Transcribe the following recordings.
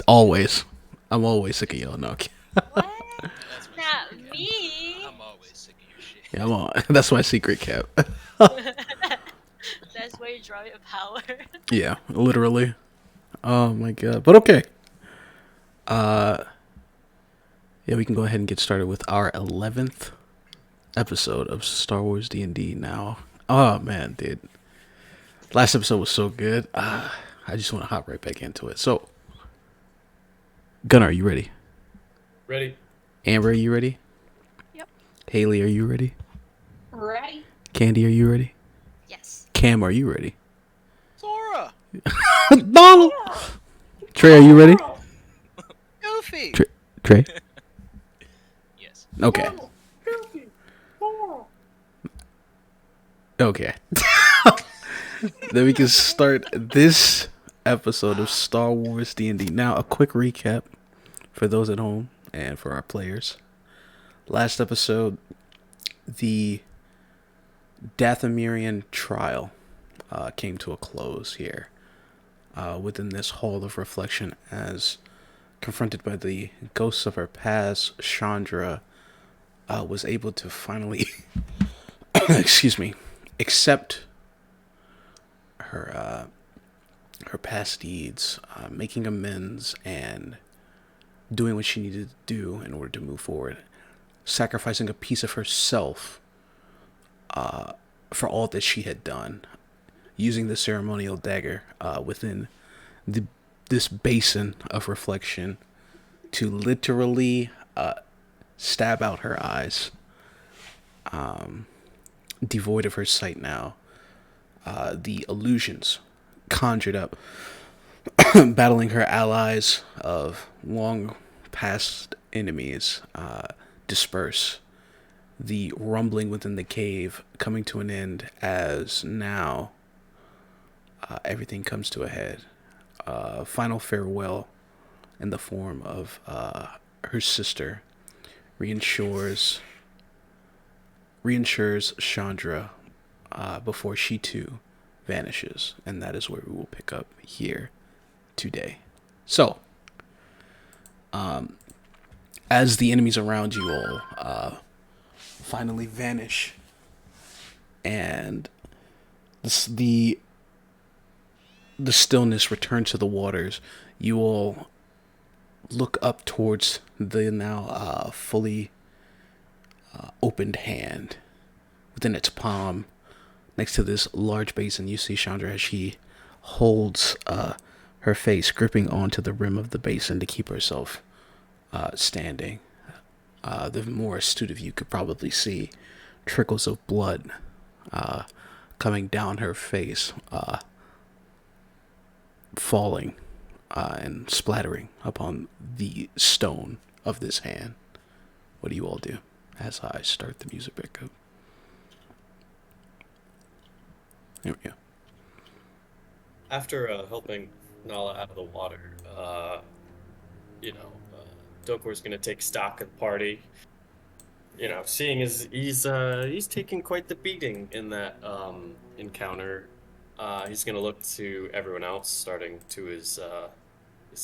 Always. I'm always sick of y'all. No. What? That's my Not secret cap. me. I'm always sick of your shit. Yeah, I'm all, that's my secret cap. That's where you draw your power. Yeah, literally. Oh my god. But okay. Uh, yeah, we can go ahead and get started with our 11th episode of Star Wars D&D now. Oh man, dude. Last episode was so good. I just want to hop right back into it. So, Gunnar, are you ready? Ready? Amber, are you ready? Yep. Haley, are you ready? Ready? Candy, are you ready? Yes. Cam, are you ready? Sora! Donald! Trey, are you ready? Goofy! Trey? Yes. Okay. Okay. Then we can start this episode of Star Wars D&D. Now, a quick recap for those at home and for our players. Last episode, the Dathomirian trial came to a close here within this hall of reflection as confronted by the ghosts of her past, Chandra was able to finally, excuse me, accept her her past deeds, making amends and doing what she needed to do in order to move forward, sacrificing a piece of herself for all that she had done, using the ceremonial dagger within this basin of reflection to literally stab out her eyes, devoid of her sight now. The illusions conjured up, battling her allies of long past enemies, disperse. The rumbling within the cave coming to an end as now everything comes to a head. Final farewell in the form of her sister reinsures Chandra before she too vanishes, and that is where we will pick up here today. So, as the enemies around you all finally vanish, and the stillness returns to the waters, you all look up towards the now fully opened hand. Within its palm, next to this large basin, you see Chandra as she holds her face, gripping onto the rim of the basin to keep herself standing. The more astute of you could probably see trickles of blood coming down her face, falling and splattering upon the stone of this hand. What do you all do as I start the music back up? There we go. After helping Nala out of the water, you know, Dokor's gonna take stock of the party. You know, seeing as he's taking quite the beating in that encounter, he's gonna look to everyone else, starting to his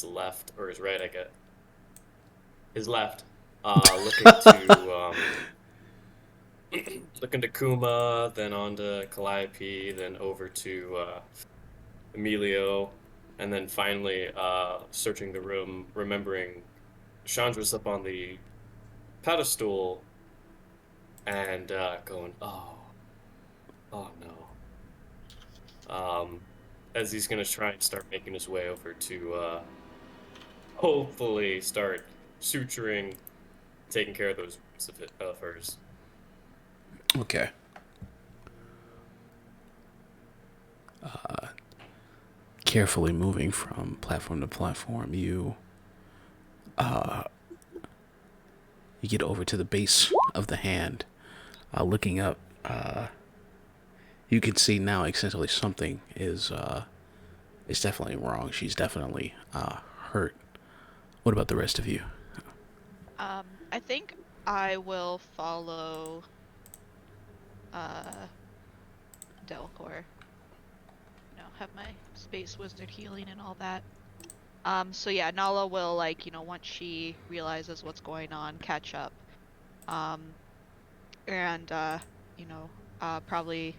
left or his right, I guess. His left, looking to looking to Kuma, then on to Calliope, then over to Emilio, and then finally searching the room, remembering Chandra's up on the pedestal, and going, oh no. As he's gonna try and start making his way over to hopefully start suturing, taking care of those wounds of hers. Okay. Carefully moving from platform to platform, you get over to the base of the hand. Looking up, you can see now essentially something is definitely wrong. She's definitely hurt. What about the rest of you? I think I will follow uh Delcor. You know, have my space wizard healing and all that. So yeah, Nala will like, once she realizes what's going on, catch up. And probably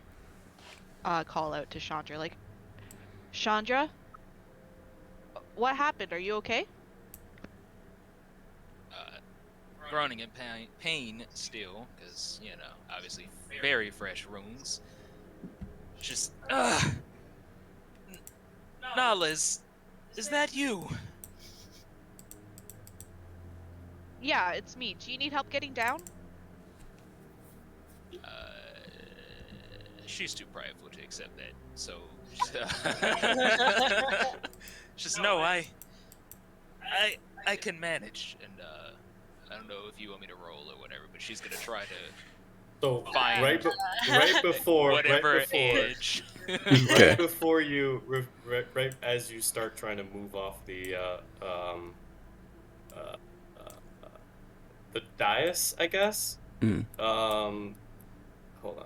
call out to Chandra like, Chandra, what happened? Are you okay? Groaning in pain still, because, obviously very fresh wounds. Just, Nala, is that you? Yeah, it's me. Do you need help getting down? She's too prideful to accept that, so, just no, I can manage, and, I don't know if you want me to roll or whatever, but she's gonna try to So find right before whatever edge. Okay. right before you right as you start trying to move off uh, the dais, I guess. Mm. Hold on,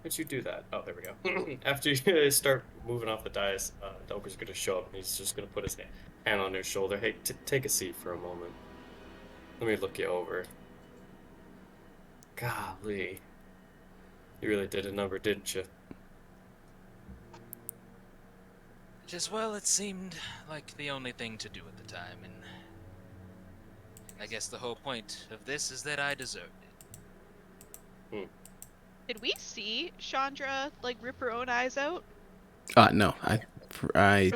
how'd you do that? Oh, there we go. After you start moving off the dais, Delker's gonna show up and he's just gonna put his hand on your shoulder. Hey, take a seat for a moment. Let me look you over. Golly. You really did a number, didn't you? Just, well, it seemed like the only thing to do at the time, and I guess the whole point of this is that I deserved it. Did we see Chandra like rip her own eyes out? No, I,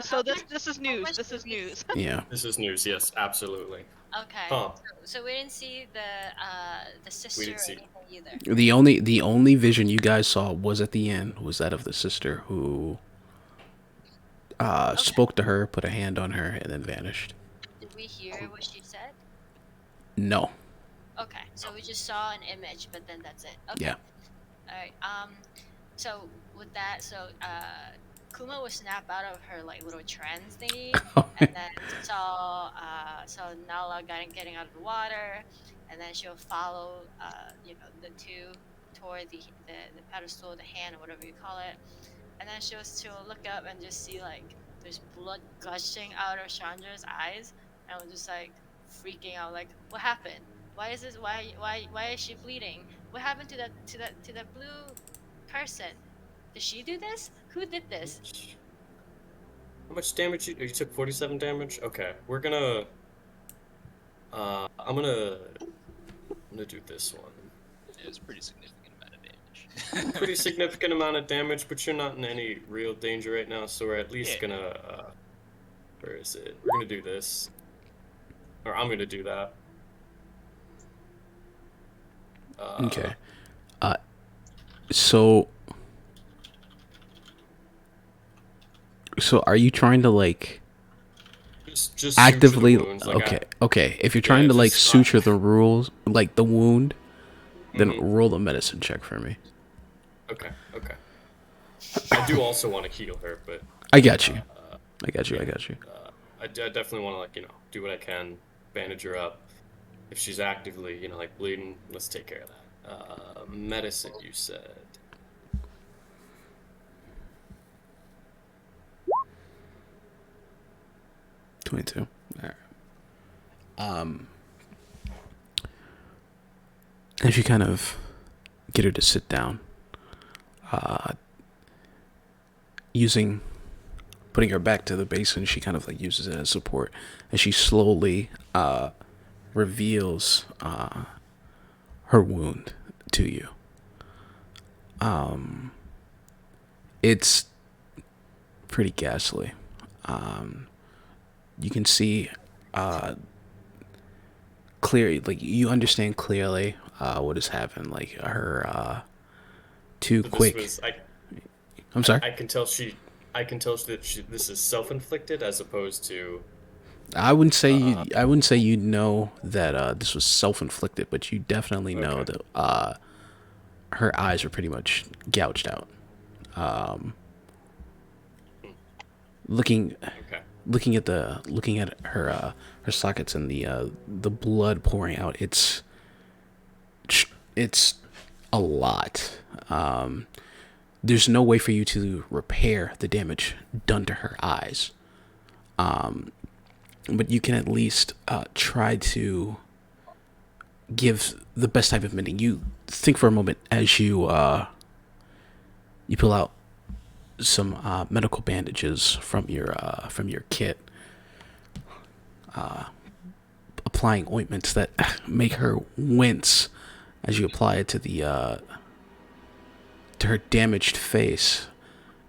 So this is news. This is news. yeah. This is news, yes, absolutely. Okay. Huh. So we didn't see the sister didn't or see. anything either. The only vision you guys saw was at the end, was that of the sister who spoke to her, put a hand on her, and then vanished. Did we hear what she said? No. Okay, so we just saw an image, but then that's it. Okay. Yeah. All right. So with that, Kuma would snap out of her like little trance thingy, and then saw Nala getting out of the water, and then she'll follow the two toward the pedestal, the hand, or whatever you call it, and then she'll look up and just see like there's blood gushing out of Chandra's eyes, and we're just like freaking out, like, what happened? Why is this? Why is she bleeding? What happened to that blue person? Did she do this? Who did this? How much damage you took? 47 damage? Okay, we're gonna I'm gonna do this one. It was a pretty significant amount of damage. Pretty significant amount of damage, but you're not in any real danger right now, so we're at least gonna where is it? We're gonna do this. Or I'm gonna do that. Okay. So are you trying to like just actively suture the wounds, like okay, if you're trying to like just, suture the rules, like the wound, then Mhm. roll a medicine check for me. Okay. I do also want to heal her, but I got you. I got you. I definitely want to do what I can, bandage her up. If she's actively bleeding, let's take care of that. Medicine, you said. $22. All right. As you kind of get her to sit down, putting her back to the basin, she kind of like uses it as support, and she slowly reveals her wound to you. It's pretty ghastly. You can see clearly, like you understand clearly what has happened. Like her too quick. I'm sorry. I can tell that this is self-inflicted as opposed to. I wouldn't say you know that this was self-inflicted, but you definitely know that her eyes were pretty much gouged out. Looking at her sockets and the blood pouring out, it's a lot. There's no way for you to repair the damage done to her eyes. But you can at least try to give the best type of mending. You think for a moment as you pull out some medical bandages from your kit, applying ointments that make her wince as you apply it to the to her damaged face,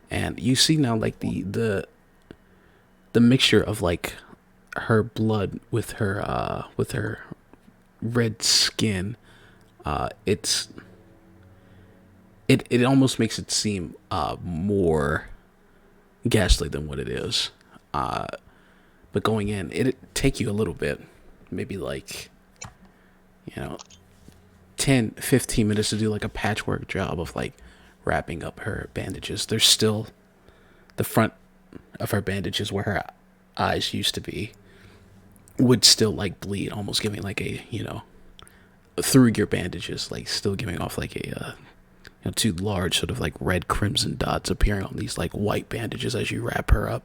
and you see now like the mixture of like her blood with her red skin. It almost makes it seem more ghastly than what it is. But going in, it'd take you a little bit, maybe like, 10-15 minutes to do like a patchwork job of like wrapping up her bandages. There's still the front of her bandages where her eyes used to be would still like bleed, almost giving like a, through your bandages, like still giving off like a two large sort of like red crimson dots appearing on these like white bandages as you wrap her up.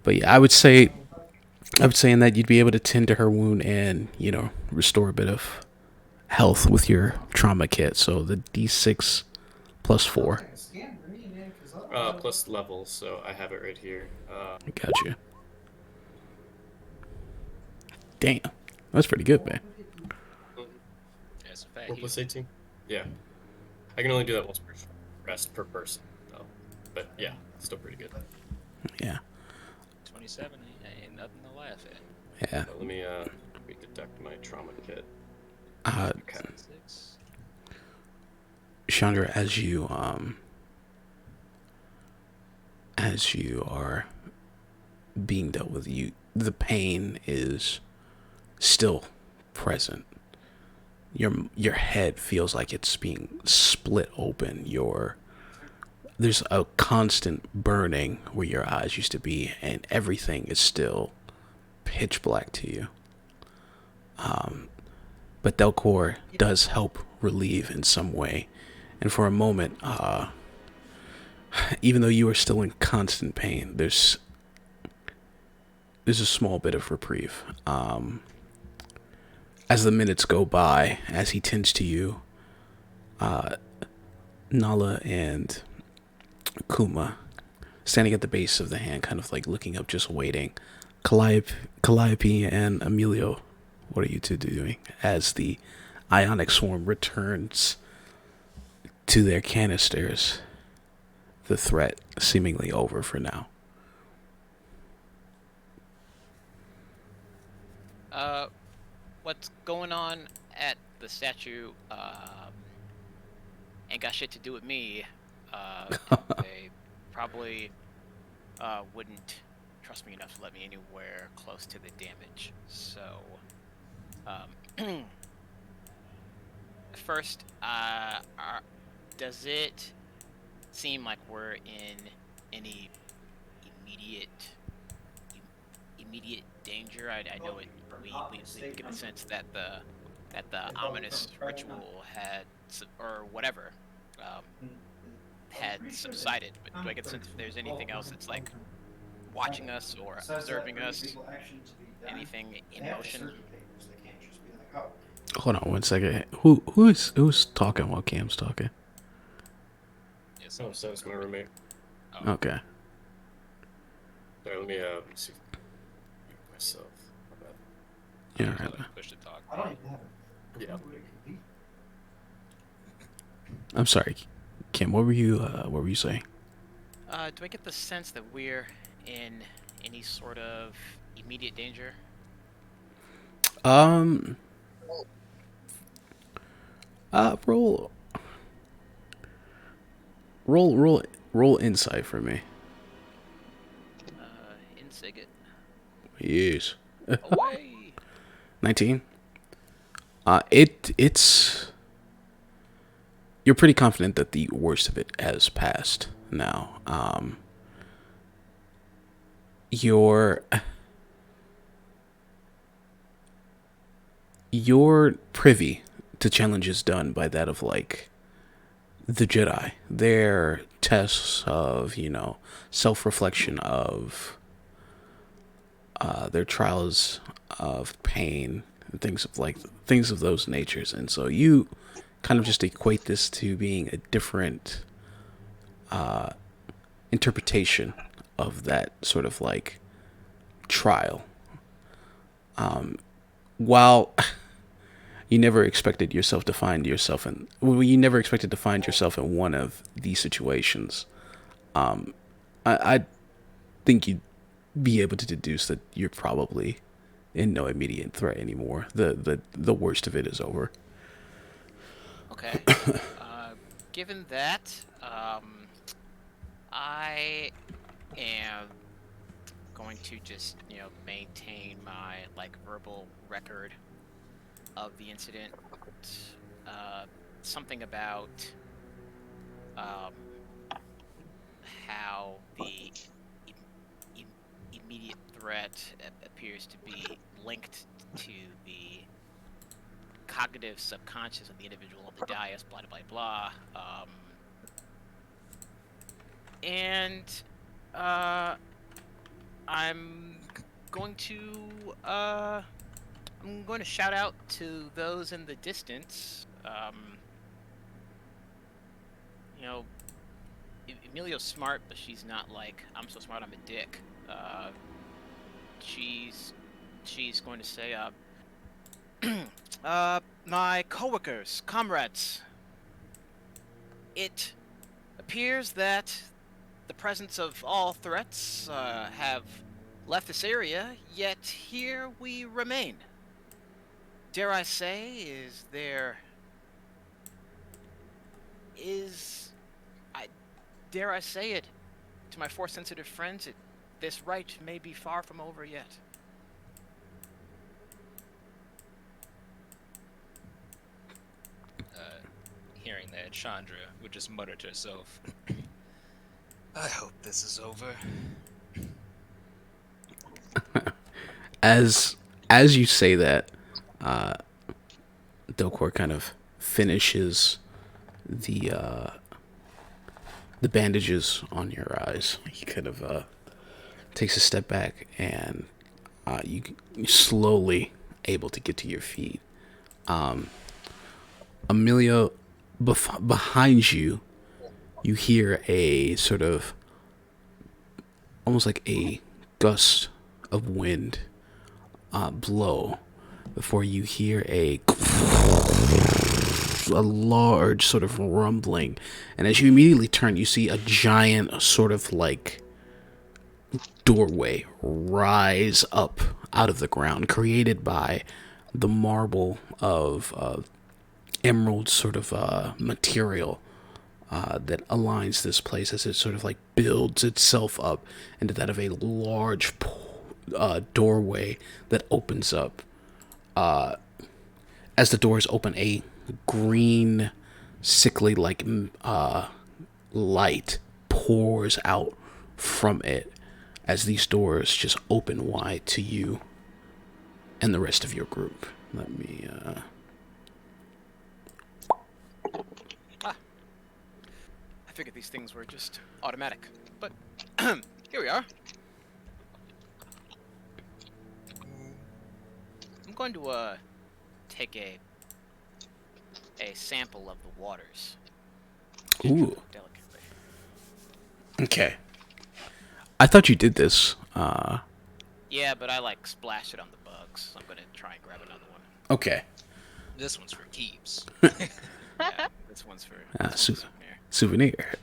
But yeah, I would say in that you'd be able to tend to her wound and restore a bit of health with your trauma kit. So the D6 plus 4. Plus level, so I have it right here. Got you. Damn, that's pretty good, man. That's a fact. 4 plus 18. Yeah, I can only do that once per rest per person, though. But yeah, still pretty good. Yeah. 27 ain't nothing to laugh at. Yeah. So let me deduct my trauma kit. Okay. 6. Chandra, as you are being dealt with, the pain is still present. Your head feels like it's being split open. There's a constant burning where your eyes used to be, and everything is still pitch black to you. But Delcor does help relieve in some way, and for a moment, even though you are still in constant pain, there's a small bit of reprieve. As the minutes go by, as he tends to you, Nala and Kuma standing at the base of the hand, kind of like looking up, just waiting. Calliope and Emilio, what are you two doing as the ionic swarm returns to their canisters? The threat seemingly over for now. What's going on at the statue ain't got shit to do with me. They probably wouldn't trust me enough to let me anywhere close to the damage. So, first, does it seem like we're in any immediate danger? I know it. We get the sense that the ominous ritual had or whatever had subsided. But do I get the sense if there's anything else that's like watching us or observing us? Anything in motion? Hold on one second. Who's talking while Cam's talking? Yes, Oh, so it's my roommate. Oh. Okay. Sorry, let me see. Myself. Yeah. I'll Right. push to talk. Yeah. I'm sorry, Cam. What were you saying? Do I get the sense that we're in any sort of immediate danger? Roll insight for me. Insigit. Yes. Away! 19. It's. You're pretty confident that the worst of it has passed now. You're privy to challenges done by that of like the Jedi. They're tests of, self-reflection of their trials of pain and things of those natures. And so you kind of just equate this to being a different interpretation of that sort of like trial. While you never expected yourself to find yourself in, well, you never expected to find yourself in one of these situations. I think you'd be able to deduce that you're probably in no immediate threat anymore. The worst of it is over. Okay. Given that, I am going to just, maintain my verbal record of the incident. Something about how the immediate threat appears to be linked to the cognitive subconscious of the individual on the dais, blah blah blah. And I'm going to shout out to those in the distance. Emilio's smart, but she's not like I'm so smart I'm a dick. She's going to say, my coworkers, comrades. It appears that the presence of all threats have left this area, yet here we remain. Dare I say, dare I say it, to my Force-sensitive friends, this rite may be far from over yet. Hearing that, Chandra would just mutter to herself, I hope this is over. As you say that, Delcor kind of finishes the bandages on your eyes. He kind of takes a step back, and you're slowly able to get to your feet. Amelia, behind you, you hear a sort of almost like a gust of wind blow before you hear a large sort of rumbling, and as you immediately turn, you see a giant sort of like doorway rise up out of the ground, created by the marble of emerald sort of material that aligns this place as it sort of like builds itself up into that of a large doorway that opens up. As the doors open, a green, sickly like light pours out from it as these doors just open wide to you and the rest of your group. Let me I figured these things were just automatic, but here we are. I'm going to take a sample of the waters. Ooh. Delicately. Okay. I thought you did this. Yeah, but I splashed it on the bugs, so I'm gonna try and grab another one. Okay. This one's for keeps. Yeah, this one's for Souvenir.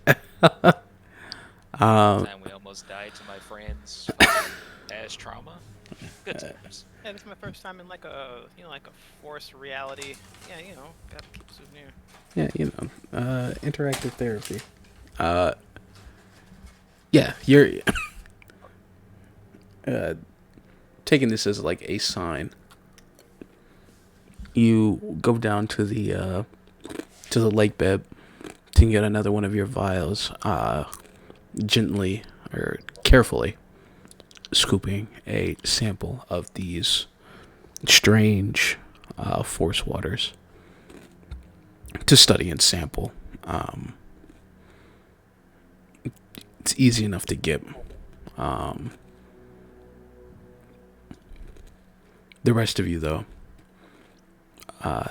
Time we almost died to my friends as trauma. Good times. Yeah, this is my first time in like a forced reality. Yeah, gotta keep a souvenir. Yeah, interactive therapy. Yeah, you're taking this as like a sign. You go down to the lake bed to get another one of your vials, gently or carefully scooping a sample of these strange force waters to study and sample. It's easy enough to get. The rest of you, though,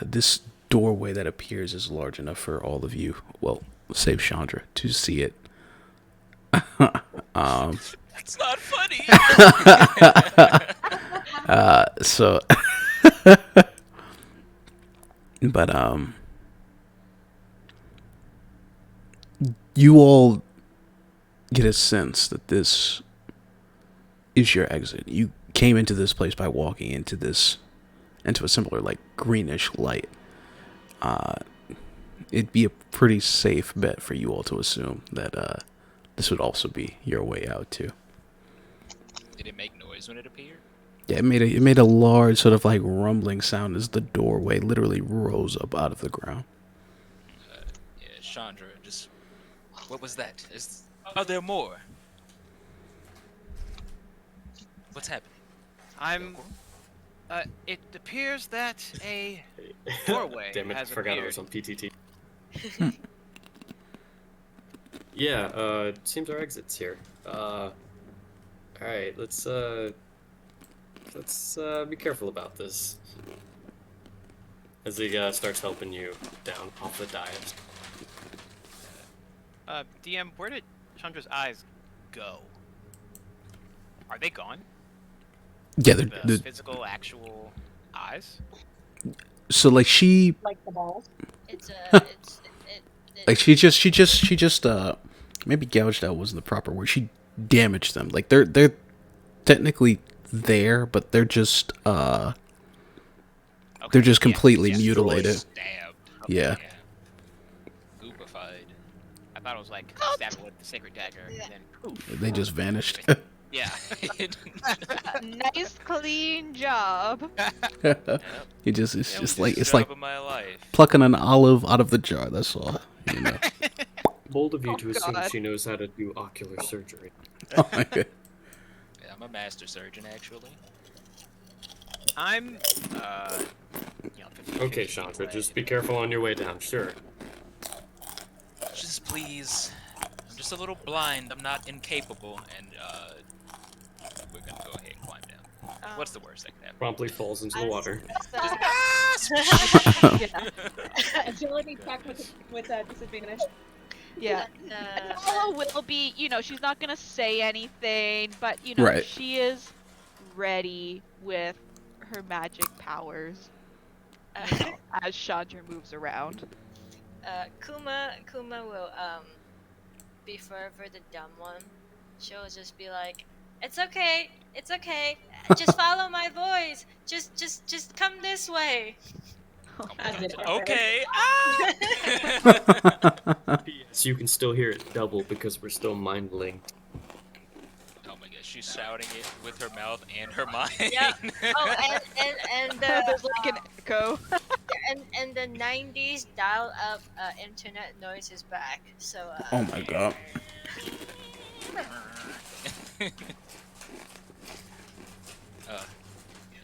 this doorway that appears is large enough for all of you, well, save Chandra, to see it. That's not funny. So, but you all get a sense that this is your exit. You came into this place by walking into a similar, like, greenish light. It'd be a pretty safe bet for you all to assume that this would also be your way out too. Did it make noise when it appeared? Yeah, it made a large sort of like rumbling sound as the doorway literally rose up out of the ground. Yeah, Chandra, just... What was that? Are there more? What's happening? It appears that a doorway Damn it, has forgot I appeared. was on PTT. Yeah, it seems our exit's here. Alright, let's be careful about this. As he starts helping you down off the dais. DM, where did Chandra's eyes go? Are they gone? Yeah, The physical, actual eyes? so like she Like the balls. It's like she just maybe gouged out wasn't the proper word. She damaged them. Like they're technically there, but they're just Okay, they're just yeah, completely yeah. mutilated. Stabbed. Yeah. Goopified. I thought it was like stabbed with the sacred dagger, and then poof. They just vanished. Yeah. Nice clean job. It's just That like was it's the like job of my life. plucking an olive out of the jar. That's all. You know. Bold of you Oh, to assume God. she knows how to do ocular surgery. Oh my God. Yeah, I'm a master surgeon, actually. I'm, 50 Okay, feet Chandra, away. just be careful on your way down, sure. Just please. I'm just a little blind. I'm not incapable, and we're gonna go ahead and climb down. What's the worst that could happen? Promptly falls into the water. Agility check with a disadvantage. Yeah. Nala will be, she's not gonna say anything, but Right. she is ready with her magic powers as Chandra moves around. Kuma will be forever the dumb one. She'll just be like, it's okay, just follow my voice, just come this way. As it Okay. P.S. You can still hear it double because we're still mind linked. Oh my gosh, she's shouting it with her mouth and her mind. Yeah. Oh, and There's like an echo. and the 90s dial-up internet noise is back. So Oh my God.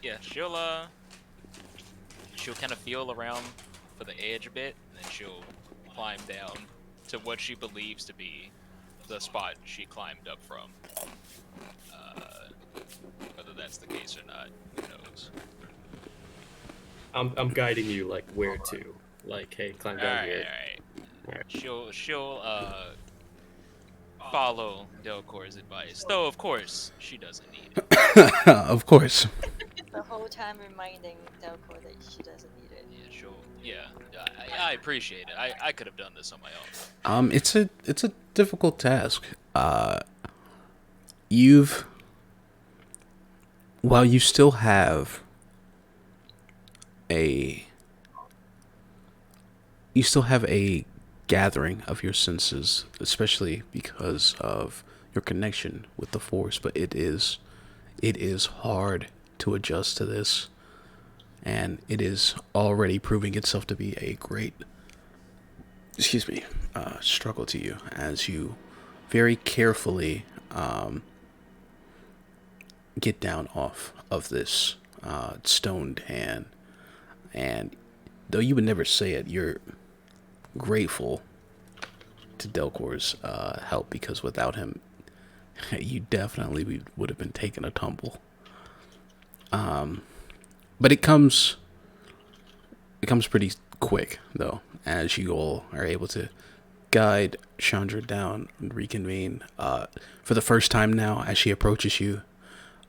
Yeah, she'll kind of feel around for the edge a bit, and then she'll climb down to what she believes to be the spot she climbed up from. Whether that's the case or not, who knows? I'm guiding you like where to. Like, hey, climb down here. Alright. She'll follow Delcor's advice, though of course she doesn't need it. Of course. the whole time reminding Delco that she doesn't need it. I appreciate it. I could have done this on my own. It's a difficult task. While you still have a gathering of your senses, especially because of your connection with the Force, but it is hard to adjust to this, and it is already proving itself to be a great struggle to you as you very carefully get down off of this stoned hand. And though you would never say it, you're grateful to Delcor's help, because without him, you definitely would have been taking a tumble. But it comes pretty quick though, as you all are able to guide Chandra down and reconvene. For the first time now, as she approaches you,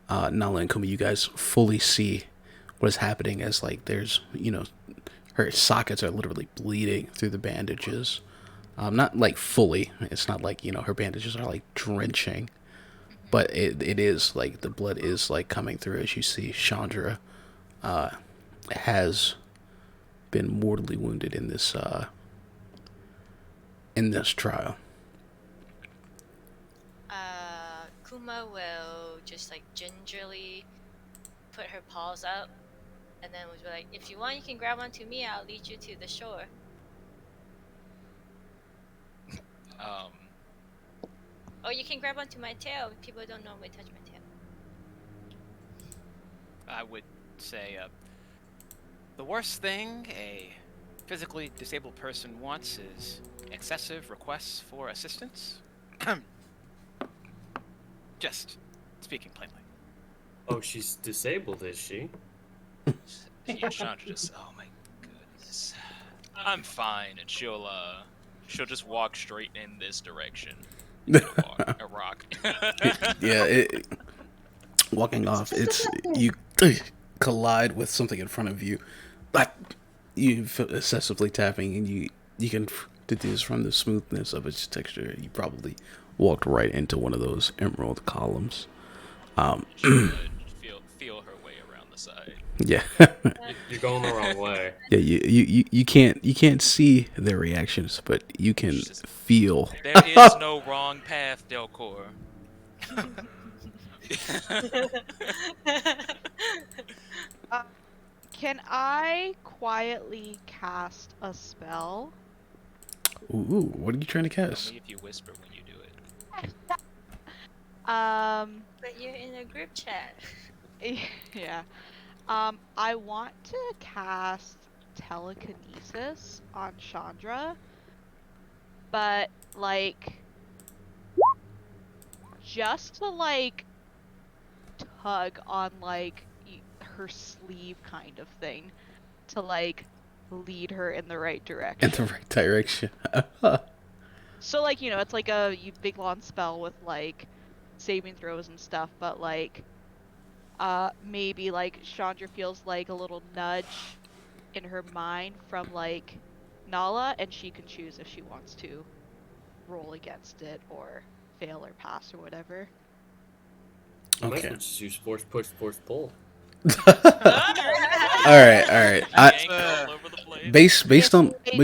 Nala and Kuma, you guys fully see what is happening, as like there's, her sockets are literally bleeding through the bandages. Not like fully. It's not like, her bandages are like drenching. But it is like the blood is like coming through, as you see Chandra has been mortally wounded in this trial. Kuma will just like gingerly put her paws up, and then was like, "If you want, you can grab onto me. I'll lead you to the shore." Or you can grab onto my tail. People don't normally touch my tail. I would say the worst thing a physically disabled person wants is excessive requests for assistance. Just speaking plainly. Oh, she's disabled, is she? Chandra just, oh my goodness. I'm fine, and she'll just walk straight in this direction. A rock. Yeah, walking off, it's you collide with something in front of you, but you feel excessively tapping, and you can deduce from the smoothness of its texture, you probably walked right into one of those emerald columns. She feel her way around the side. Yeah. You're going the wrong way. Yeah, you can't see their reactions, but you can feel. There is no wrong path, Delcor. Can I quietly cast a spell? Ooh, what are you trying to cast? Only if you whisper when you do it. But you're in a group chat. Yeah. I want to cast telekinesis on Chandra, but like just to like tug on like her sleeve kind of thing to like lead her in the right direction. In the right direction. So like, it's like a big long spell with like saving throws and stuff, but like maybe like Chandra feels like a little nudge in her mind from like Nala, and she can choose if she wants to roll against it or fail or pass or whatever. You might as Okay. well just use force push, force pull. All right. All over the place. Based on Do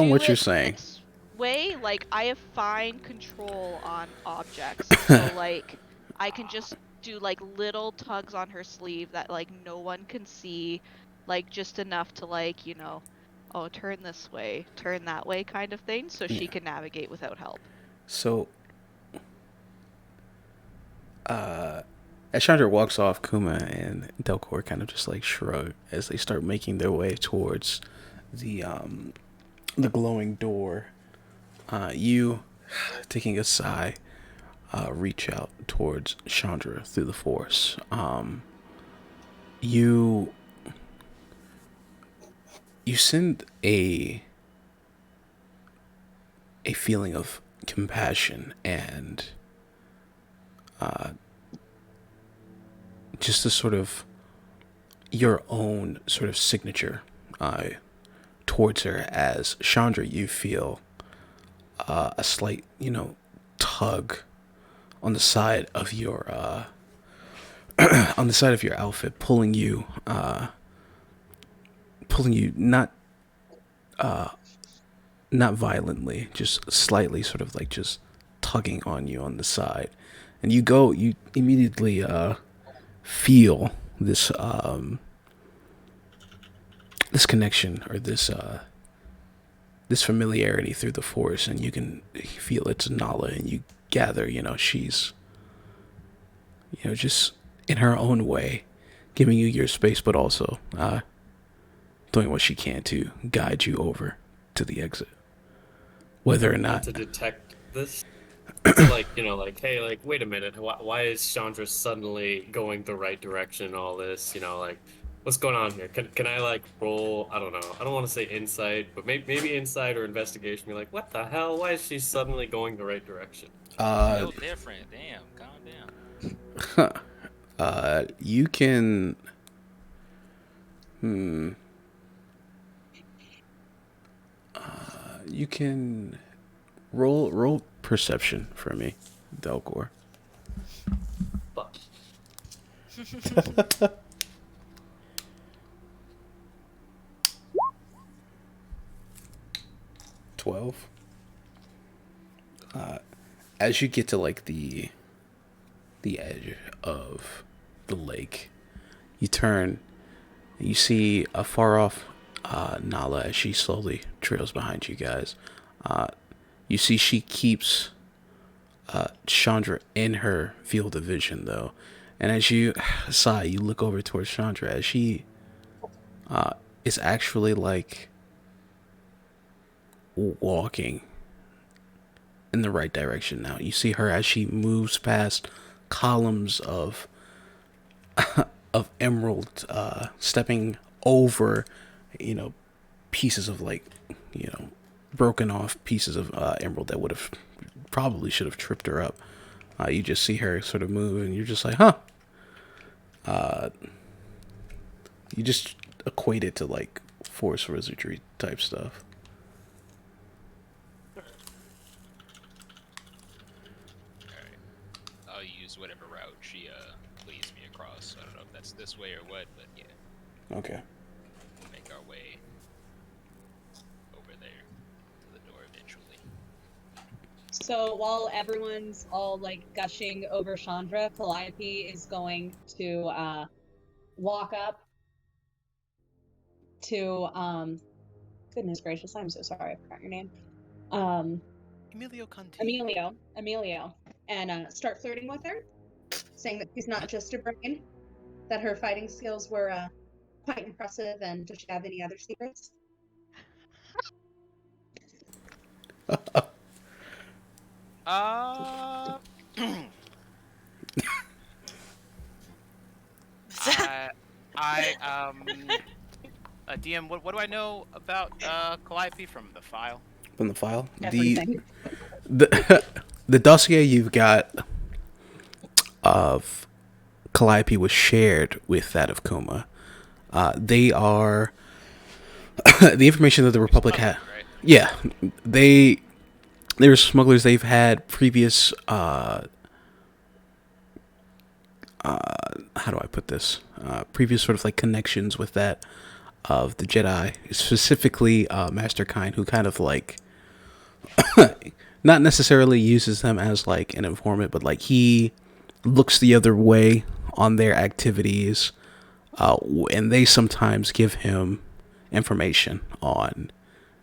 what you're it saying. this way, like I have fine control on objects, so like I can just do like little tugs on her sleeve that like no one can see, like just enough to like oh, turn this way, turn that way kind of thing, so she can navigate without help. So, as Chandra walks off, Kuma and Delcor kind of just like shrug as they start making their way towards the glowing door. You, taking a sigh, reach out towards Chandra through the force. You send a feeling of compassion and just a sort of your own sort of signature towards her, as Chandra, you feel a slight, tug on the side of your outfit, pulling you not violently, just slightly, sort of like just tugging on you on the side, and you immediately feel this this connection, or this familiarity through the force, and you can feel it's Nala, and you gather, she's, just in her own way, giving you your space, but also doing what she can to guide you over to the exit. whether or not not. to detect this. To like, like, hey, like, wait a minute, why is Chandra suddenly going the right direction and all this? Like, what's going on here? Can I like roll? I don't know. I don't want to say insight, but maybe insight or investigation. Be like, what the hell? Why is she suddenly going the right direction? No different. Damn, calm down. You can. You can roll perception for me, Delgor. Fuck. 12. As you get to like the edge of the lake, you turn and you see a far off Nala as she slowly trails behind you guys. You see she keeps Chandra in her field of vision though, and as you sigh, you look over towards Chandra as she is actually like walking in the right direction now. You see her as she moves past columns of emerald, stepping over, pieces of like, broken off pieces of emerald that would have probably should have tripped her up. You just see her sort of move, and you're just like, huh. You just equate it to like force wizardry type stuff. I'll use whatever route she leads me across. I don't know if that's this way or what, but yeah. Okay. We'll make our way over there to the door eventually. So while everyone's all like gushing over Chandra, Calliope is going to walk up to goodness gracious, I'm so sorry, I forgot your name. Emilio Conti. Emilio, and start flirting with her, saying that she's not just a brain, that her fighting skills were quite impressive, and does she have any other secrets? DM, what do I know about Calliope from the file? From the file, Everything. the dossier you've got of Calliope was shared with that of Kuma. They are the information that the Republic had. Right? Yeah, they're smugglers. They've had previous how do I put this? Previous sort of like connections with that of the Jedi, specifically Master Kine, who kind of like not necessarily uses them as like an informant, but like he looks the other way on their activities, and they sometimes give him information on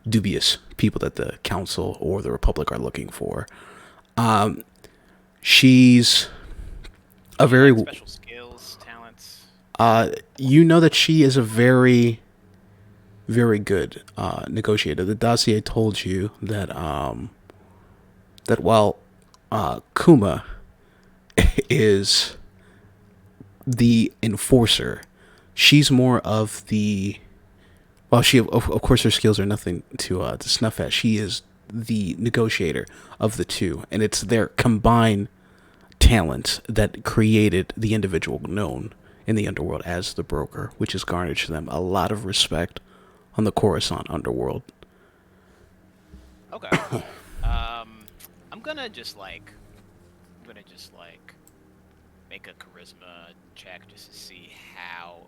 dubious people that the Council or the Republic are looking for. She's a very Special skills, talents. you know that she is a very, very good negotiator. The dossier told you that that while Kuma is the enforcer, she's more of the. Well, she of course her skills are nothing to snuff at. She is the negotiator of the two, and it's their combined talent that created the individual known in the underworld as the broker, which has garnished them a lot of respect on the Coruscant underworld. Okay. I'm gonna just like make a charisma check just to see how,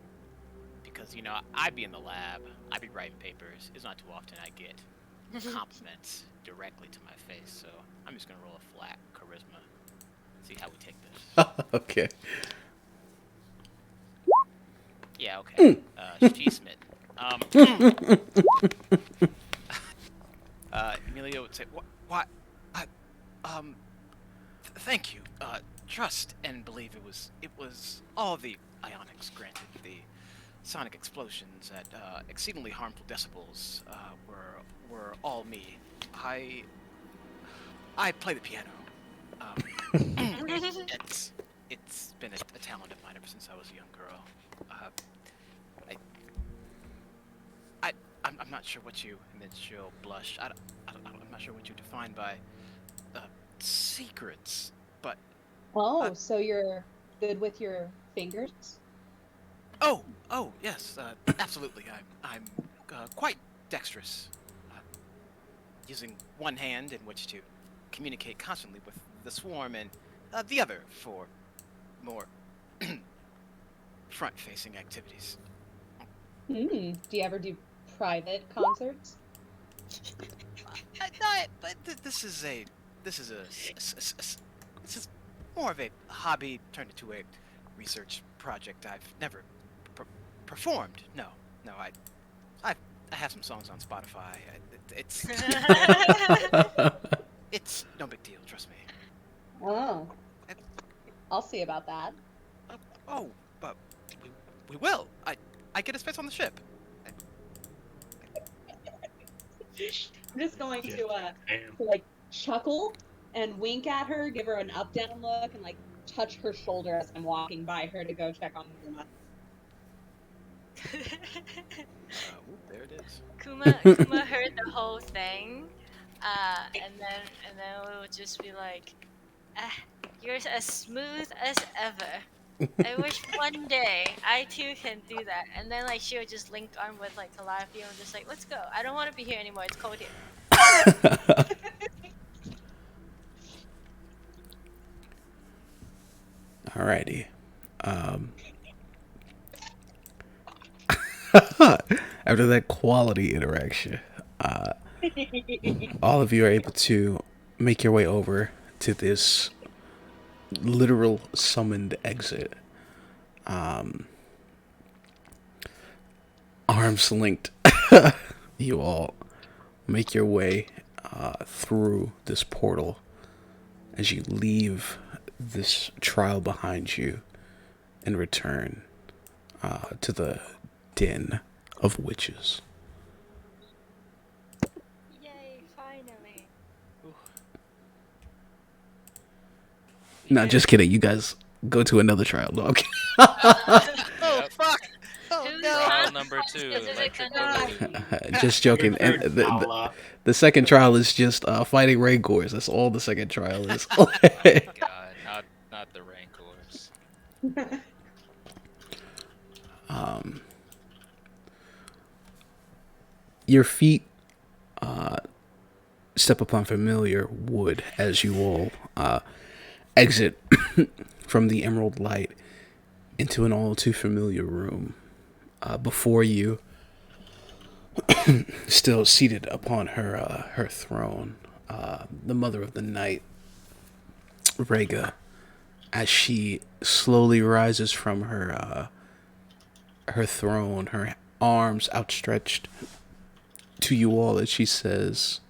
because I'd be in the lab, I'd be writing papers. It's not too often I get compliments directly to my face, so I'm just gonna roll a flat charisma. See how we take this. Okay. Yeah, okay. Cheesemit. Emilio would say, "What? Thank you. Trust and believe it was all the ionics granted. The sonic explosions at exceedingly harmful decibels were all me. I I play the piano. It's been a talent of mine ever since I was a young girl. I, I'm not sure what you, and then she'll blush. I'm not sure what you define by secrets, but Oh, so you're good with your fingers? oh yes, absolutely. I'm quite dexterous, using one hand in which to communicate constantly with the swarm, and the other for more front-facing activities. Do you ever do private concerts? But this is this is more of a hobby turned into a research project. I've never performed. No, I have some songs on Spotify. It's it's no big deal. Trust me. Oh, Uh, I'll see about that. Oh, but we will. I get a space on the ship. I'm just going Yeah. to like chuckle and wink at her, give her an up down look, and like touch her shoulder as I'm walking by her to go check on Kuma. There it is. Kuma heard the whole thing, and then we would just be like, ah, "You're as smooth as ever. I wish one day I too can do that." And then like she would just link arm with like Calliope and just like, "Let's go. I don't want to be here anymore. It's cold here." Alrighty. After that quality interaction, all of you are able to make your way over to this literal summoned exit. Arms linked, you all make your way through this portal as you leave this trial behind you and return to the den of witches. Yay! Finally. No, just kidding. You guys go to another trial. No, okay. Oh fuck! Oh Who's no! Trial on- number 2, Is it electric gonna- boogaloo. Just joking. And the second trial is just fighting Rancors. That's all the second trial is. God, not the Rancors. Your feet step upon familiar wood as you all exit from the emerald light into an all too familiar room. Before you, still seated upon her throne, the mother of the night, Rhaegar, as she slowly rises from her throne, her arms outstretched to you all, as she says,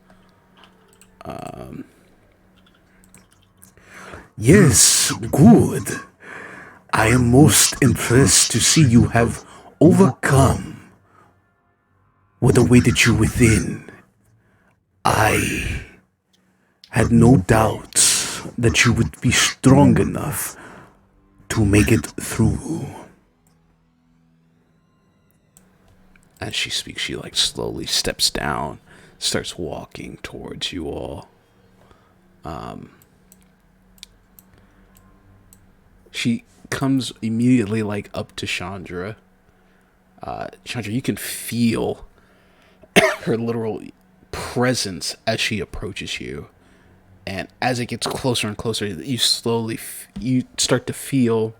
Yes, good. I am most impressed to see you have overcome what awaited you within. I had no doubts that you would be strong enough to make it through. as she speaks, she like slowly steps down, starts walking towards you all. She comes immediately like up to Chandra. Chandra, you can feel her literal presence as she approaches you, and as it gets closer and closer, you slowly you start to feel,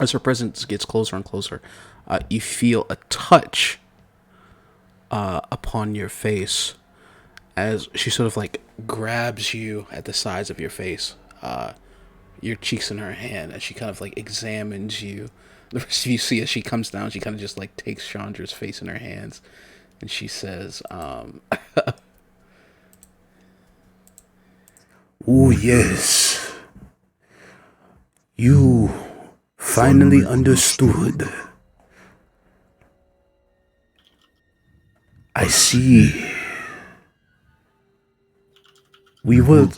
as her presence gets closer and closer, you feel a touch upon your face as she sort of like grabs you at the sides of your face, your cheeks in her hand, as she kind of like examines you. The rest of you see as she comes down, she kind of just like takes Chandra's face in her hands, and she says, Oh, yes. You finally understood. I see. We were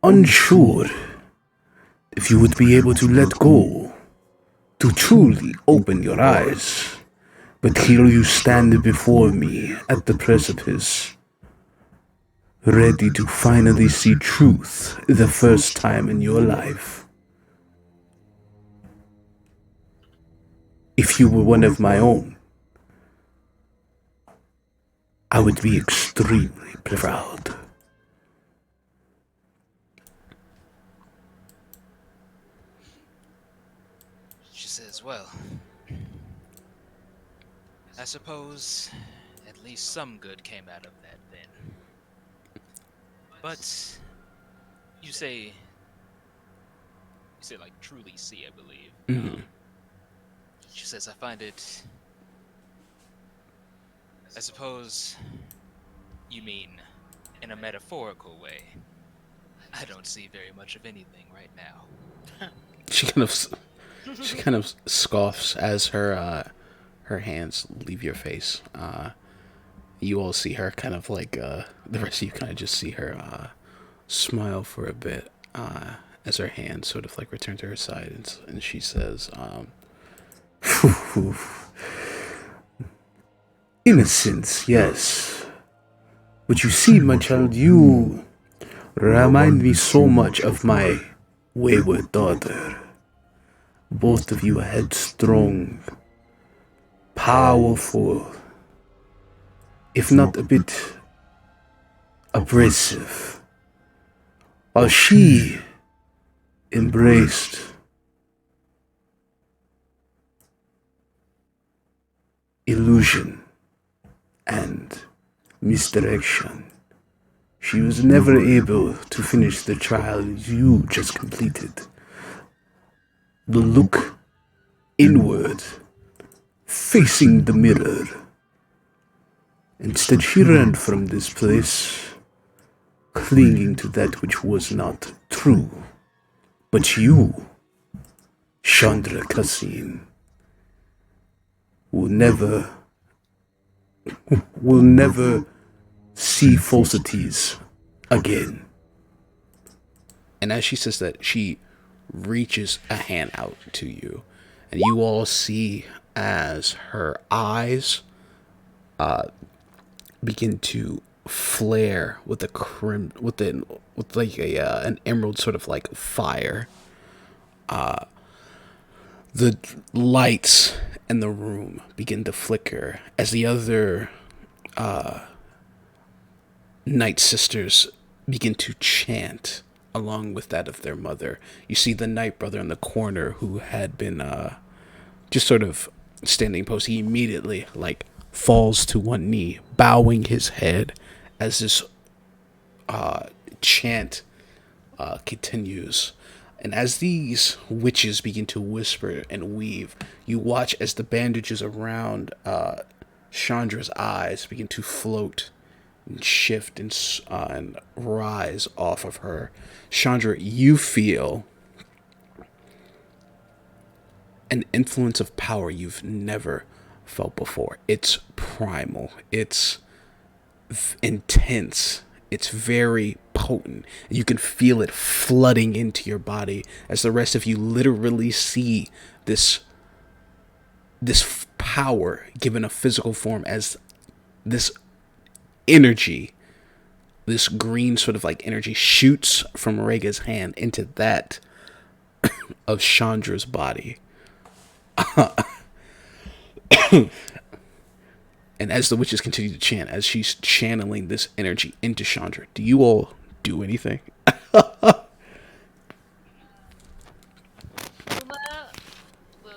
unsure if you would be able to let go, to truly open your eyes. But here you stand before me at the precipice, ready to finally see truth the first time in your life. If you were one of my own, I would be extremely proud. She says, well, I suppose at least some good came out of that then. But you say like truly see, I believe. Mhm. She says, I find it. I suppose you mean in a metaphorical way. I don't see very much of anything right now. She kind of scoffs as her hands leave your face. You all see her kind of like the rest of you kind of just see her smile for a bit as her hands sort of like return to her side, and she says, Innocence, yes. But you see, my child, you remind me so much of my wayward daughter. Both of you are headstrong, powerful, if not a bit abrasive, while she embraced illusion and misdirection. She was never able to finish the trial you just completed. The look inward, facing the mirror. Instead, she ran from this place, clinging to that which was not true. But you, Chandra Kassim, will never see falsities again. and as she says that, she reaches a hand out to you, and you all see as her eyes begin to flare with with like an emerald sort of like fire. The lights in the room begin to flicker as the other Night Sisters begin to chant along with that of their mother. You see the Night Brother in the corner who had been just sort of standing post. He immediately like falls to one knee, bowing his head as this chant continues. And as these witches begin to whisper and weave, you watch as the bandages around Chandra's eyes begin to float and shift and rise off of her. Chandra, you feel an influence of power you've never felt before. It's primal. It's intense. It's very potent. You can feel it flooding into your body as the rest of you literally see this power given a physical form as this energy, this green sort of like energy shoots from Rega's hand into that of Chandra's body. And as the witches continue to chant, as she's channeling this energy into Chandra, do you all do anything? Kuma will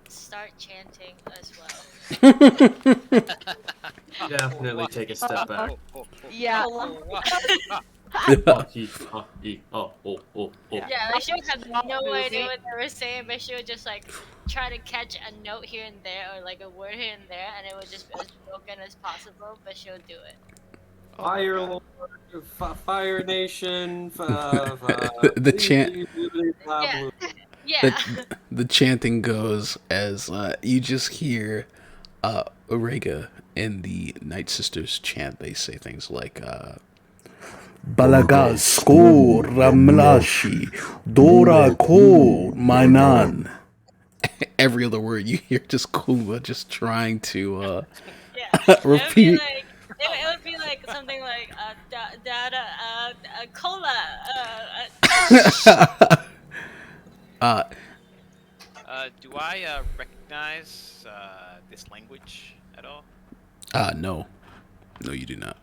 start chanting as well. Definitely take a step back. Yeah. Yeah, like she would have Stop no idea moving. what they were saying, but she would just like try to catch a note here and there or like a word here and there, and it would just be as broken as possible, but she'll do it. Fire Lord, Fire Nation, The chant, Yeah. Yeah. the chanting goes as you just hear Rega and the Night Sisters chant. They say things like, Balaga Sko Ramlashi Dora Ko Mainan. Every other word you hear, just Kuma just trying to Yeah, it would be repeat. like it would be like something like data cola Do I recognize this language at all? No, no, you do not.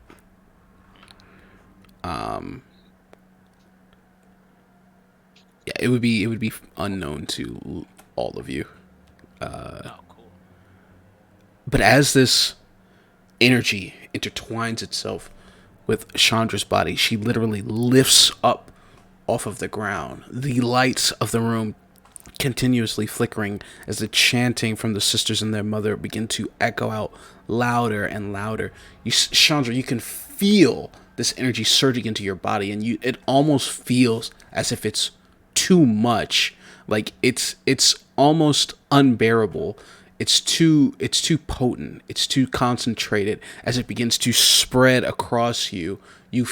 Yeah, it would be unknown to all of you. Oh, cool. But as this energy intertwines itself with Chandra's body, she literally lifts up off of the ground. The lights of the room continuously flickering as the chanting from the sisters and their mother begin to echo out louder and louder. Chandra, you can feel this energy surging into your body, and it almost feels as if it's too much. Like it's almost unbearable. It's too potent. It's too concentrated as it begins to spread across you. You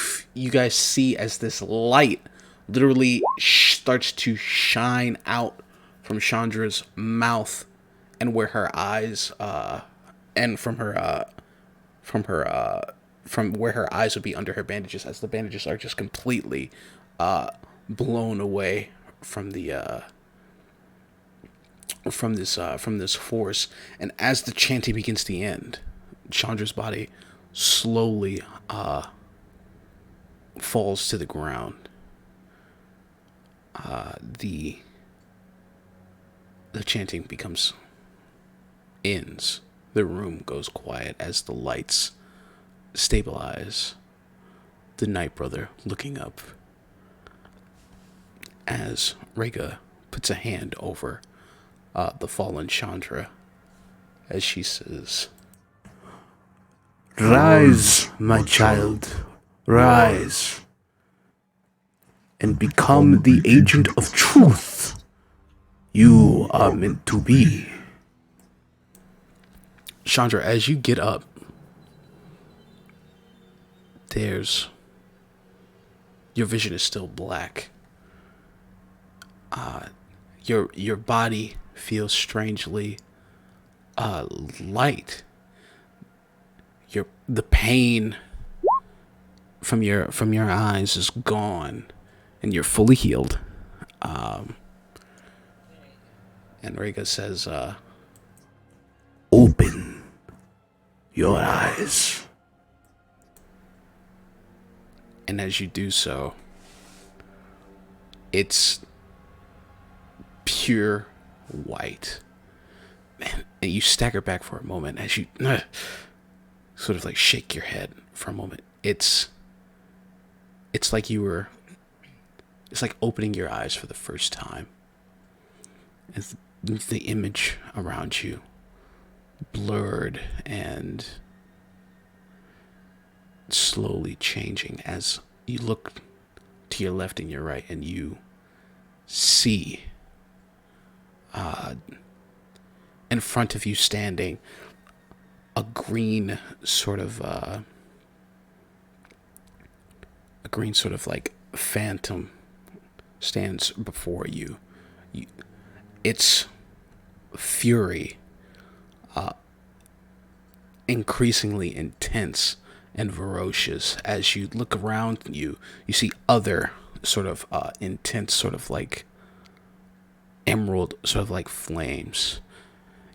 guys see as this light literally starts to shine out from Chandra's mouth and where her eyes and from where her eyes would be under her bandages, as the bandages are just completely blown away from the from this force. And as the chanting begins to end, Chandra's body slowly falls to the ground. The chanting ends. The room goes quiet as the lights stabilize. The Night Brother looking up as Rhaegar puts a hand over the fallen Chandra as she says, Rise, my child, rise, and become the agent of truth you are meant to be. Chandra, as you get up, your vision is still black. Your body feels strangely light. The pain from your eyes is gone, and you're fully healed. And Rhaegar says, Open your eyes. and as you do so, it's pure white. And you stagger back for a moment as you sort of like shake your head for a moment. It's like it's like opening your eyes for the first time. As the image around you blurred and slowly changing as you look to your left and your right, and you see in front of you standing a green sort of like phantom stands before you. Its fury increasingly intense and ferocious. As you look around you, you see other sort of intense, sort of like emerald, sort of like flames.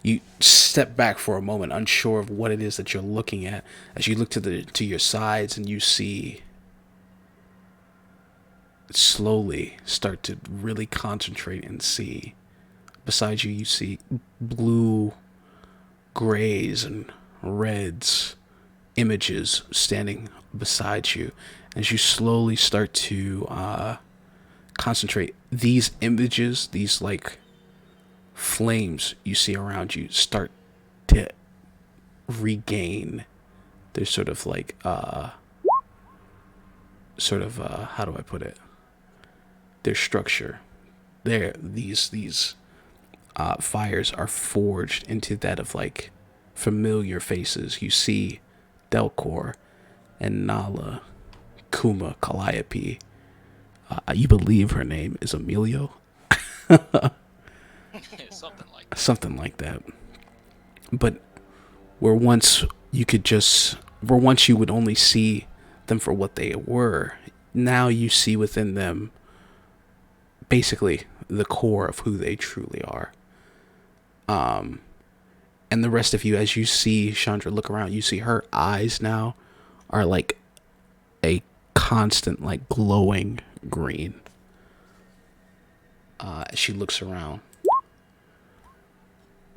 You step back for a moment, unsure of what it is that you're looking at, as you look to your sides, and you see slowly start to really concentrate and see. Beside you, you see blue, grays, and reds images standing beside you. As you slowly start to concentrate, these images, these like flames you see around you, start to regain their sort of like how do I put it? Their structure. These fires are forged into that of like familiar faces. You see Delcor and Nala, Kuma, Calliope. You believe her name is Emilio? Something like that. Something like that. But where once you would only see them for what they were, now you see within them basically the core of who they truly are. And the rest of you, as you see Chandra look around, you see her eyes now are like a constant, like glowing green. As she looks around,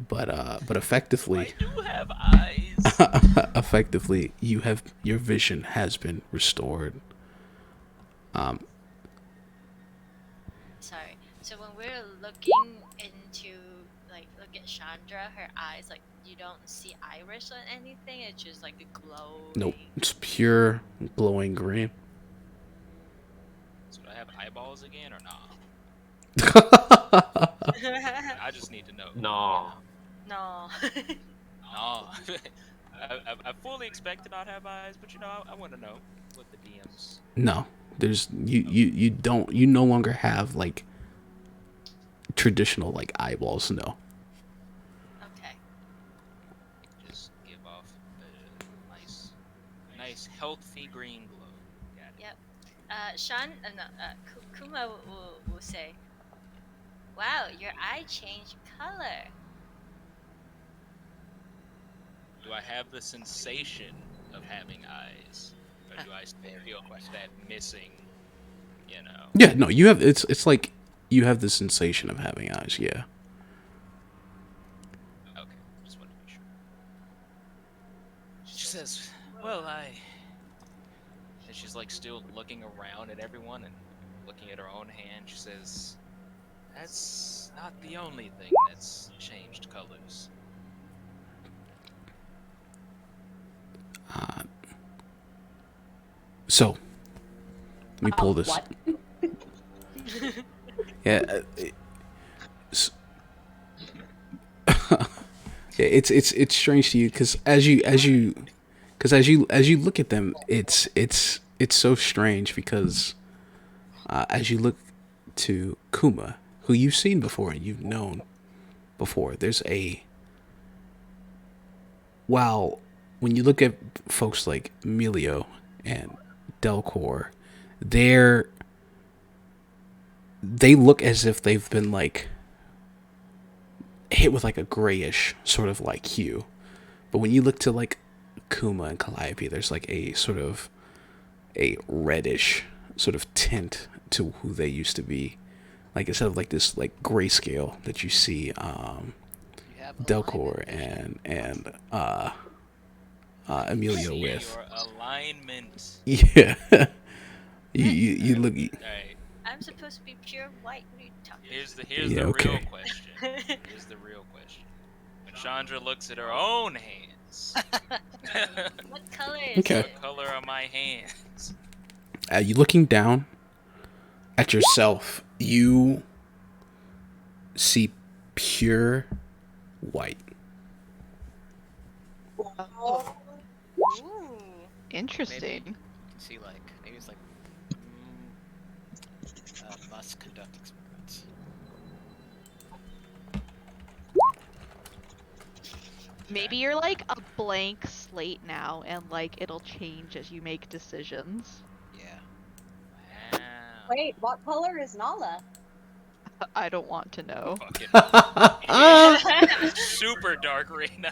but effectively, I do have eyes. effectively, your vision has been restored. Sorry. So when we're looking into, like, look at Chandra, her eyes, like, you don't see iris or anything. It's just like a glowing. Nope, it's pure glowing green. So do I have eyeballs again or not? No. I just need to know. No. No. I fully expect to not have eyes, but I want to know what the DMs. No, there's you no longer have like traditional like eyeballs. No. Okay. Just give off a nice healthy green glow. Got it. Yep. Kuma will say, "Wow, your eye changed color." Do I have the sensation of having eyes, or do I still feel that missing? Yeah, no, you have it's like you have the sensation of having eyes. Yeah. Okay, just wanted to be sure. She says, "Well, and she's like still looking around at everyone and looking at her own hand. She says, "That's not the only thing that's changed colors." So, let me pull this. What? Yeah. Yeah, it's strange to you because as you look at them, it's so strange because as you look to Kuma, who you've seen before and you've known before, while when you look at folks like Emilio and Delcor, they look as if they've been like hit with like a grayish sort of like hue. But when you look to like Kuma and Calliope, there's like a sort of a reddish sort of tint to who they used to be. Like instead of like this like grayscale that you see Delcor and Emilio See with. your alignment. Yeah. you look. Alright, I'm supposed to be pure white. What are you talking here's the Yeah, real okay. question. Here's the real question. When Chandra looks at her own hands, about? What color is Okay. it? what color are my hands? You looking down at yourself, you see pure white. Oh, Ooh. interesting. You can see maybe it's like must conduct experiments. Maybe you're like a blank slate now, and like it'll change as you make decisions. Yeah. Wow. Wait, what color is Nala? I don't want to know. Fucking super dark green.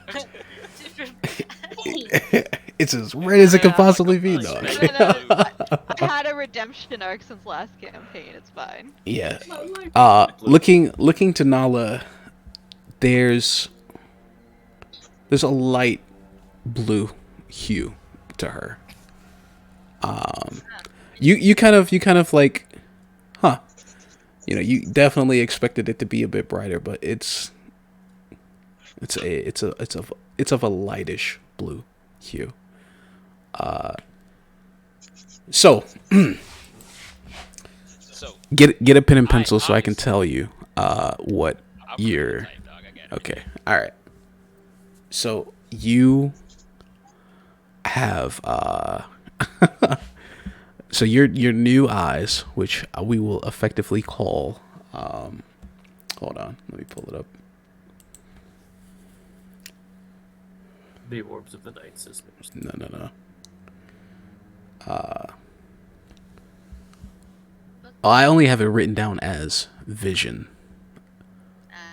It's as red as it could possibly be, No, dog. no, I had a redemption arc since last campaign. It's fine. Yeah. Looking to Nala, there's a light blue hue to her. You kind of like, huh? You definitely expected it to be a bit brighter, but it's of a lightish blue hue. So So, get a pen and pencil so I can obviously- tell you what I'm year. type, dog. I got it. Okay. All right. So you have So your new eyes, which we will effectively call, hold on, let me pull it up. The orbs of the night sisters. No. I only have it written down as vision.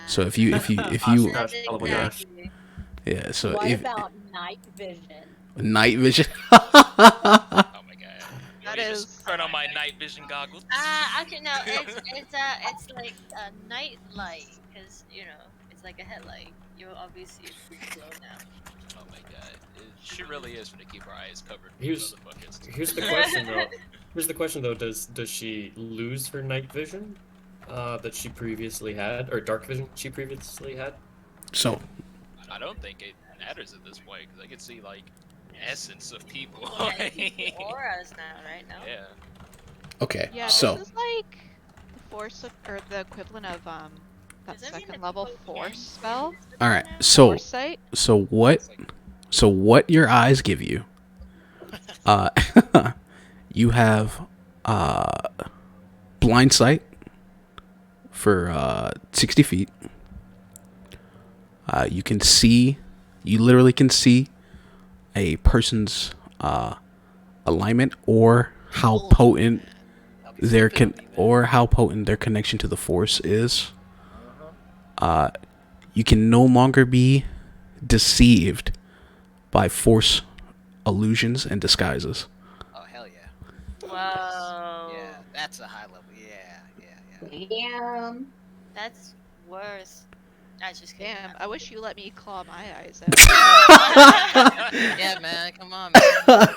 So if you Gosh, exactly. yeah, so What if about night vision? night vision. Oh my god. That Let me is- just turn on my night vision goggles. Actually no, it's like a night light, because it's like a headlight. You'll obviously see a glow now. Oh my god. She really is gonna keep her eyes covered. Here's the question though. Here's the question though. Does she lose her night vision that she previously had, or dark vision she previously had? So I don't think it matters at this point because I can see like essence of people. Yeah, you can see auras now, right now. Yeah. okay, Yeah, so this is like the force or the equivalent of that Does that mean second that level people force can spell. see this all right, now? so Foresight. what your eyes give you, you have blind sight for 60 feet. You literally can see a person's alignment or how potent their connection to the force is. You can no longer be deceived by force illusions and disguises. Oh hell yeah. Whoa. Yeah, that's a high level. Yeah. Damn. That's worse. I just kidding. Damn, I wish you let me claw my eyes out. Yeah, man, come on, man.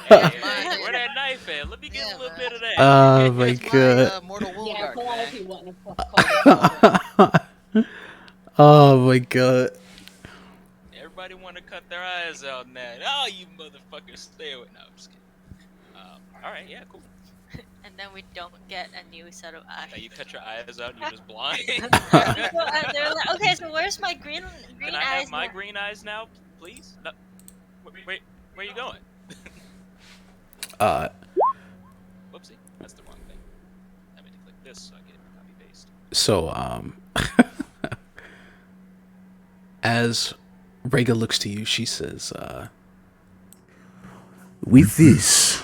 Hey, mine, where that knife at? Let me get Yeah, a little man. bit of that. Oh my It's god. my mortal wound Yeah, guard, man. Calliope wouldn't have called it. Oh my god. Everybody want to cut their eyes out now. Oh, you motherfuckers, stay away. No, I'm just kidding. All right, yeah, cool. And then we don't get a new set of eyes. Now you cut your eyes out and you're just blind. They're like, okay, so where's my green Can I eyes? have my now? green eyes now, please? No. Wait, where you going? Whoopsie, that's the wrong thing. I meant to click this so I can copy paste. So as Rhaegar looks to you, she says, With this,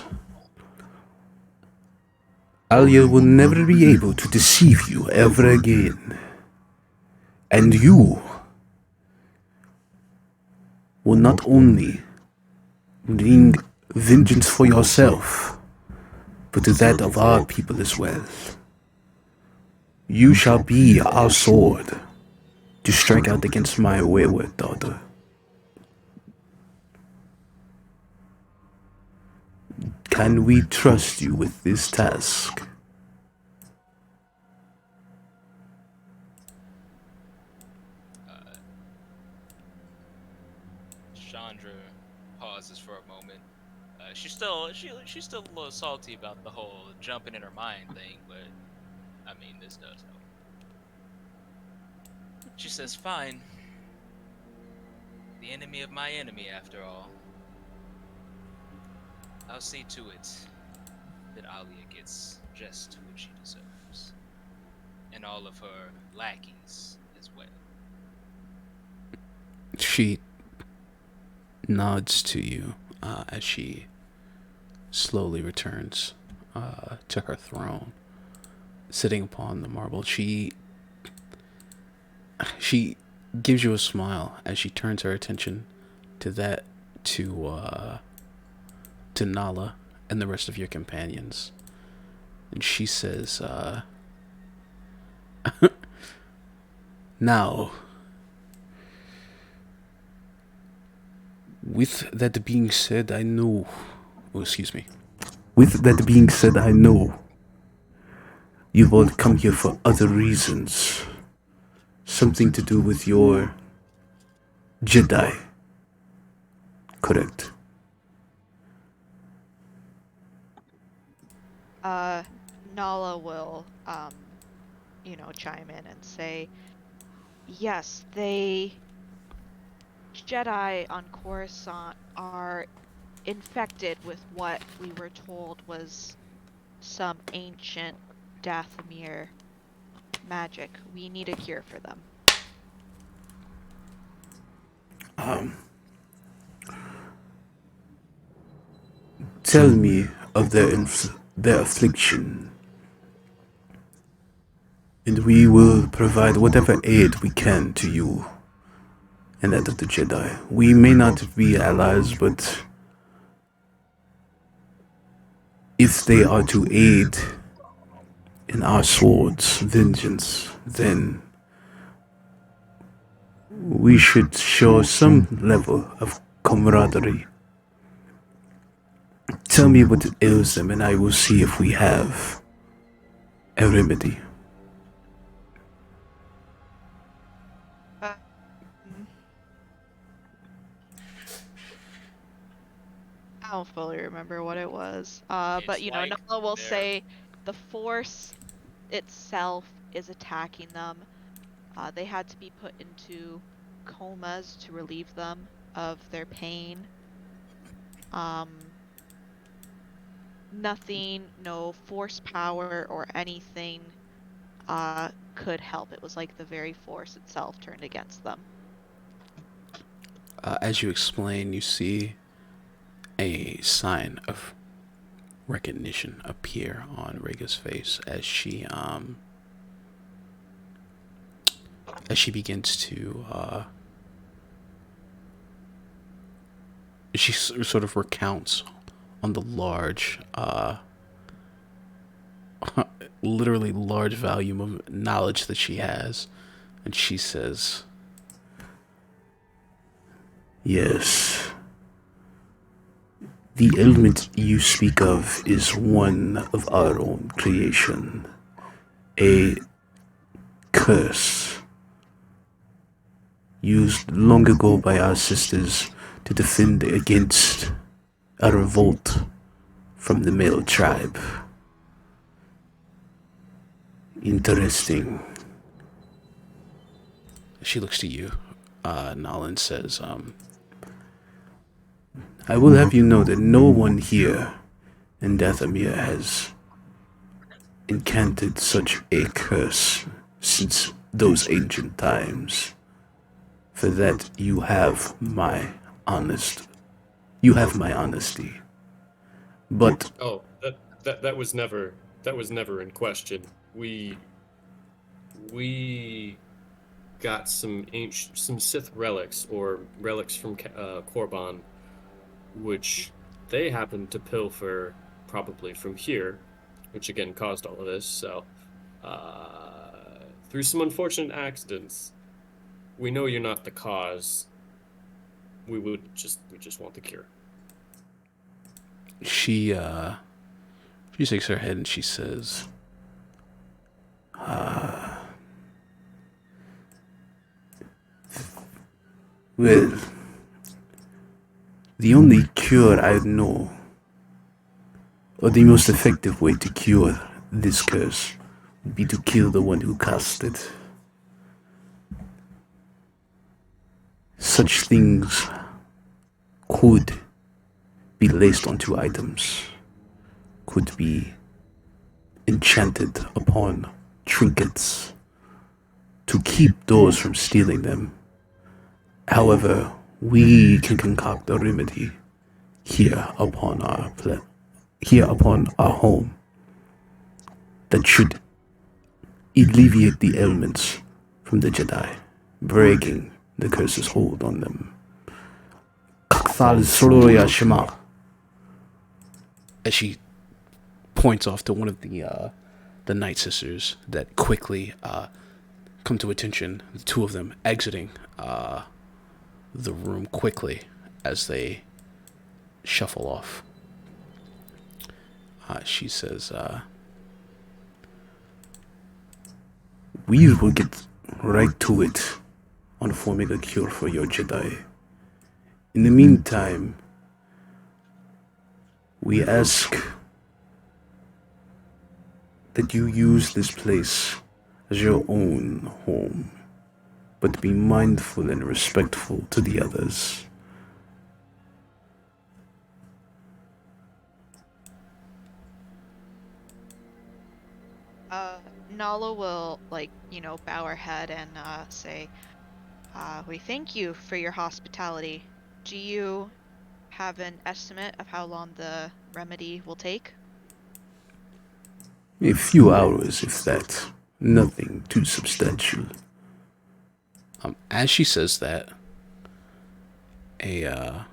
Alia will never be able to deceive you ever again. And you will not only bring vengeance for yourself, but to that of our people as well. You shall be our sword to strike out against my wayward daughter. Can we trust you with this task? Chandra pauses for a moment. She's still a little salty about the whole jumping in her mind thing, but I mean this does help. She says, "Fine. The enemy of my enemy, after all. I'll see to it that Alia gets just what she deserves, and all of her lackeys as well." she nods to you as she slowly returns to her throne, sitting upon the marble. She gives you a smile as she turns her attention to Nala and the rest of your companions, and she says, "Now, with that being said, I know. Oh, excuse me. With that being said, I know you've all come here for other reasons. Something to do with your Jedi. Correct. Nala will, chime in and say, yes, Jedi on Coruscant are infected with what we were told was some ancient Dathomir magic. We need a cure for them. Tell me of their affliction, and we will provide whatever aid we can to you and that of the Jedi. We may not be allies, but if they are to aid in our sword's vengeance, then we should show some level of camaraderie. Tell me what ails them, and I will see if we have a remedy. I don't fully remember what it was. It's But you know, like Nala will they're- say the Force itself is attacking them. They had to be put into comas to relieve them of their pain. Nothing, no force power or anything could help. It was like the very Force itself turned against them. As you explain, you see a sign of recognition appear on Rhaega's face as she begins to she sort of recounts on the large literally large volume of knowledge that she has, and she says, Yes. The element you speak of is one of our own creation. A curse used long ago by our sisters to defend against a revolt from the male tribe. Interesting. she looks to you, Nolan says, I will have you know that no one here in Dathomir has encountered such a curse since those ancient times. For that you have my honesty. But Oh, that was never in question. We got some Sith relics or relics from Korban, which they happened to pilfer probably from here, which again caused all of this. So, through some unfortunate accidents, we know you're not the cause. We just want the cure. she shakes her head and she says, well, the only cure I know, or the most effective way to cure this curse, would be to kill the one who cast it. Such things could be laced onto items, could be enchanted upon trinkets to keep those from stealing them. However, we can concoct a remedy here upon our home that should alleviate the ailments from the Jedi, breaking the curse's hold on them. as she points off to one of the Night Sisters that quickly come to attention. The two of them exiting the room quickly as they shuffle off. She says, We will get right to it on forming a cure for your Jedi. In the meantime, we ask that you use this place as your own home, but be mindful and respectful to the others. Nala will, like, bow her head and say, we thank you for your hospitality. Do you have an estimate of how long the remedy will take? A few hours, if that. Nothing too substantial. As she says that, you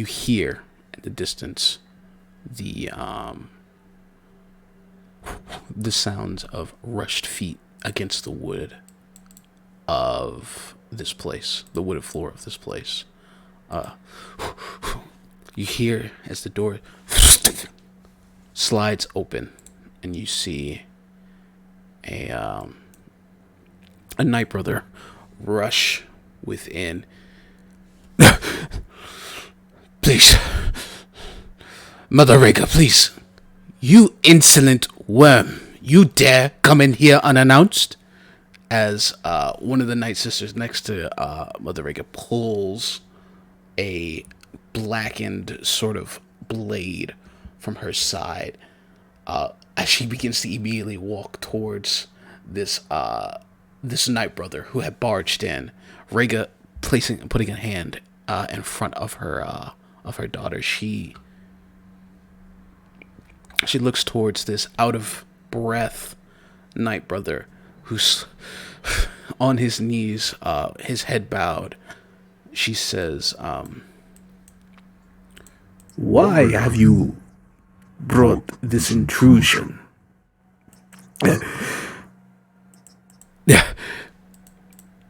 hear at the distance the sounds of rushed feet against the wood of this place, the wooded floor of this place. You hear as the door slides open, and you see a night brother rush within. Please, Mother Rega, please. You insolent worm. You dare come in here unannounced? As one of the Night Sisters next to Mother Rega pulls a blackened sort of blade from her side, as she begins to immediately walk towards this Night Brother who had barged in. Rega putting a hand in front of her daughter. She looks towards this out of breath Night Brother who's on his knees, his head bowed. She says, Why have you brought this intrusion?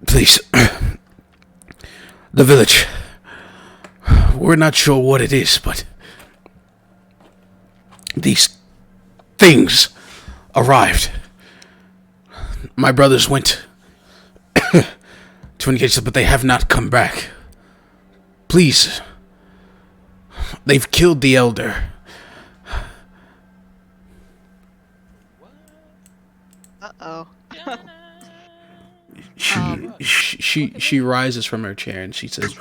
please, the village. We're not sure what it is, but these things arrived. My brothers went to engage them, but they have not come back. Please. They've killed the elder. Uh-oh. She rises from her chair and she says,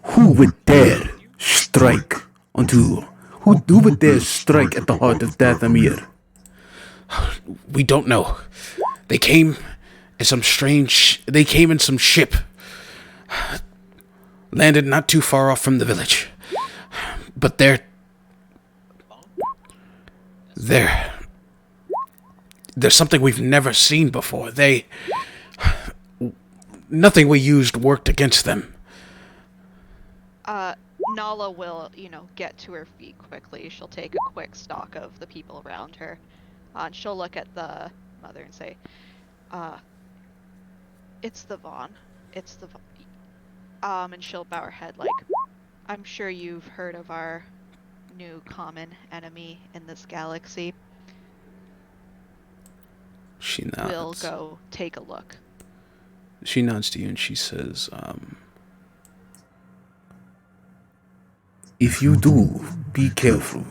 Who would dare strike onto... Who would dare strike at the heart of Dathomir? we don't know. They came in some ship. Landed not too far off from the village. But there's something we've never seen before. Nothing we used worked against them. Nala will, get to her feet quickly. She'll take a quick stock of the people around her. And she'll look at the mother and say, it's the Vaughn. It's the Vaughn. And she'll bow her head like, I'm sure you've heard of our new common enemy in this galaxy. She nods. We'll go take a look. She nods to you and she says, If you do, be careful.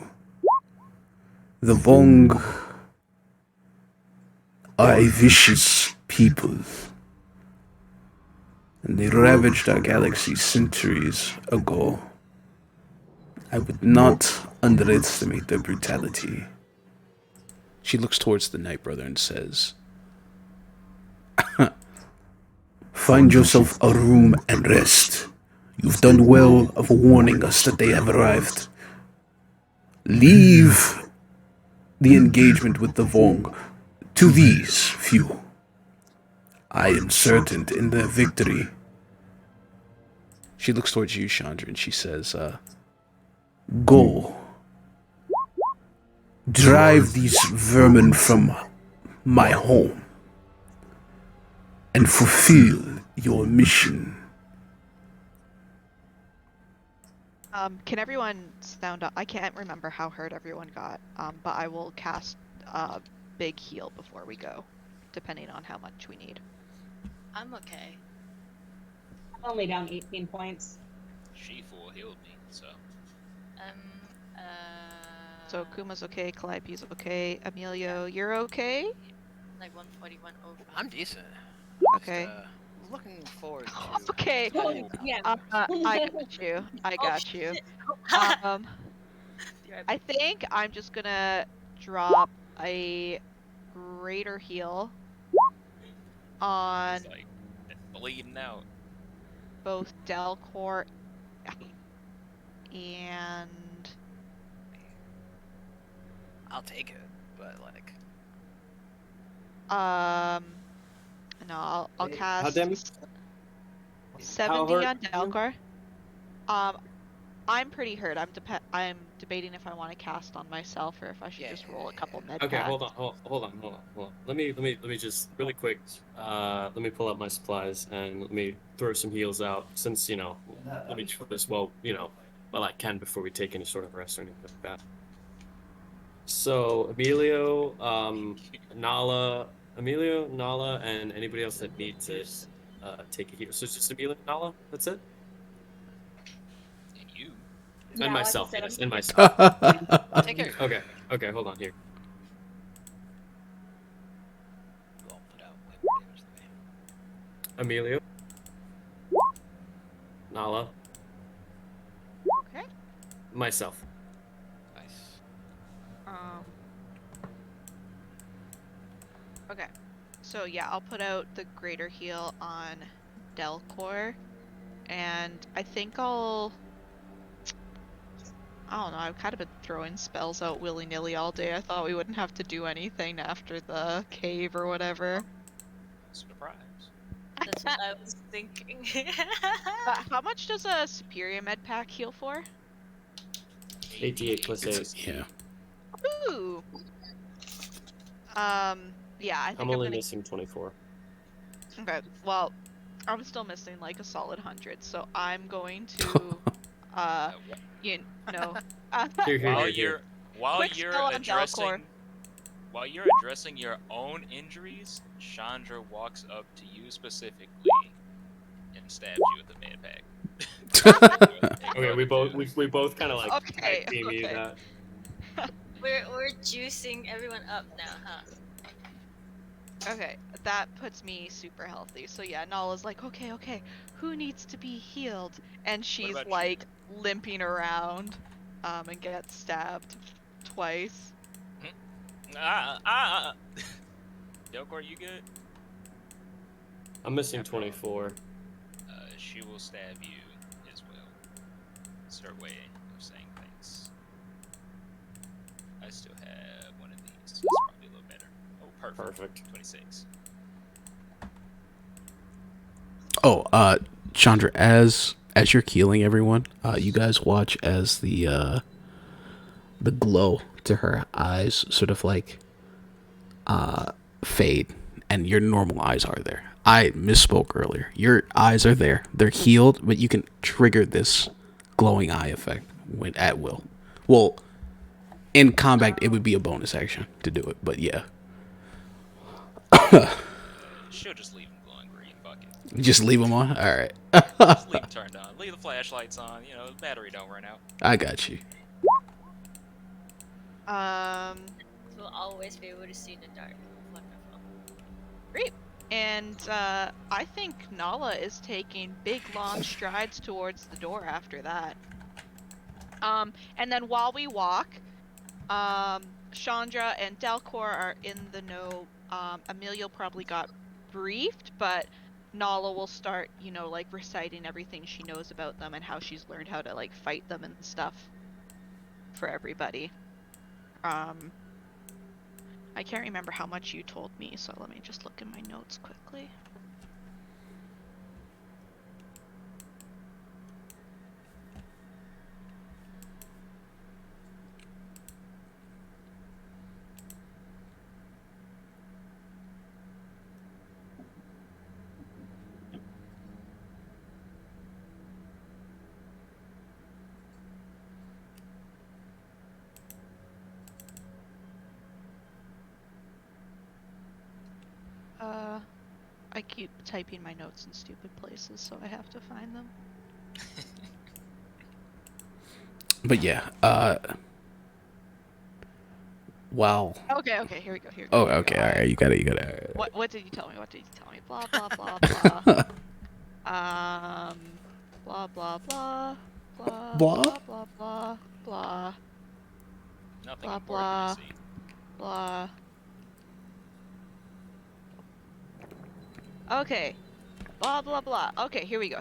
The Vong are a vicious people, and they ravaged our galaxy centuries ago. I would not underestimate their brutality. She looks towards the Night Brother and says, Find yourself a room and rest. You've done well of warning us that they have arrived. Leave the engagement with the Vong to these few. I am certain in their victory. She looks towards you, Chandra, and she says, Go. Drive these vermin from my home and fulfill your mission. Can everyone sound up? I can't remember how hurt everyone got, but I will cast big heal before we go, depending on how much we need. I'm okay. I'm only down 18 points. She full healed me, so. So Kuma's okay, Calliope's okay, Emilio, you're okay? Like 141 over. I'm decent. Okay. Looking forward to. Okay. Yeah. I got you. I got you. I think I'm just gonna drop a greater heal on It's like bleeding out. both Delcor and I'll take it, but like, no, I'll How cast damage? How 70 hurt on are you? Delcor. I'm pretty hurt. I'm debating if I want to cast on myself or if I should just roll a couple med Okay, packs. hold on. Let me just really quick. Let me pull up my supplies and let me throw some heals out. Since let me do this while I can before we take any sort of rest or anything like that. So Emilio, Nala, and anybody else that needs it, take a heal. So it's just Emilio, Nala. That's it. And you. Yeah, And like I myself, said, yes, I'm and gonna myself. Take care. Okay, hold on here. we'll put out way more damage than me. Emilio, Nala, Okay. myself. Nice. Okay. So yeah, I'll put out the greater heal on Delcor, and I think I don't know, I've kind of been throwing spells out willy-nilly all day. I thought we wouldn't have to do anything after the cave or whatever. Surprise. That's what I was thinking. How much does a superior med pack heal for? 88 plus 8. Yeah. Ooh. Yeah, I think I'm I'm only gonna. missing 24. Okay, well, I'm still missing like a solid 100, so I'm going to, you know, Here, While quick you're spell on Delcor. addressing your own injuries, Chandra walks up to you specifically and stabs you with a med pack. Okay, we both kind of like Okay, tag team you okay. that. we're juicing everyone up now, huh? Okay, that puts me super healthy. So yeah, Nala's like, okay, who needs to be healed? And she's about like limping around, and gets stabbed twice. Delcor, you good? I'm missing 24. She will stab you as well. It's her way of saying things. I still have one of these. It's probably a little better. Oh, perfect. 26. Oh, Chandra, as you're healing everyone, you guys watch as the glow to her eyes sort of like fade, and your normal eyes are there. I misspoke earlier. Your eyes are there. They're healed, but you can trigger this glowing eye effect when at will. Well, in combat, it would be a bonus action to do it, but yeah. She'll just leave them glowing green. Fuck it. Just leave them on? Alright. Just leave them turned on. Leave the flashlights on. The battery don't run out. I got you. We'll always be able to see in the dark. Wonderful. Great. And I think Nala is taking big long strides towards the door after that. And then while we walk, Chandra and Delcor are in the know. Emilio probably got briefed, but Nala will start, like reciting everything she knows about them and how she's learned how to like fight them and stuff for everybody. I can't remember how much you told me, so let me just look in my notes quickly. I keep typing my notes in stupid places, so I have to find them. But yeah, wow. Okay, here we go. Oh, okay, alright, you got it. Alright. What did you tell me? Blah blah blah blah. Blah blah blah blah Blah? blah blah blah blah Nothing blah important to see. blah Okay. Blah blah blah. Okay, here we go.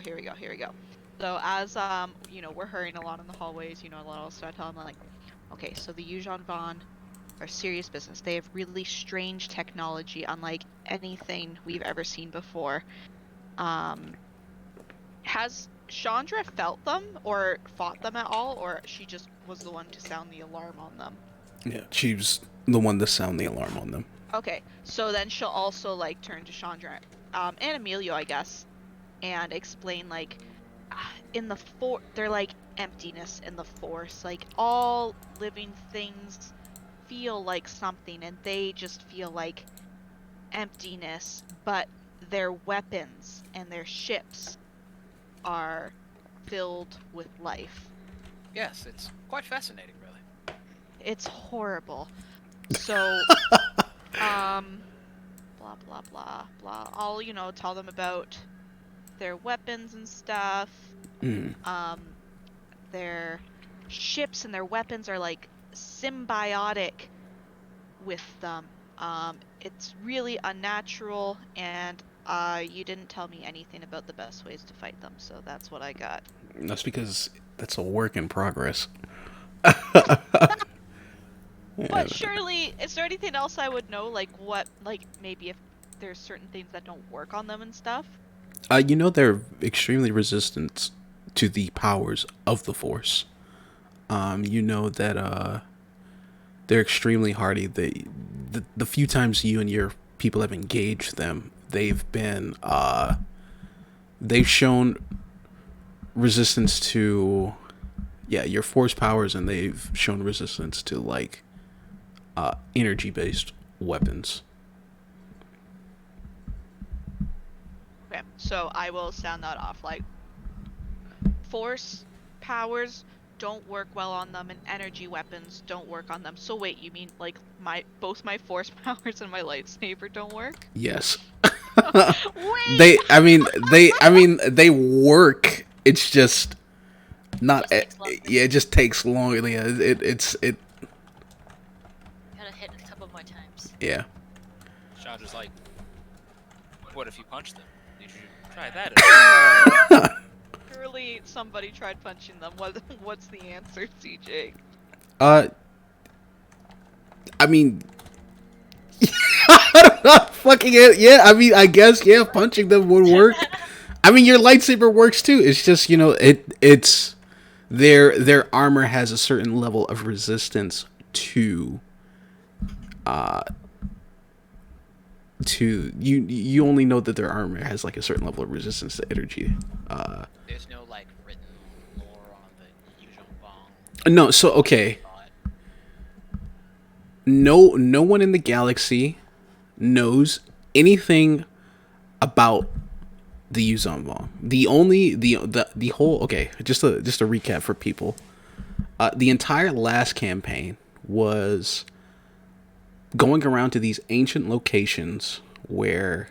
So as we're hurrying along in the hallways, a lot of stuff. I'm like, okay, so the Yuuzhan Vaughn are serious business. They have really strange technology, unlike anything we've ever seen before. Has Chandra felt them or fought them at all, or she just was the one to sound the alarm on them? Yeah, she was the one to sound the alarm on them. Okay, so then she'll also like turn to Chandra, and Emilio, I guess, and explain like in the they're like emptiness in the force. Like all living things feel like something, and they just feel like emptiness, but their weapons and their ships are filled with life. Yes, it's quite fascinating, really. It's horrible. So, blah blah blah blah. I'll tell them about their weapons and stuff. Their ships and their weapons are like symbiotic with them. It's really unnatural, and you didn't tell me anything about the best ways to fight them, so that's what I got. That's because that's a work in progress. But surely, is there anything else I would know? Like what, like maybe if there's certain things that don't work on them and stuff? They're extremely resistant to the powers of the Force. That they're extremely hardy. The few times you and your people have engaged them, they've shown resistance to your Force powers, and they've shown resistance to like energy-based weapons. Okay, so I will sound that off. Like, Force powers don't work well on them, and energy weapons don't work on them. So wait, you mean like both my Force powers and my lightsaber don't work? Yes. Wait. They work. It's just not. It just takes longer. Yeah, it's. Gotta hit a couple more times. Yeah. Chandra's like, what if you punch them? Did you try that? Surely somebody tried punching them. What's the answer, CJ? I mean, fucking it. Yeah, I mean, I guess punching them would work. I mean, your lightsaber works too. It's just it's their armor has a certain level of resistance to you only know that their armor has like a certain level of resistance to energy. There's no like written lore on the Yuuzhan Vong. No, so okay. No one in the galaxy knows anything about the Yuuzhan Vong. The whole just a recap for people. The entire last campaign was going around to these ancient locations where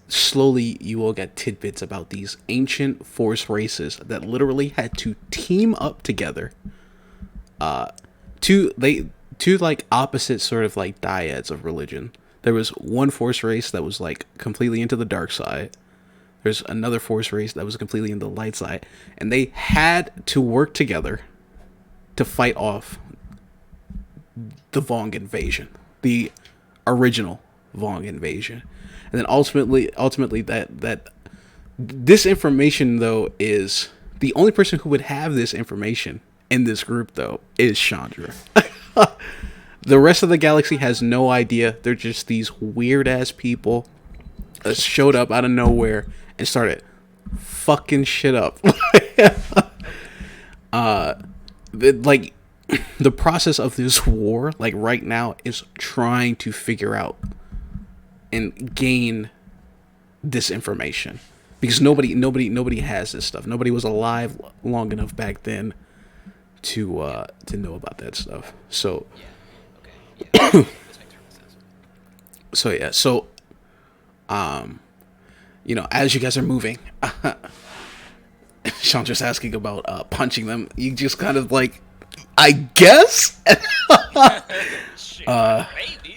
slowly you will get tidbits about these ancient Force races that literally had to team up together. Two like opposite sort of like dyads of religion. There was one Force race that was like completely into the dark side. There's another Force race that was completely into the light side, and they had to work together to fight off the Vong invasion, the original Vong invasion. And then ultimately that this information though is the only person who would have this information in this group though is Chandra. The rest of the galaxy has no idea. They're just these weird ass people that showed up out of nowhere and started fucking shit up. The process of this war, like right now, is trying to figure out and gain this information because nobody has this stuff. Nobody was alive long enough back then to know about that stuff. So Yeah. This makes perfect sense. As you guys are moving, Chandra's asking about punching them. You just kind of like, I guess. Shit, maybe.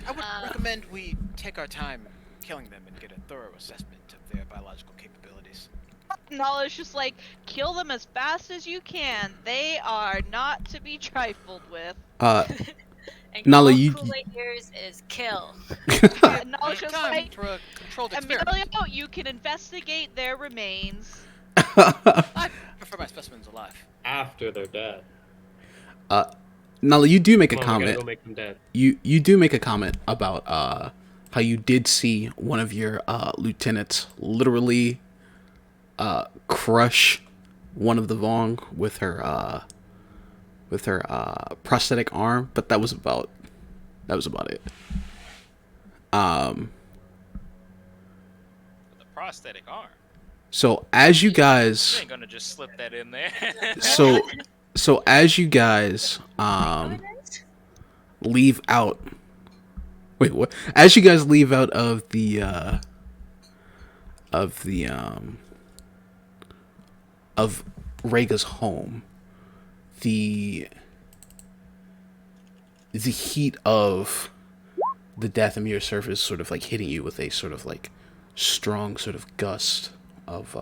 I would recommend we take our time killing them and get a thorough assessment of their biological capabilities. Nala's just like, kill them as fast as you can. They are not to be trifled with. And Nala, all you- Kool-Aid hears is kill. Nala's just Time like, for a controlled Emilio, experiment. you can investigate their remains. I prefer my specimens alive. After they're dead. Nala, you do make a Come on, we gotta comment. go make them dead. You do make a comment about how you did see one of your lieutenants literally crush one of the Vong with her prosthetic arm, but that was about it. The prosthetic arm. So as you You guys, ain't gonna just slip that in there. so as you guys leave out. Wait, what? As you guys leave out of the of Rhaega's home, the heat of the Dathomir surface sort of like hitting you with a sort of like strong sort of gust of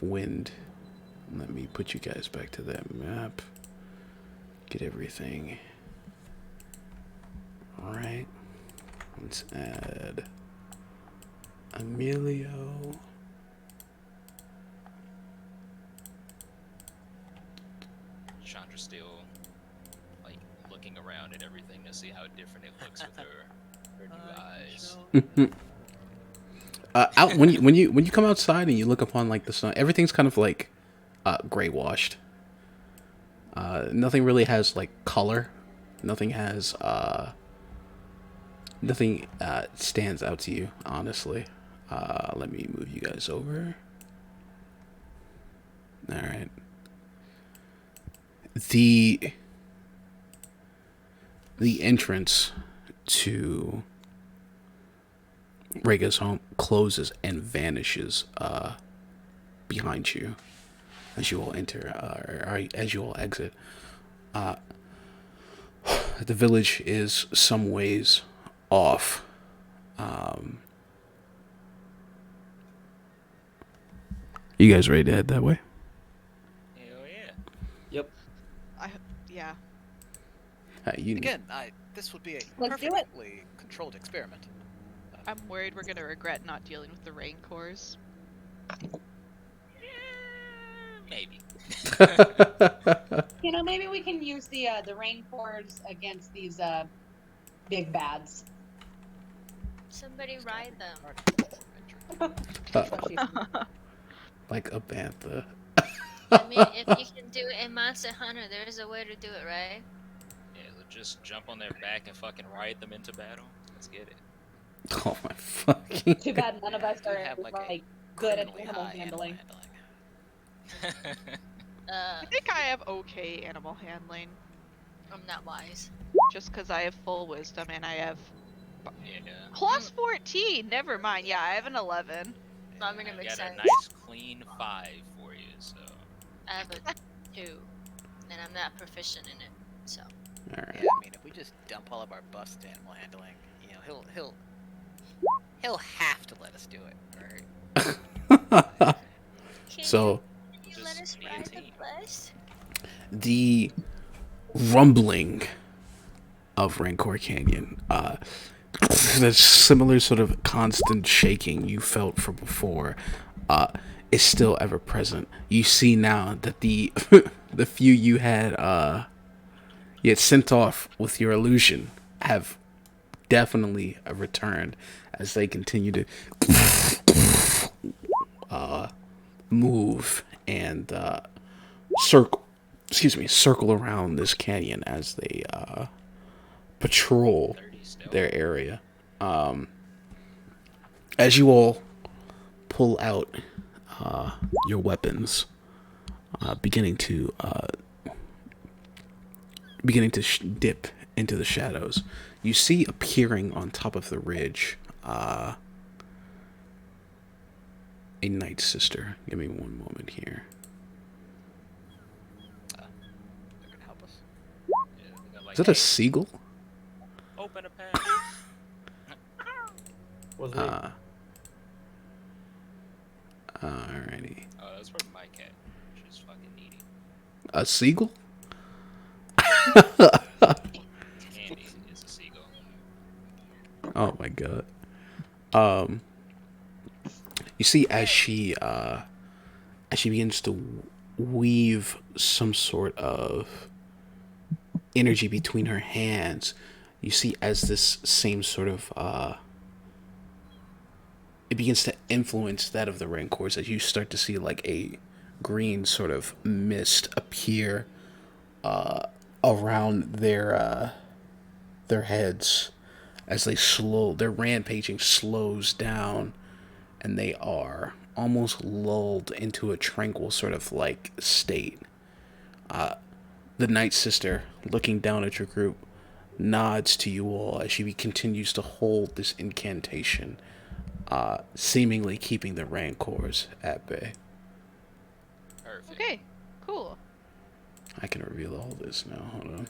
wind. Let me put you guys back to that map. Get everything. Alright. Let's add Emilio. Chandra's still like looking around at everything to see how different it looks with her new eyes. Out when you come outside and you look upon like the sun, everything's kind of like gray washed. Nothing really has like color. Nothing has nothing stands out to you, honestly. Let me move you guys over. All right. The entrance to Rhaega's home closes and vanishes behind you as you all enter, or as you all exit. The village is some ways off. You guys ready to head that way? Hell yeah. Yep. Yeah. You, Again, this would be a Let's do it. perfectly controlled experiment. I'm worried we're gonna regret not dealing with the Rancors. Maybe. You know, maybe we can use the Rancors against these big bads. Somebody ride them. like a bantha. I mean, if you can do it in Monster Hunter, there's a way to do it, right? Yeah, let's just jump on their back and fucking ride them into battle. Let's get it. Oh my fucking. Too bad none of us Do are have, like, a like good at Criminally animal high handling. I think I have okay animal handling, I'm not wise. just because I have full wisdom and I have Yeah. plus 14. Never mind. Yeah, I have an 11. So I'm gonna I make got sense. a nice clean 5 for you, so. I have a 2, and I'm not proficient in it. So All right. Yeah, I mean, if we just dump all of our buffs to animal handling, you know, he'll have to let us do it, right? So can you Just let us be a ride the team. bus? the rumbling of Rancor Canyon, the similar sort of constant shaking you felt from before, is still ever present. You see now that the the few you had sent off with your illusion have definitely returned as they continue to move and circle around this canyon as they patrol 30 still. their area. As you all pull out your weapons, beginning to dip into the shadows, you see appearing on top of the ridge a night sister. Give me one moment here. They're gonna help us. Yeah, they're like, Is that a "Hey, seagull? open a pet. Was me. Alrighty. Oh, that's from my cat. She's fucking needy. A seagull? Candy is a seagull. Oh my god. You see, as she begins to weave some sort of energy between her hands, you see as this same sort of it begins to influence that of the Rancors, as you start to see like a green sort of mist appear around their heads as their rampaging slows down, and they are almost lulled into a tranquil sort of like state. The Night Sister, looking down at your group, nods to you all as she continues to hold this incantation, seemingly keeping the Rancors at bay. Perfect. Okay, cool. I can reveal all this now. Hold on.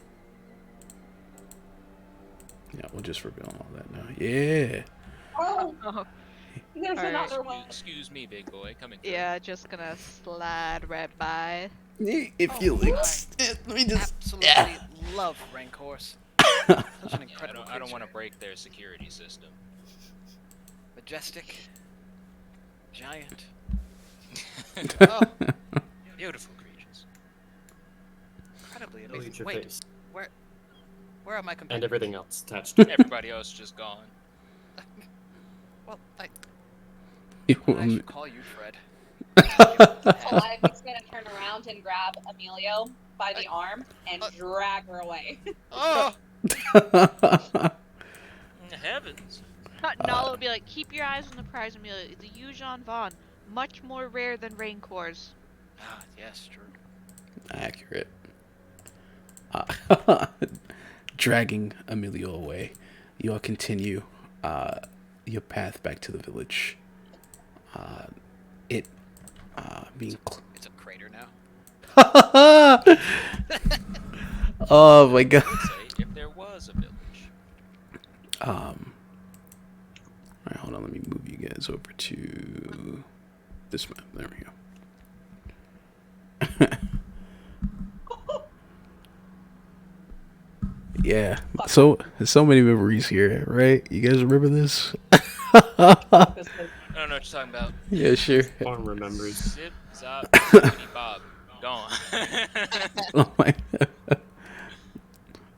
Yeah, we'll just reveal all that now. Yeah. Oh, Oh, there's Alright. another one. Excuse me, big boy. Coming through. yeah, just gonna slide right by. If Oh you my. let me just. Absolutely love Rancors. Such an Yeah, incredible I don't want to creature. break their security system. Majestic. Giant. Oh, beautiful creatures. Incredibly They'll eat amazing. your Wait, face. where are my companions? And everything else attached to it. Everybody else just gone. Well, I Um, should call you Fred. Calliope's gonna turn around and grab Emilio by the arm and drag her away. Oh! Heavens. Nala would be like, keep your eyes on the prize, Amelia. The Yuuzhan Vaughn, much more rare than Rancors. Ah, yes, true. Accurate. Dragging Emilio away, you all continue your path back to the village. It being. It's a crater now. Oh my god. Say if there was a village. Alright, hold on. Let me move you guys over to this map. There we go. Yeah. So many memories here, right? You guys remember this? I don't know what you're talking about. Yeah, sure. Farm remembers. Zip, zop, zippity bob. Gone. Oh my.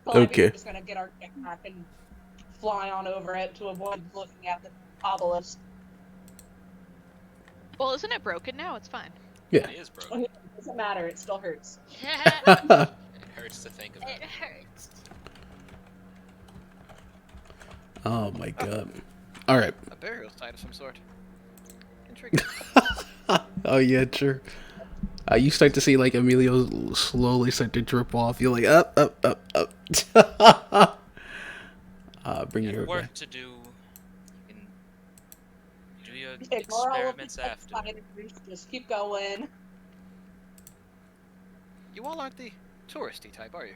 Okay. We're just gonna get our kick back and fly on over it to avoid looking at the obelisk. Well, isn't it broken now? It's fine. Yeah. It is broken. It doesn't matter, it still hurts. It hurts to think about It it. hurts. Oh my god. All right. A burial site of some sort. Intriguing. Oh yeah, sure. You start to see like Emilio slowly start to drip off. You're like up. Bring You your have back. work to do. You can do your Ignore all of the experiments after. spiders, just keep going. You all aren't the touristy type, are you?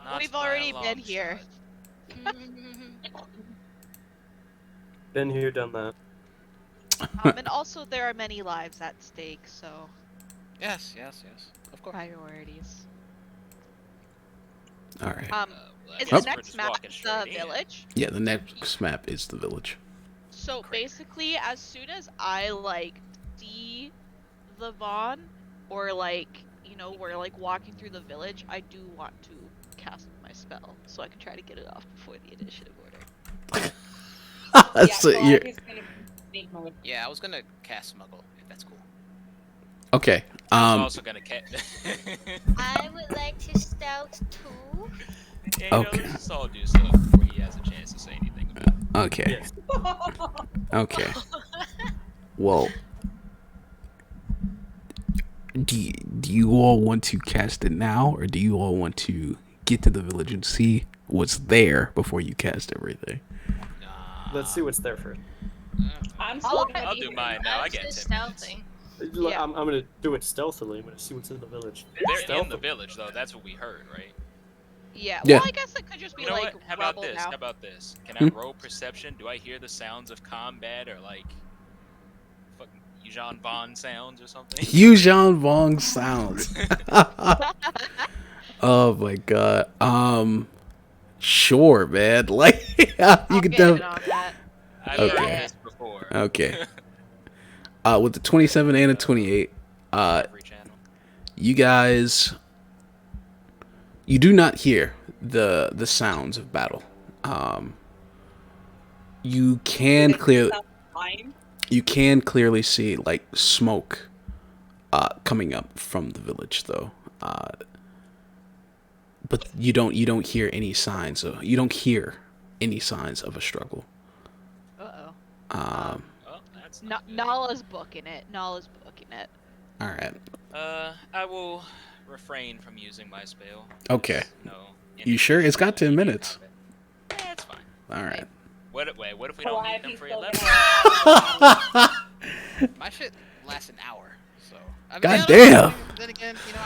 Not We've by a already long been here. shot. Been here, done that. And also, there are many lives at stake, so Yes. Of course. priorities. All right. Well, I Is guess the we're next just map walking the straight in. village? Yeah, the next map is the village. So Great. basically, as soon as I like see the Vaughn, or like we're like walking through the village, I do want to cast my spell so I can try to get it off before the initiative order. So you're- Calliope's gonna be sneak mode. Yeah, I was gonna cast Smuggle, if that's cool. okay. I'm also gonna I would like to stealth too. Yeah, Okay. let's just all do stuff before he has a chance to say anything about it. Okay. Yes. Okay. Well, do you all want to cast it now, or do you all want to get to the village and see what's there before you cast everything? Nah. Let's see what's there first. I'm still gonna I'll be do here. mine now. I was got just 10 minutes. stealthing. Yeah. I'm gonna do it stealthily. I'm gonna see what's in the village. They're in Stealthily. the village, though. That's what we heard, right? Yeah. Yeah. Well, I guess it could just be You know like what? How about rubble this? now. How about this? Can I roll perception? Do I hear the sounds of combat or like fucking Eugene Bond sounds or something? Eugene Vong sounds. Oh my god. Sure, man. Like I'll you can get tell. in on that. I've Okay. heard this before. Okay. With the 27 and a 28, Every channel. you guys, you do not hear the sounds of battle. You can clearly see like smoke coming up from the village though. But you don't hear any signs of a struggle. Uh-oh. Um, Oh, that's not good. Nala's booking it. all right. I will refrain from using my spell. Okay. No. You sure? It's got 10 minutes. Yeah, it's fine. All right. What if we don't need them for 11? My shit lasts an hour, so. I mean, God yeah, no, damn. Then again, you know,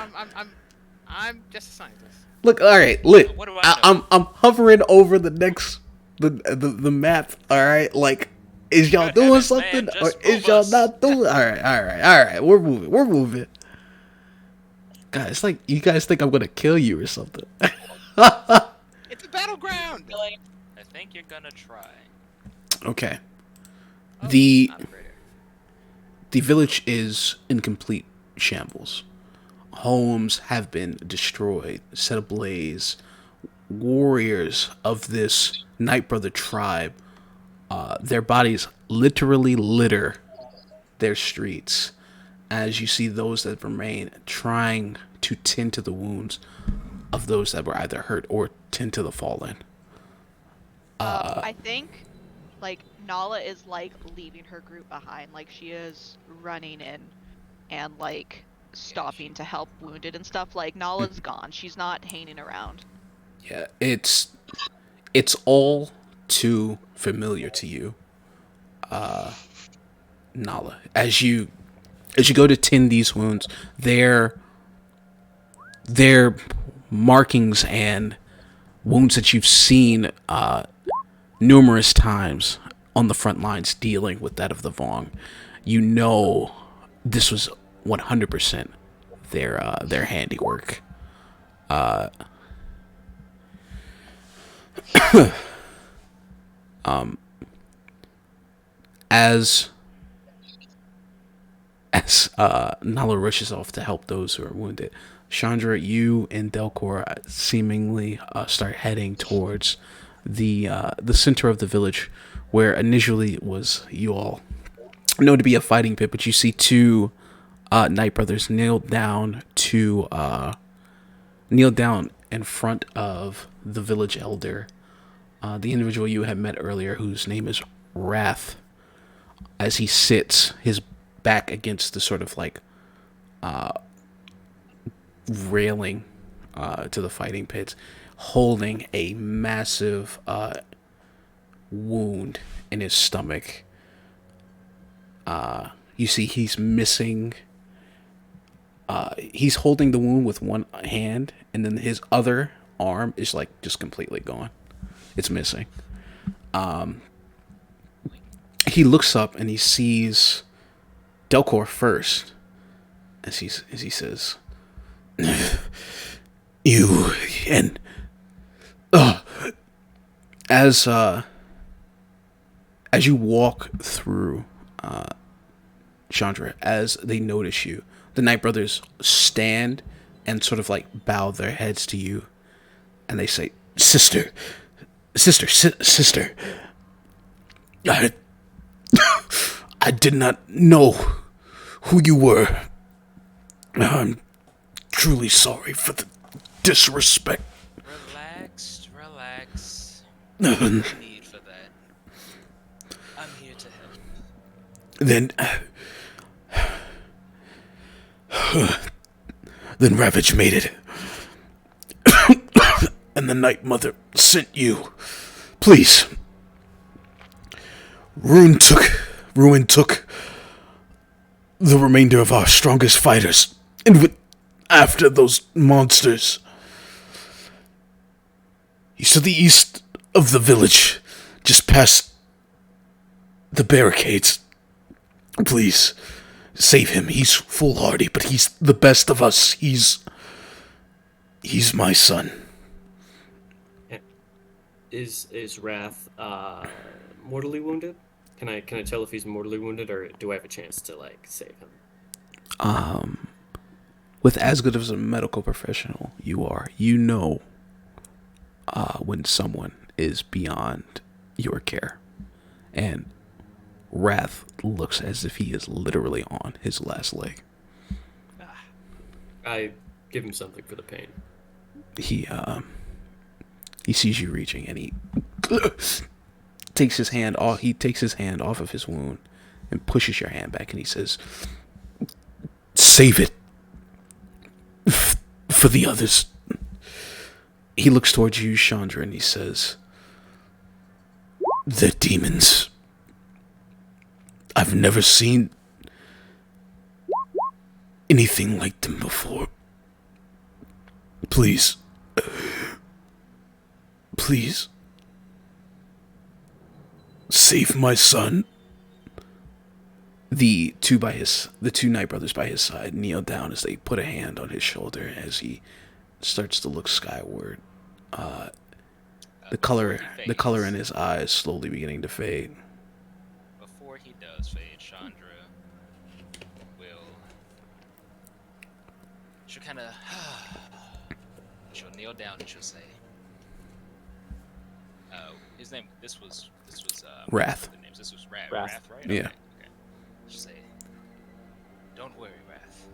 I'm just a scientist. Look, all right, look. What do I know? I'm hovering over the next the map. All right, like, is y'all Good doing heavens, something man, or just is move y'all us. not doing? All right. We're moving. God, it's like you guys think I'm gonna kill you or something. It's a battleground. I think you're gonna try. Okay. Oh, The operator. village is in complete shambles. Homes have been destroyed, set ablaze. Warriors of this Night Brother tribe, their bodies literally litter their streets as you see those that remain trying to tend to the wounds of those that were either hurt or tend to the fallen. I think, like, Nala is, like, leaving her group behind. Like, she is running in and, like, stopping to help wounded and stuff. Like, Nala's gone. She's not hanging around. Yeah, it's all too familiar to you, Nala. As you go to tend these wounds, their markings and wounds that you've seen numerous times on the front lines dealing with that of the Vong. You know this was 100% their handiwork. As Nala rushes off to help those who are wounded, Chandra, you and Delcor seemingly start heading towards the center of the village, where initially it was you all know to be a fighting pit, but you see two Night Brothers kneel down in front of the village elder, the individual you had met earlier, whose name is Wrath, as he sits his back against the sort of like railing to the fighting pits, holding a massive wound in his stomach. You see he's missing. He's holding the wound with one hand, and then his other arm is like just completely gone. It's missing. He looks up and he sees Delcor first, as he says, "You and as you walk through, Chandra, as they notice you, the Night Brothers stand and sort of like bow their heads to you, and they say, Sister. I did not know who you were. I'm truly sorry for the disrespect." Relax. No need for that. I'm here to help. Then Ravage made it. And the Night Mother sent you. Please. Ruin took the remainder of our strongest fighters and went after those monsters. He's to the east of the village, just past the barricades. Please, save him. He's foolhardy, but he's the best of us. He's my son. Is Wrath mortally wounded? Can I tell if he's mortally wounded, or do I have a chance to save him? With as good as a medical professional you know when someone is beyond your care. And Wrath looks as if he is literally on his last leg. I give him something for the pain. He sees you reaching, and he takes his hand off. He takes his hand off of his wound and pushes your hand back, and he says, Save it. For the others. He looks towards you, Chandra, and he says, They're demons. I've never seen anything like them before. Please. Please. Save my son. The two Night Brothers by his side kneel down as they put a hand on his shoulder as he starts to look skyward. The color in his eyes slowly beginning to fade. Before he does fade, Chandra she'll kind of she'll kneel down and she'll say, his name. This was Wrath. The names. This was Wrath, right? Yeah. Okay. She'll say, "Don't worry, Wrath.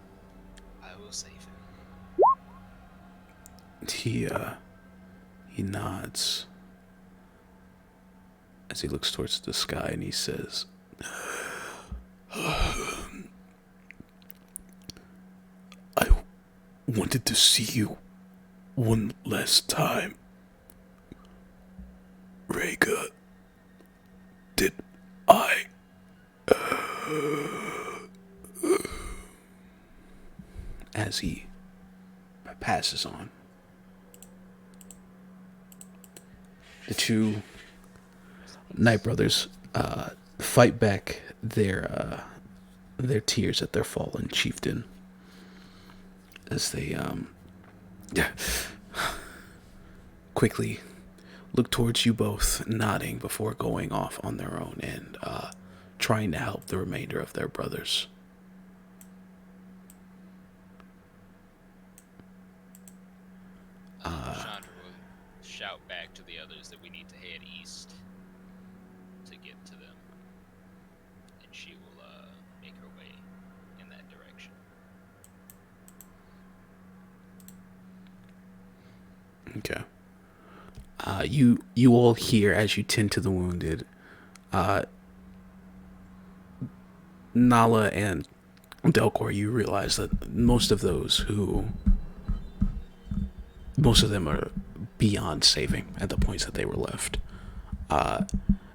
I will save him." He nods as he looks towards the sky, and he says, I wanted to see you one last time. Rhaegar, did I... as he passes on. The two Night Brothers fight back their tears at their fallen chieftain as they quickly look towards you both, nodding before going off on their own and trying to help the remainder of their brothers. Chandra will shout back to the others that we need to head east to get to them, and she will make her way in that direction. Okay. You all hear as you tend to the wounded, Nala and Delcor. You realize that most of them are beyond saving at the points that they were left.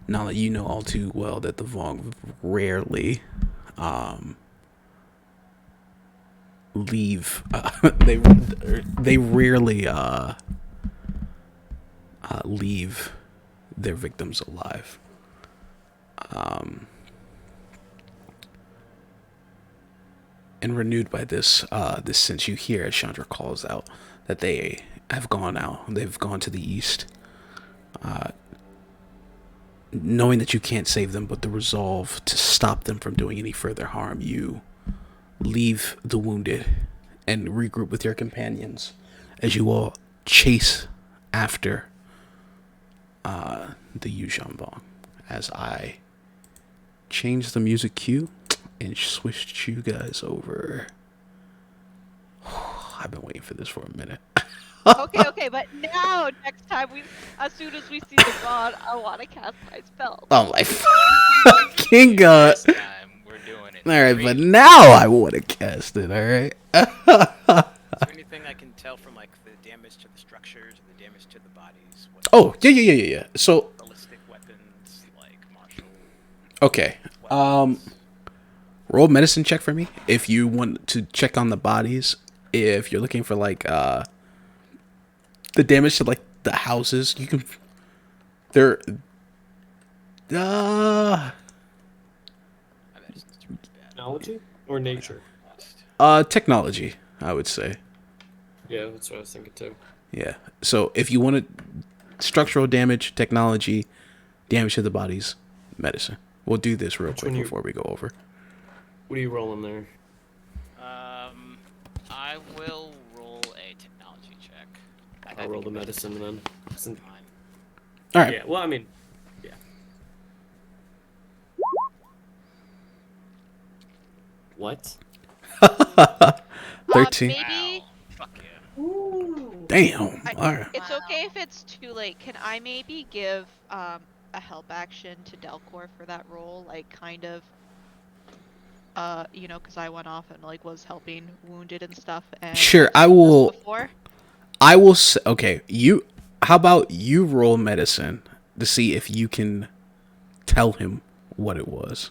Nala, you know all too well that the Vong rarely leave. They rarely leave their victims alive. And renewed by this sense, you hear as Chandra calls out that they have gone out. They've gone to the east, knowing that you can't save them, but the resolve to stop them from doing any further harm. You leave the wounded and regroup with your companions as you all chase after the Yuzhan Vong. As I change the music cue and switched you guys over. I've been waiting for this for a minute. Okay, but now next time as soon as we see the god, I want to cast my spell. Oh my fucking god! This time we're doing it. All right, but now I want to cast it. All right. Is there anything I can tell from like the damage to the structures, or the damage to the bodies? Oh yeah. So ballistic weapons, like martial. Okay. Weapons. Roll medicine check for me if you want to check on the bodies. If you're looking for like the damage to like the houses. You can. They're. Uh, My medicine's really bad. Technology or nature? technology, I would say. Yeah, that's what I was thinking too. Yeah. So if you wanted structural damage, technology, damage to the bodies, medicine. We'll do this real quick before we go over. What are you rolling there? I will roll a technology check. I'll roll the medicine then. Fine. All right. Yeah, well, I mean, yeah. What? 13. Maybe Wow. Fuck yeah. Ooh. Damn. All right. it's okay if it's too late. Can I maybe give a help action to Delcor for that role? Like, kind of, you know, because I went off and like was helping wounded and stuff. And Sure, I this will. Before. I will say, okay, you. How about you roll medicine to see if you can tell him what it was?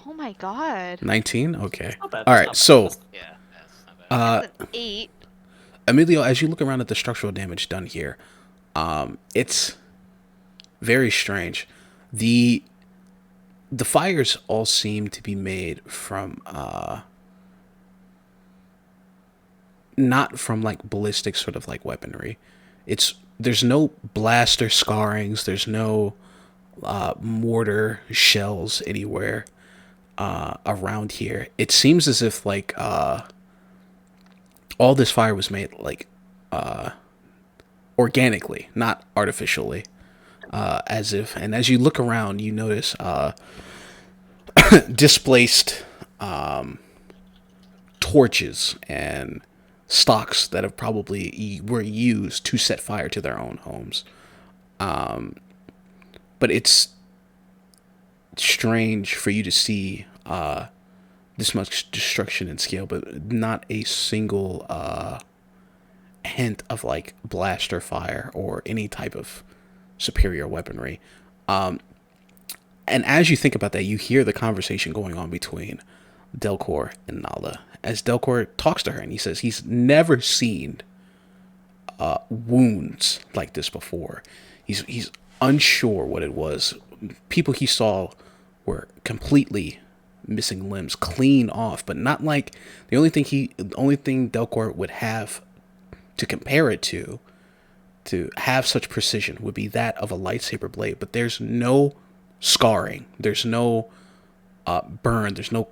Oh my god. 19. Okay. Not bad. All That's right. not So, bad. Yeah, that's not bad. That's an 8. Emilio, as you look around at the structural damage done here, it's very strange. The fires all seem to be made from not from like ballistic sort of like weaponry. There's no blaster scarrings, there's no mortar shells anywhere around here. It seems as if like all this fire was made like organically, not artificially. As if, and as you look around, you notice displaced torches and stocks that have probably were used to set fire to their own homes. But it's strange for you to see this much destruction in scale, but not a single hint of like blaster fire or any type of superior weaponry. And as you think about that, you hear the conversation going on between Delcor and Nala. As Delcor talks to her, and he says he's never seen wounds like this before. He's unsure what it was. People he saw were completely missing limbs, clean off, but not like the only thing Delcor would have to compare it to have such precision would be that of a lightsaber blade. But there's no scarring, there's no burn, there's no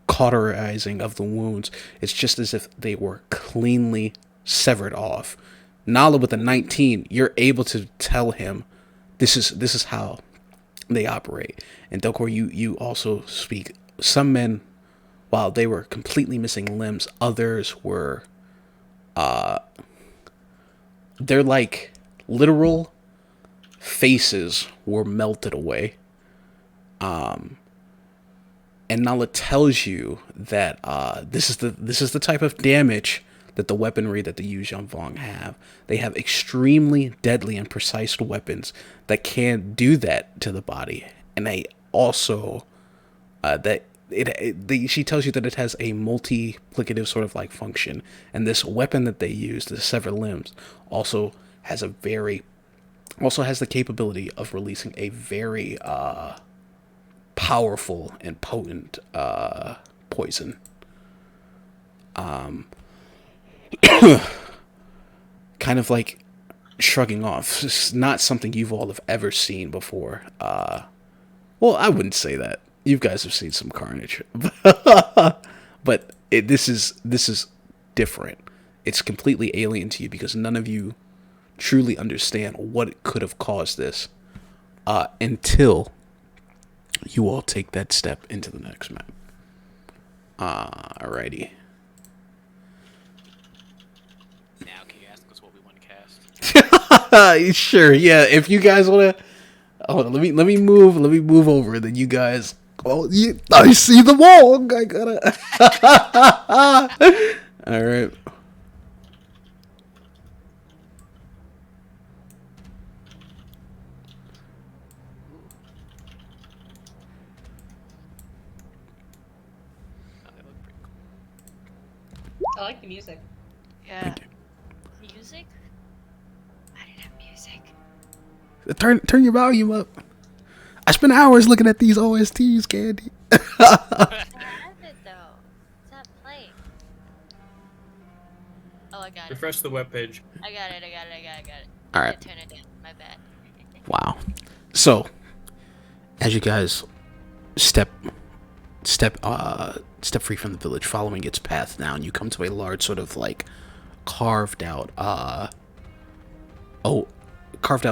cauterizing of the wounds. It's just as if they were cleanly severed off. Nala with a 19, you're able to tell him this is how they operate. And Delcor, you also speak. Some men, while they were completely missing limbs, others were they're like literal faces were melted away. And Nala tells you that this is the type of damage that the weaponry that the Yu Zhanvong have. They have extremely deadly and precise weapons that can do that to the body, and they also she tells you that it has a multiplicative sort of like function, and this weapon that they use to sever limbs also has the capability of releasing a very powerful and potent poison. Kind of like shrugging off. It's not something you've all have ever seen before. Well, I wouldn't say that. You guys have seen some carnage, but this is different. It's completely alien to you because none of you truly understand what could have caused this until you all take that step into the next map. Alrighty. Now, can you ask us what we want to cast? Sure, yeah. If you guys wanna, hold on. Let me move over. Then you guys. Oh, I see the wall. I gotta. All right. Oh, they look pretty cool. I like the music. Yeah. Thank Music? I didn't have music. you. Turn your volume up. I spent hours looking at these OSTs, Candy. I have it though. It's not playing. Oh, I got it. Refresh the webpage. I got it. All I right. turn it in. My bad. Wow. So, as you guys step free from the village, following its path down, you come to a large sort of like carved out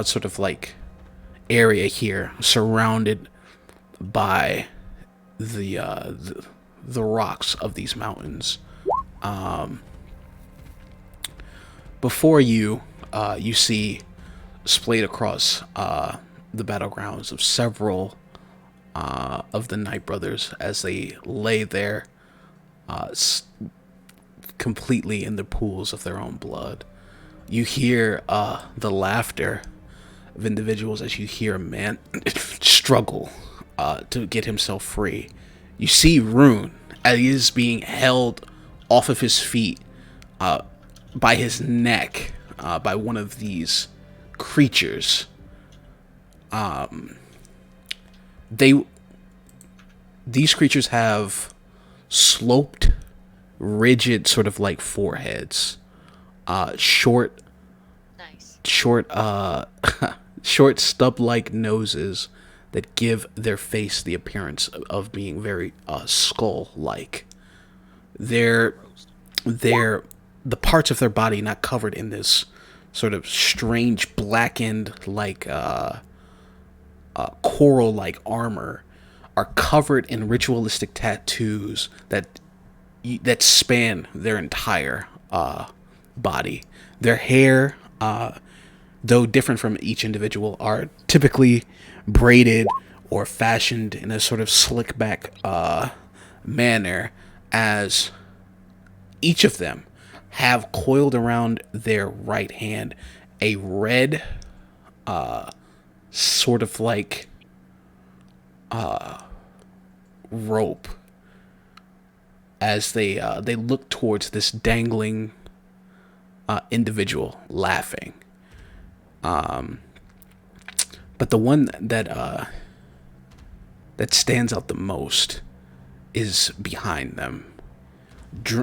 sort of like area here, surrounded by the rocks of these mountains. Before you, you see splayed across the battlegrounds of several of the Night Brothers as they lay there completely in the pools of their own blood. You hear the laughter of individuals as you hear a man struggle to get himself free. You see Rune as he is being held off of his feet by his neck by one of these creatures. These creatures have sloped, rigid, sort of like foreheads, short, Nice. short stub-like noses that give their face the appearance of being very skull-like. The parts of their body not covered in this sort of strange blackened like coral like armor are covered in ritualistic tattoos that span their entire body. Their hair, though different from each individual, are typically braided or fashioned in a sort of slick back manner, as each of them have coiled around their right hand a red sort of like rope as they look towards this dangling individual laughing. But the one that stands out the most is behind them.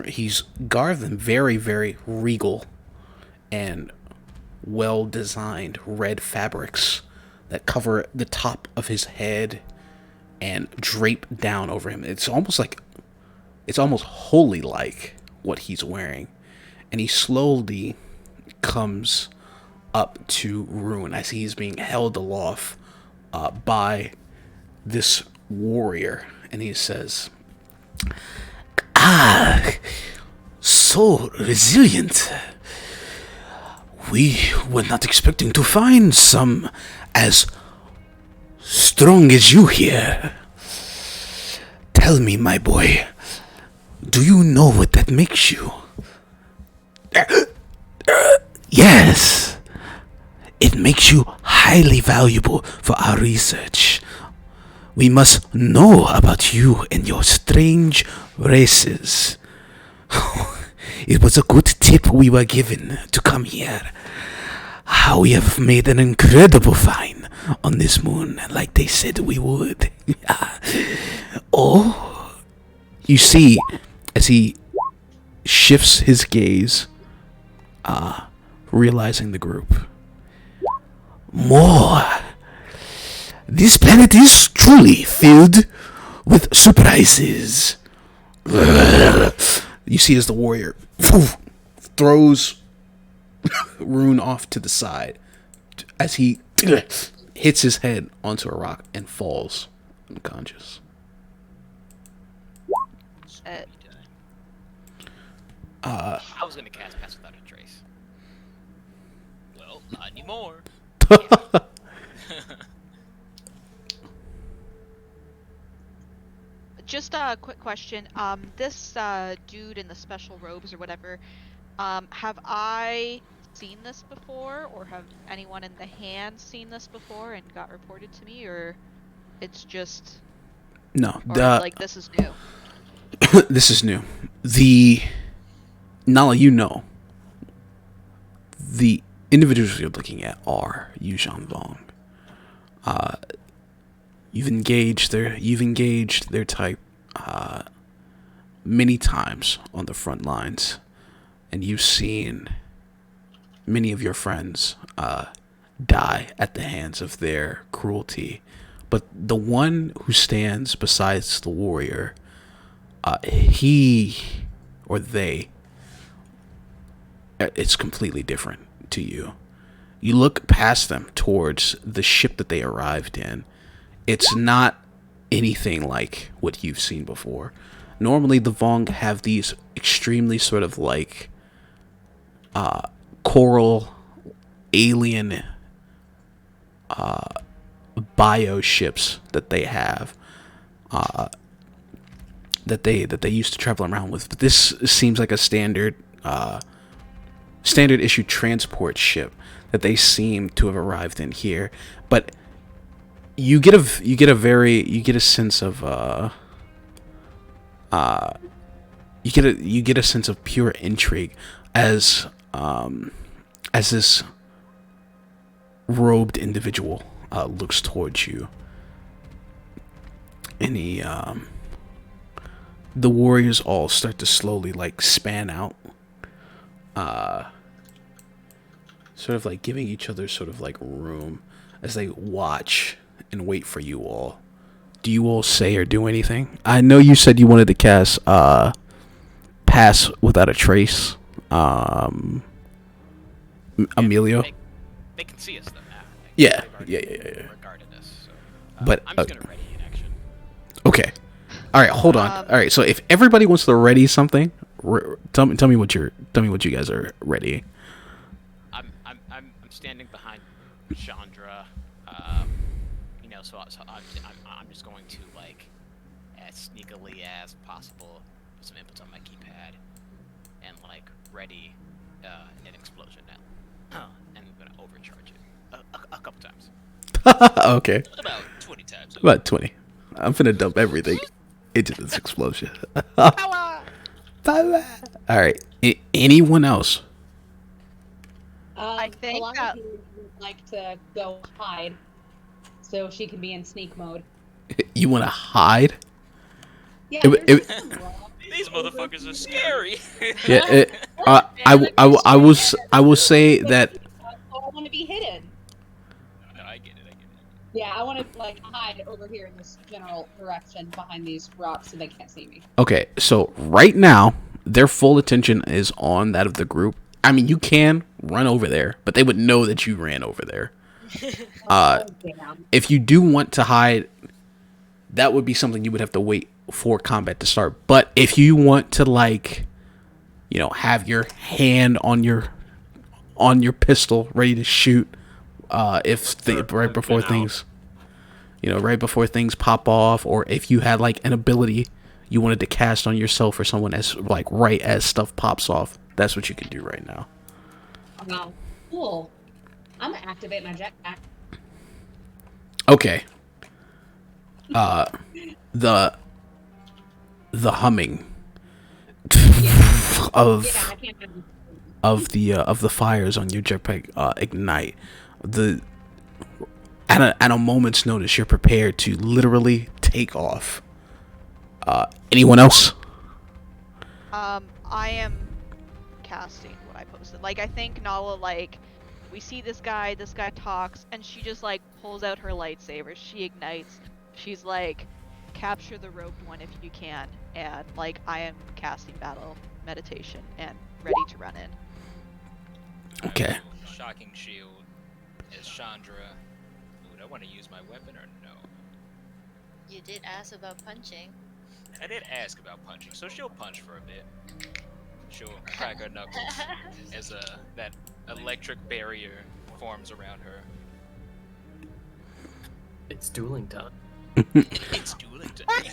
He's garbed in very, very regal and well-designed red fabrics that cover the top of his head and drape down over him. It's almost holy like what he's wearing. And he slowly comes up to Rune as he's being held aloft by this warrior. And he says, Ah, so resilient. We were not expecting to find some as strong as you here. Tell me, my boy, do you know what that makes you? Yes, it makes you highly valuable for our research. We must know about you and your strange races. It was a good tip we were given to come here. How we have made an incredible find on this moon, like they said we would. Oh, you see, as he shifts his gaze, realizing the group. More. This planet is truly filled with surprises. You see as the warrior throws Rune off to the side as he hits his head onto a rock and falls unconscious. I was gonna cast Pass Without a Trace. Well, not anymore. Just a quick question. This dude in the special robes or whatever, have I seen this before, or have anyone in the hand seen this before and got reported to me, or it's just No, like this is new? this is new. Nala, you know the individuals you're looking at are Yuzhan Vong. You've engaged their type many times on the front lines, and you've seen many of your friends die at the hands of their cruelty. But the one who stands besides the warrior, he or they, it's completely different to you. You look past them towards the ship that they arrived in. It's not anything like what you've seen before. Normally, the Vong have these extremely sort of like coral alien bio ships that they have that they used to travel around with. But this seems like a standard issue transport ship that they seem to have arrived in here. But you get a sense of you get a sense of pure intrigue as this robed individual looks towards you, and the warriors all start to slowly like span out, sort of like giving each other sort of like room as they watch and wait for you all. Do you all say or do anything? I know you said you wanted to cast Pass Without a Trace. Emilio? They can see us though now. Yeah. Regarded us. So, but I'm just gonna ready in action. Okay. All right. Hold on. All right. So if everybody wants to ready something, tell me what you guys are ready. I'm standing behind Chandra. So I'm just going to like as sneakily as possible put some inputs on my keypad and like ready an explosion now, and I'm gonna overcharge it a couple times. Okay. About 20 times. About 20. I'm finna dump everything into this explosion. Power! All right. Anyone else? I think Calliope would like to go hide, so she can be in sneak mode. You want to hide? Yeah, These motherfuckers are scary. Yeah. I will say that. I want to be hidden. No, I get it. Yeah, I want to like hide over here in this general direction behind these rocks so they can't see me. Okay, so right now their full attention is on that of the group. I mean, you can run over there, but they would know that you ran over there. If you do want to hide, that would be something you would have to wait for combat to start. But if you want to, like, you know, have your hand on your pistol ready to shoot, right before things pop off, or if you had like an ability you wanted to cast on yourself or someone as like right as stuff pops off, that's what you can do right now. Wow, cool. I'm gonna activate my jetpack. Okay. The humming of the fires on your jetpack ignite. At a moment's notice, you're prepared to literally take off. Anyone else? I am casting what I posted. Like, I think Nala, like, we see this guy talks, and she just, like, pulls out her lightsaber. She ignites. She's like, capture the robed one if you can. And, like, I am casting battle meditation and ready to run in. Okay. Shocking shield is Chandra. Would I want to use my weapon or no? You did ask about punching. I did ask about punching, so she'll punch for a bit. She'll crack her knuckles as that electric barrier forms around her. It's dueling time. It's dueling time.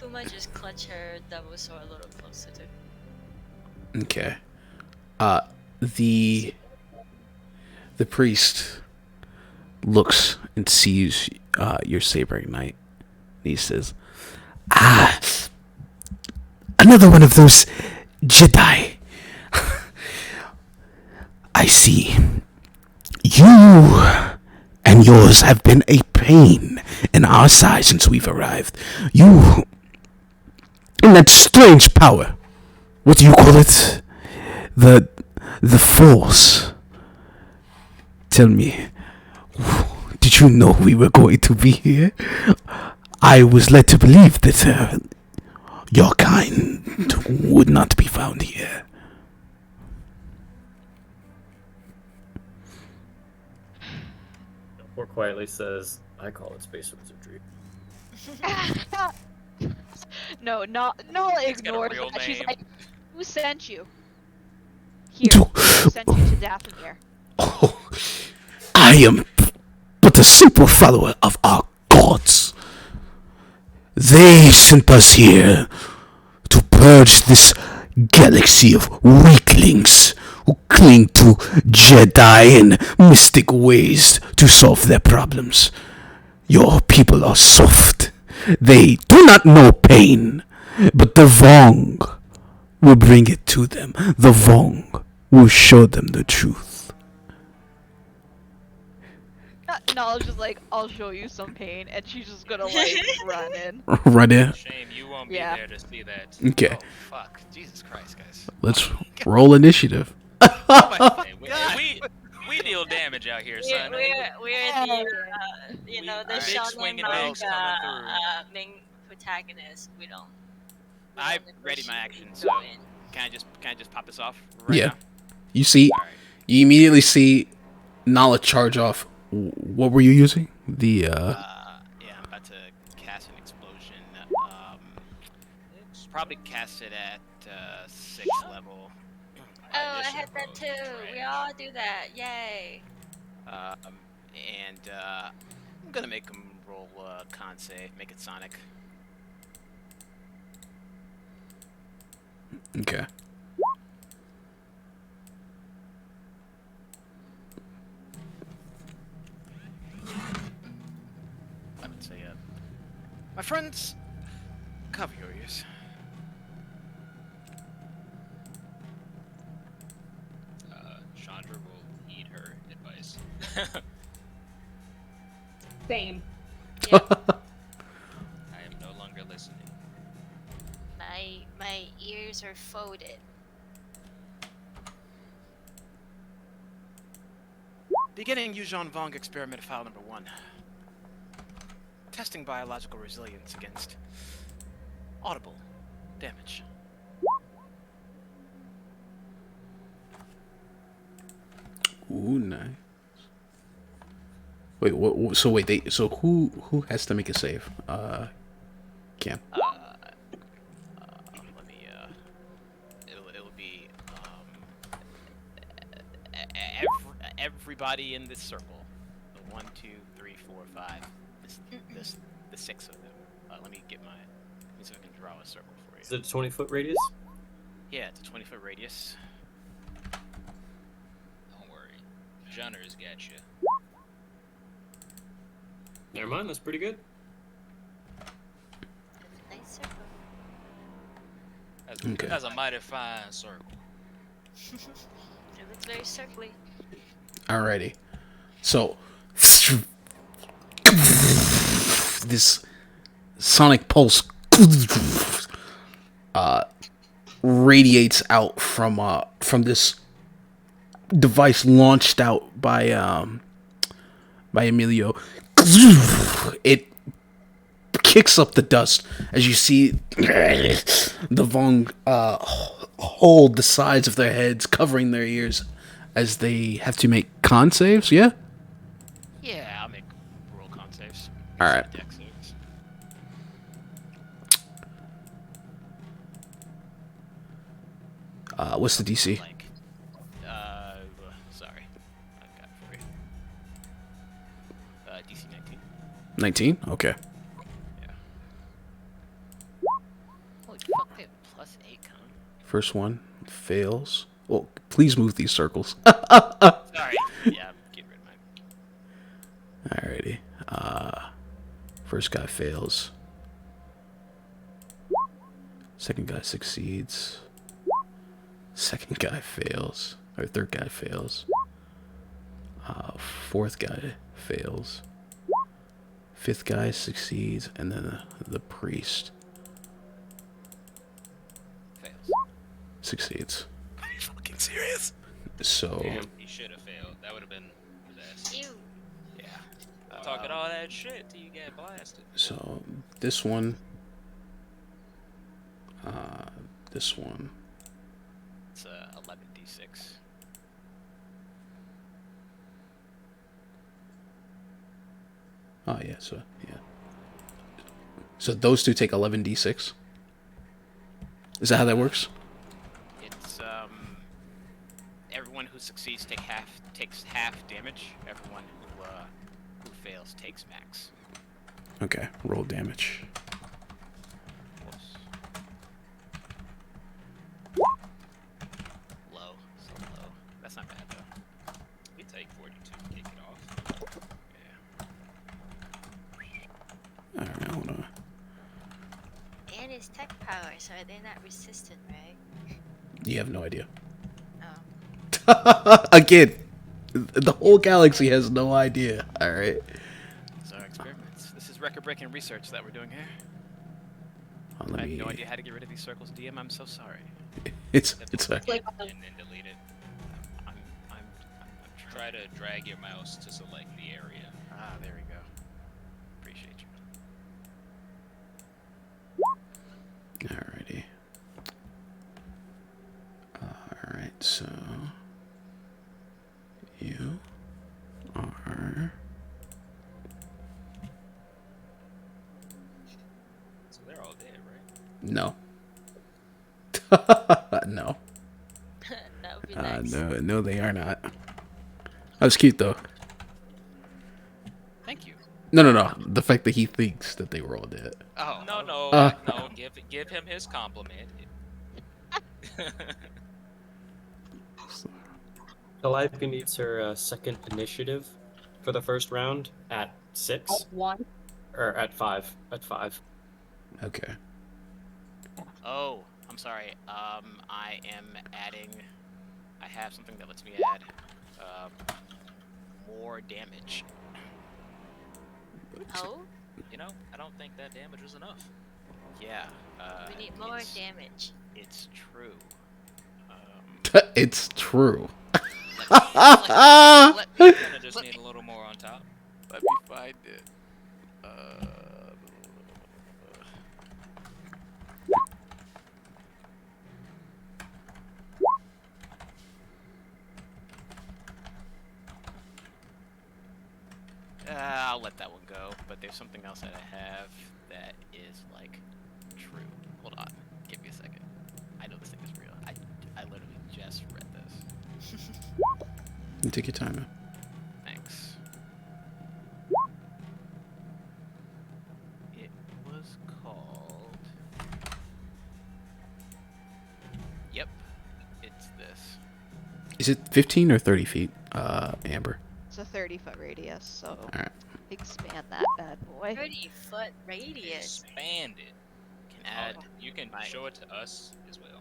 Kuma just clutch her double sword a little closer to. Okay. The priest looks and sees your saber ignite. He says, "Ah, another one of those Jedi. I see. You and yours have been a pain in our side since we've arrived. You and that strange power. What do you call it? The force. Tell me, did you know we were going to be here? I was led to believe that your kind would not be found here. More quietly says, I call it space wizardry. No, Nala It's got a ignores real that. She's name. like, who sent you? Here, Do- who sent you to Dathomir? Oh, I am but a simple follower of our gods. They sent us here to purge this galaxy of weaklings who cling to Jedi and mystic ways to solve their problems. Your people are soft. They do not know pain, but the Vong will bring it to them. The Vong will show them the truth. Nala's just like, I'll show you some pain, and she's just gonna like run in. Right there. Shame you won't Yeah. be there to see that. Okay, Oh fuck! Jesus Christ, guys. let's roll initiative. Oh my Hey, God. we deal damage out here, son. We're the you know the Big shonen swinging manga bigs coming through. main protagonist. We don't. I ready my action, so win. can I just pop this off right Yeah. now? You see, All right. you immediately see Nala charge off. What were you using? The Yeah, I'm about to cast an explosion. Probably cast it at 6th level. Oh, I had that too. We all do that. Yay. And I'm gonna make him roll con save, make it Sonic. Okay. I would say, my friends, cover your ears. Chandra will heed her advice. Same. Yeah. I am no longer listening. My ears are folded. Beginning Yuuzhan Vong experiment file number 1. Testing biological resilience against audible damage. Ooh, nice. Wait, what? So wait, so who has to make a save? Cam. Let me it'll be everybody in this circle. The 1, 2, 3, 4, 5. The 6 of them. Let me get let me see if I can draw a circle for you. Is it a 20-foot radius? Yeah, it's a 20-foot radius. Don't worry. Junner's got you. Never mind, that's pretty good. Nice circle. That's, that's a mighty fine circle. It looks very circly. Alrighty. So this sonic pulse radiates out from this device launched out by Emilio. It kicks up the dust as you see the Vong hold the sides of their heads, covering their ears as they have to make con saves. Yeah. Yeah, I'll make roll con saves. All right. Dex saves. What's the DC? Like, sorry, I've got it for you. DC 19. 19. Okay. Yeah. Holy fuck, they have plus 8 con. First one fails. Well, please move these circles. Sorry. Yeah, I'm getting rid of mine. Alrighty. First guy fails. Second guy succeeds. Second guy fails. Our third guy fails. Fourth guy fails. Fifth guy succeeds, and then the priest Fails. succeeds. Are you fucking serious? So Damn. He should have failed. That would have been disaster. Ew. Yeah. Talking all that shit till you get blasted. so this one, this one. It's 11d6. Oh yeah, so yeah. So those two take 11d6. Is that how that works? It's everyone who succeeds takes half damage. Everyone who fails takes max. Okay, roll damage. Whoops. Low, so low. That's not bad though. We take 42 to kick it off. Yeah. All right, hold on. And it's tech power, so they're not resistant, right? You have no idea. Oh. Again, the whole galaxy has no idea. All right. These are experiments. This is record-breaking research that we're doing here. Let I have me. no idea how to get rid of these circles, DM. I'm so sorry. It's fine. Like, And then delete it. I'm Try to drag your mouse to select the area. Ah, there we go. Appreciate you. Alrighty. Alright, so you are So they're all dead, right? no. No. That would be nice. No, they are not. That was cute though. Thank you. No. The fact that he thinks that they were all dead. Oh. No. Give him his compliment. Calliope needs her second initiative for the first round at 6 one. or at 5. At 5. Okay. Oh, I'm sorry. I am adding. I have something that lets me add more damage. Oh, You know, I don't think that damage was enough. Yeah. we need more it's, damage. It's true. It's true. Let me Kinda just Let need me- a little more on top. let me find it. I'll let that one go, but there's something else that I have that is, like, true. Hold on. Give me a second. I know this thing is real. I literally just read this. You take your time, man. Thanks. It was called... Yep. It's this. Is it 15 or 30 feet, Amber? It's a 30-foot radius, so Alright. expand that bad boy. 30-foot radius. Expand it. Can add... You can my- show it to us as well.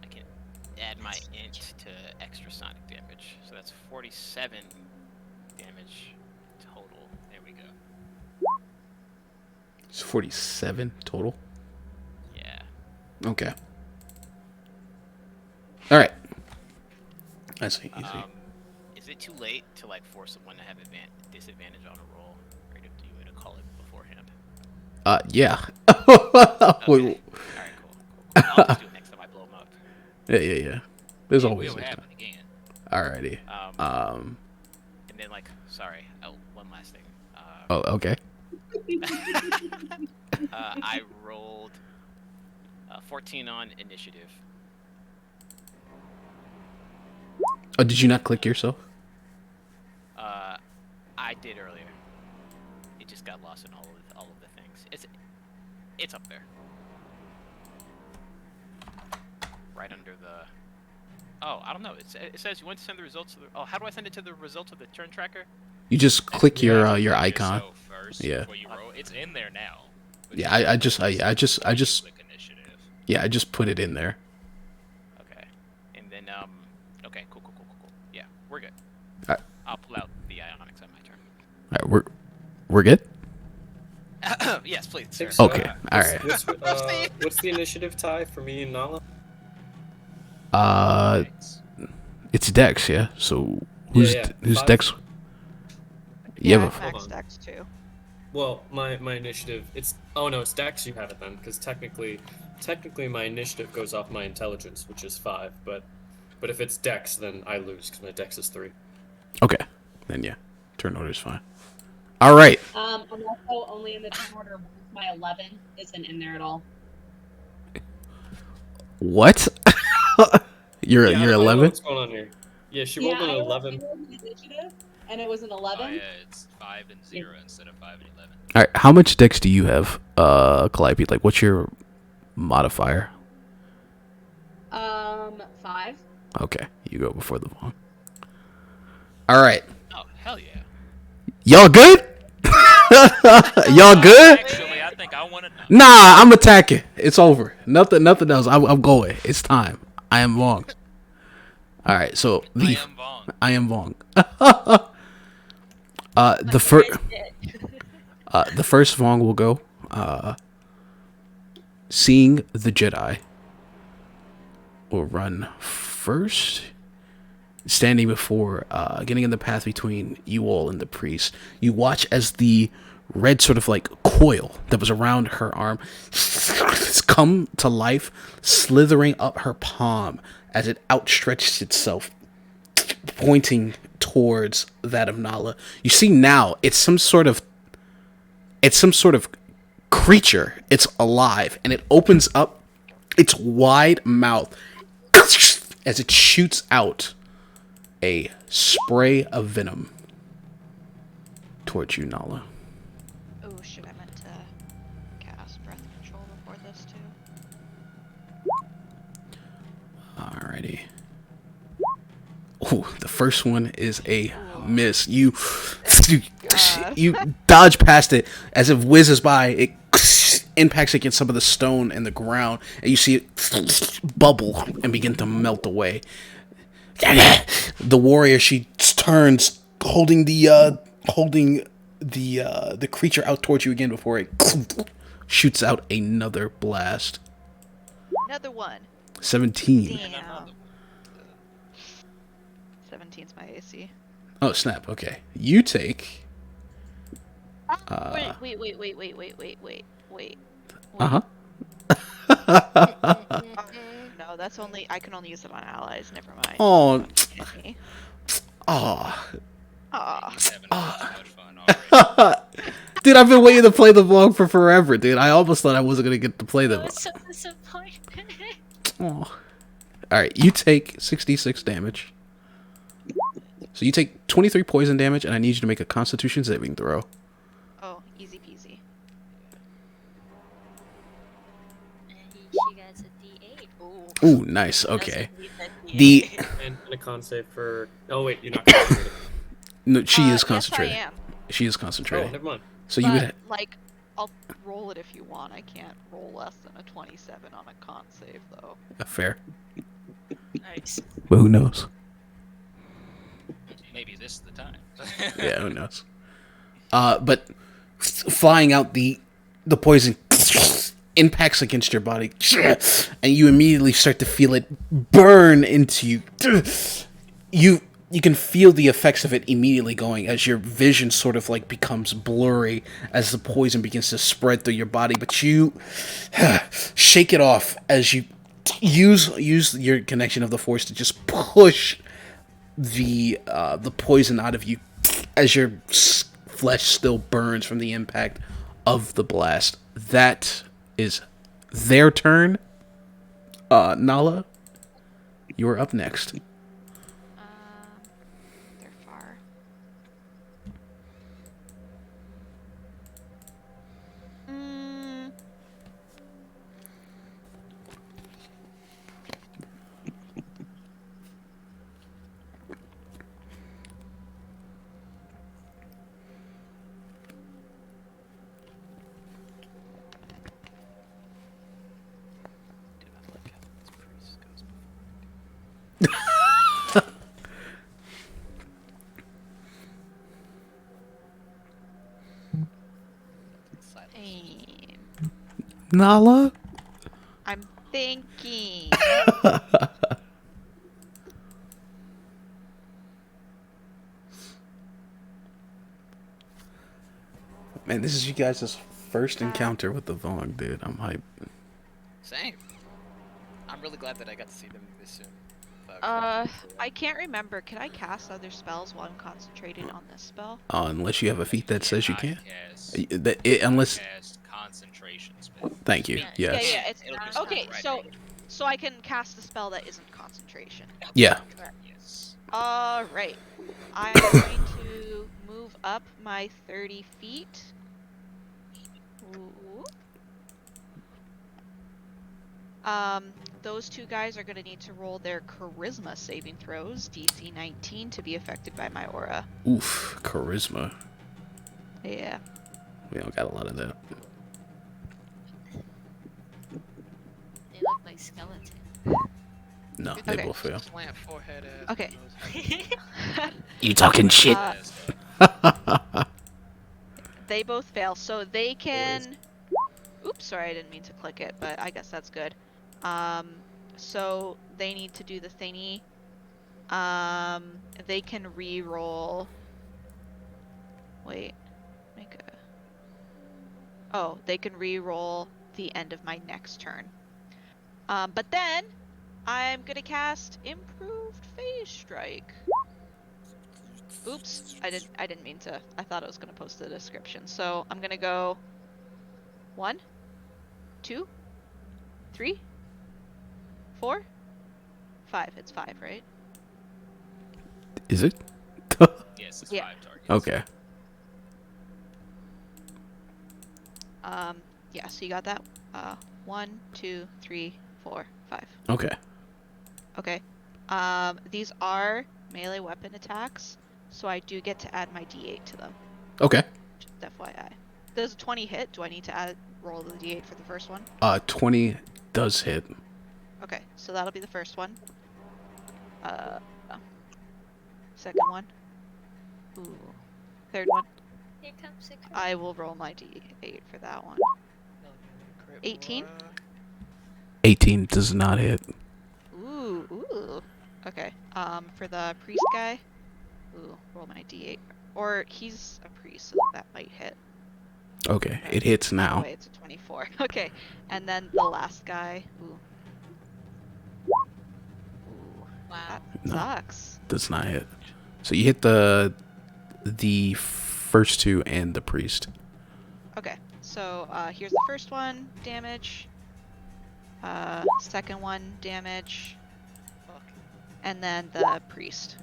I can add my int to extra sonic damage. So that's 47 damage total. There we go. It's 47 total. Yeah. Okay. Alright. That's easy. Is it too late to, like, force someone to have disadvantage on a roll? Or do you want to call it beforehand? Yeah. Okay. Wait, Alright, cool. I'll just do it next time I blow them up. yeah. There's It always will next happen time. again. Alrighty. And then, like, sorry, one last thing. Oh, okay. I rolled 14 on initiative. Oh, did you not click yourself? I did earlier. It just got lost in all of the things. It's up there. Right under the... Oh, I don't know. It says you want to send the results of the... Oh, how do I send it to the results of the turn tracker? You just click your Click icon. yourself First Yeah. Before you roll. It's in there now. But Yeah, you I just click initiative. yeah, I just put it in there. then okay, cool. Yeah, we're good. Alright. I'll pull out the ionics on my turn. All right, we're good. Yes, please, I sir. think so. Okay, all right. What's the initiative tie for me and Nala? Thanks. It's Dex, yeah. So Yeah, who's five. Dex? You Yeah, have a max Hold on. dex too. Well, my initiative, it's Dex. You have it then, because technically my initiative goes off my intelligence, which is 5. But if it's Dex, then I lose because my Dex is 3. okay. Then yeah, turn order's fine. All right. I'm also only in the turn order once my 11 isn't in there at all. What? you're Yeah, I don't know 11. what's going on here. Yeah, she rolled an I 11. rolled an initiative, and it was an Oh 11. yeah, it's 5 and 0 instead of 5 and 11. All right. How much Dex do you have, Calliope? Like, what's your modifier? 5. Okay, you go before the Vong. All right. Oh, hell yeah. Y'all good? Y'all good? Actually, I think I want to know. Nah, I'm attacking. It's over. Nothing else. I'm going. It's time. I am Vong. All right. So I am Vong. The first Vong will go. Seeing the Jedi will run first. Standing before, getting in the path between you all and the priest. You watch as the red sort of like coil that was around her arm come to life, slithering up her palm as it outstretches itself, pointing towards that of Nala. You see now, it's some sort of creature. It's alive, and it opens up its wide mouth as it shoots out a spray of venom towards you, Nala. Oh shit, I meant to cast breath control before this too. Alrighty. Oh, the first one is a miss. You dodge past it as it whizzes by. It impacts against some of the stone and the ground, and you see it bubble and begin to melt away. The warrior, she turns, holding the creature out towards you again before it shoots out another blast. Another one. 17. Damn. 17's my AC. Oh snap! Okay, you take. Wait. Uh huh. No, that's only I can only use them on allies. Never mind. Oh. Enemy. Oh. Aw. He's having too much fun already. Dude, I've been waiting to play the vlog for forever, dude. I almost thought I wasn't gonna get to play I them. was so disappointed. Oh. Alright, you take 66 damage. So you take 23 poison damage, and I need you to make a Constitution saving throw. Oh, easy peasy. She got a D8. Ooh, nice. Okay. Doesn't need that The D8. And a con save for. Oh wait, you're not concentrated. no, she is Yes, concentrating. I am. She is Oh, concentrating. never mind. So you would. Like, I'll roll it if you want. I can't roll less than a 27 on a con save though. Fair. Nice. But who knows? Maybe this is the time. Yeah, who knows? But flying out the poison impacts against your body, and you immediately start to feel it burn into you. You can feel the effects of it immediately going as your vision sort of like becomes blurry as the poison begins to spread through your body. But you shake it off as you use your connection of the force to just push the poison out of you as your flesh still burns from the impact of the blast. That is their turn. Nala, you're up next. They're far. Do not like how this priest goes before. Nala? I'm thinking. Man, this is you guys' first encounter with the Vong, dude. I'm hyped. Same. I'm really glad that I got to see them this soon. I can't remember. Can I cast other spells while I'm concentrating on this spell? Unless you have a feat that says you can. Unless Unless. concentration spell. Thank you. Yeah, Yes. Yeah, it's It'll just okay. go right So, at you. so I can cast a spell that isn't concentration. Yeah. Yes. All right. I'm going to move up my 30 feet. Ooh. Those two guys are going to need to roll their charisma saving throws, DC 19, to be affected by my aura. Oof. Charisma. Yeah. We don't got a lot of that. They look like skeletons. No, they Okay. both fail. Slant forehead ass. Okay. You talking shit? They both fail, so they can... Oops, sorry, I didn't mean to click it, but I guess that's good. So they need to do the thingy. They can re-roll... Wait. Make a... Oh, they can re-roll the end of my next turn. But then, I'm gonna cast Improved Phase Strike. Oops, I didn't mean to. I thought I was gonna post the description. So I'm gonna go 1, 2, 3, 4, 5. It's 5, right? Is it? Yes, it's Yeah. 5 targets. Okay. Yeah, so you got that. 1, 2, 3, 4, 5. Okay. Okay. These are melee weapon attacks, so I do get to add my D8 to them. Okay. Just FYI. Does a 20 hit? Do I need to roll the D8 for the first one? 20 does hit. Okay, so that'll be the first one. Second one. Ooh. Third one. Here comes the I will roll my D8 for that one. 18? 18 does not hit. Ooh. Okay. For the priest guy. Ooh, roll my D8. Or he's a priest, so that might hit. Okay, it hits now. Wait, it's a 24. Okay, and then the last guy. Ooh. Wow. That No. sucks. Does not hit. So you hit the first two and the priest. Okay, so here's the first one, damage. Second one, damage. And then the priest.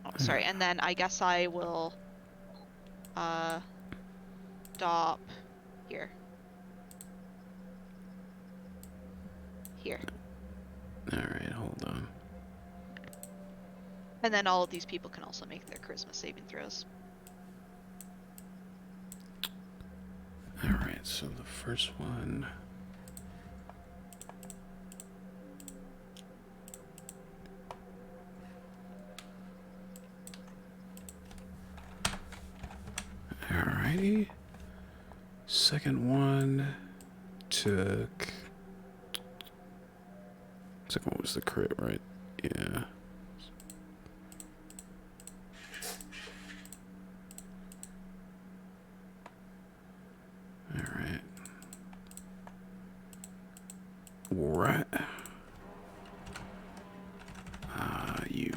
Oh, sorry, and then I guess I will stop here. Here. Alright, hold on. And then all of these people can also make their charisma saving throws. Alright, so the first one. Alrighty. Second one took. Second one was the crit, right? Yeah. Alright. Right. You.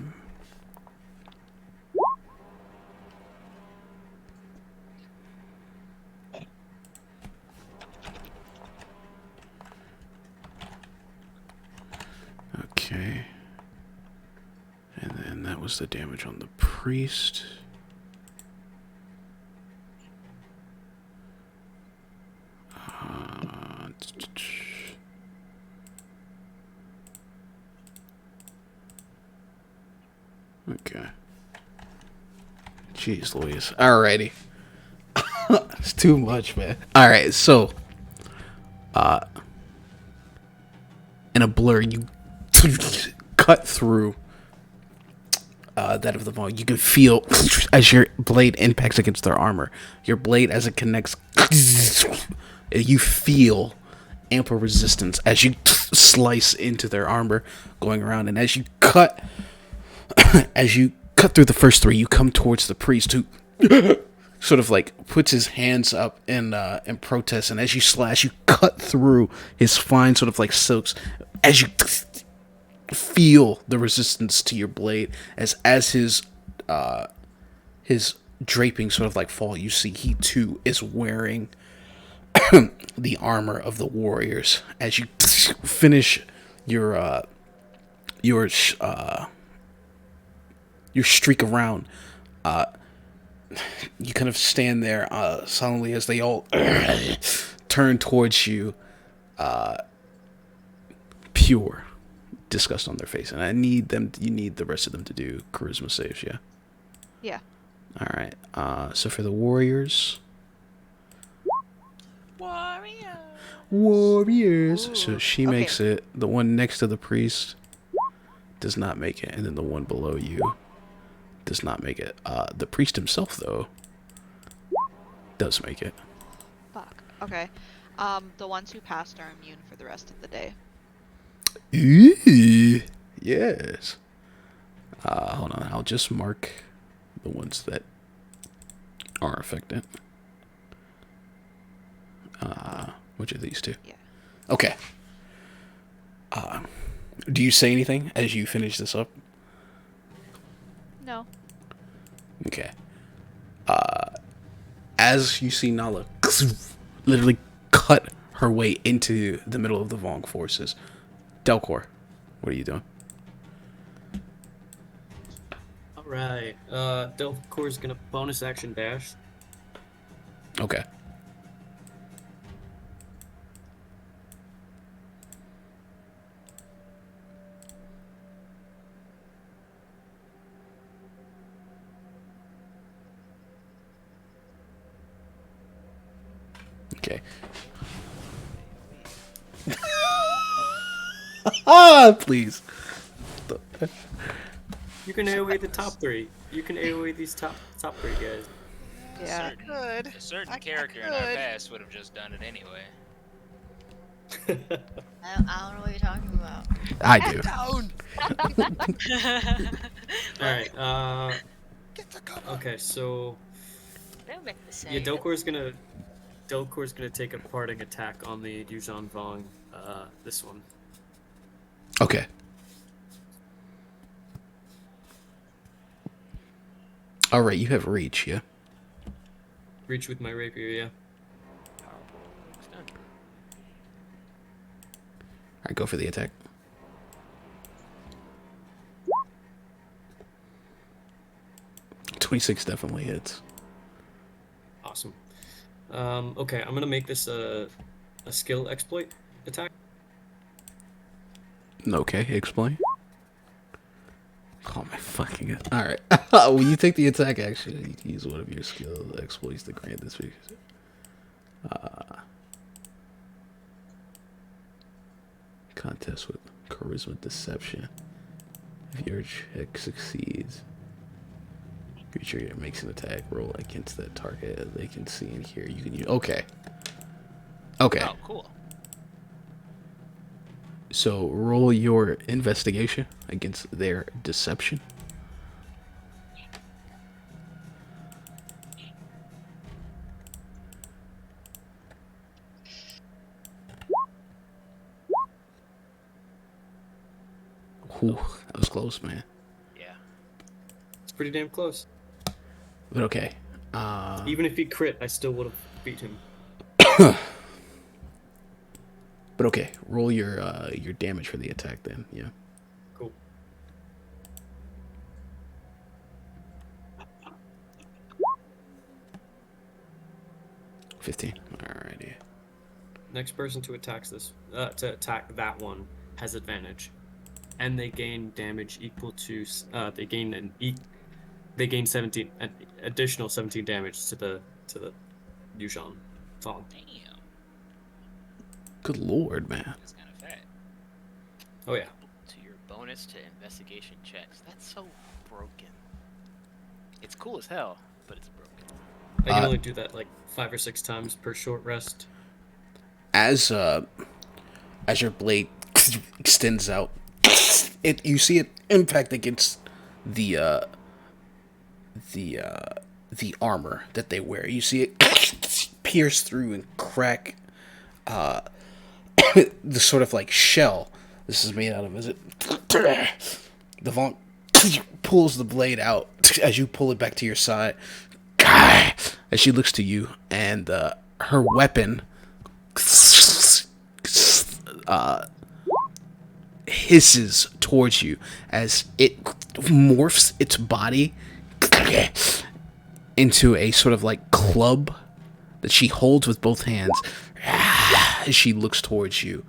Okay. And then that was the damage on the priest. Okay. Jeez Louise. Alrighty. It's too much, man. Alright, so in a blur you cut through that of the Vong, you can feel as your blade impacts against their armor. Your blade, as it connects, you feel ample resistance as you slice into their armor, going around. And as you cut through the first three, you come towards the priest, who sort of like puts his hands up in protest. And as you slash, you cut through his fine sort of like silks. As you feel the resistance to your blade, as his draping sort of like fall, you see he too is wearing the armor of the warriors. As you finish your streak around, you kind of stand there solemnly as they all turn towards you, pure disgust on their face. And you need the rest of them to do charisma saves. Yeah. All right. So for the warriors. Warriors. Ooh. So she makes it. The one next to the priest does not make it, and then the one below you does not make it. The priest himself, though, does make it. Fuck. Okay. The ones who passed are immune for the rest of the day. Ooh, yes. Hold on. I'll just mark the ones that are affected. Which are these two? Yeah. Okay. Do you say anything as you finish this up? No. Okay. As you see Nala literally cut her way into the middle of the Vong forces, Delcor, what are you doing? Alright, Delcor's gonna bonus action dash. Okay. Okay. Please. You can AoE the top three. You can AoE these top three guys. Yeah. A certain character in our past would have just done it anyway. I don't know what you're talking about. I do. Alright, okay, so They'll make the same. yeah, Delcor's gonna take a parting attack on the Yuuzhan Vong, this one. Okay. All right, you have reach, yeah? Reach with my rapier, yeah. All right, go for the attack. .26 definitely hits. Awesome. Okay, I'm gonna make this a skill exploit attack. Okay, explain. Oh my fucking god. Alright. When you take the attack action, you can use one of your skill exploits to grant this feature. Contest with charisma deception. If your check succeeds, creature makes an attack roll against that target they can see and hear. You can use. Okay. Okay. Oh, cool. So roll your investigation against their deception. Whew, that was close, man. Yeah. It's pretty damn close. But okay. Even if he crit, I still would have beat him. But okay, roll your damage for the attack then. Yeah. Cool. $15. Alrighty. Next person to attack that one has advantage, and they gain damage equal to they gain 17 an additional 17 damage to the Yuuzhan Vong. Damn. Good lord, man. That's kind of fat. Oh yeah. To your bonus bonus to investigation checks. That's so broken. It's cool as hell, but it's broken. I can only do that like 5 or 6 times per short rest. As your blade extends out, you see it impact against the armor that they wear. You see it pierce through and crack the sort of like shell this is made out of. Is it the Vaughn pulls the blade out as you pull it back to your side, as she looks to you, and her weapon hisses towards you as it morphs its body into a sort of like club that she holds with both hands as she looks towards you.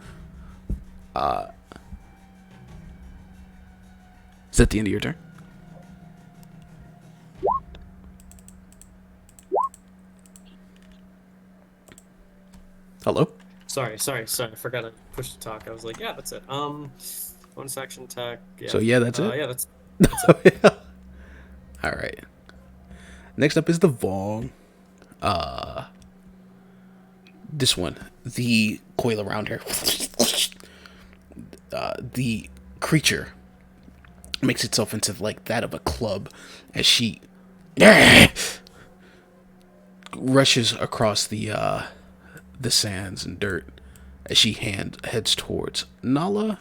Is that the end of your turn? Hello? Sorry. I forgot to push the talk. I was like, yeah, that's it. Bonus action attack. Yeah. So yeah, that's it? Yeah, that's All right. Next up is the Vong. This one, the coil around her. The creature makes itself into like that of a club as she rushes across the sands and dirt as she heads towards Nala.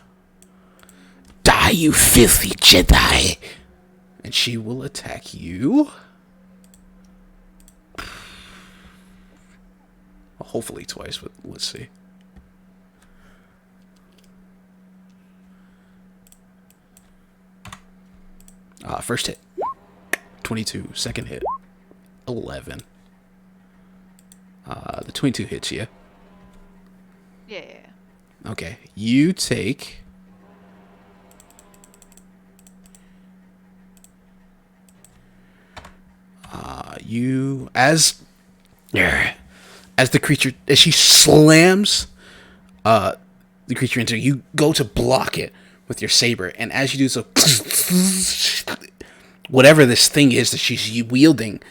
Die, you filthy Jedi! And she will attack you. Hopefully twice, but let's see. First hit, 22. Second hit, 11. The 22 hits you. Yeah. Okay, you take... As the creature, as she slams the creature into you, go to block it with your saber, and as you do so, whatever this thing is that she's wielding,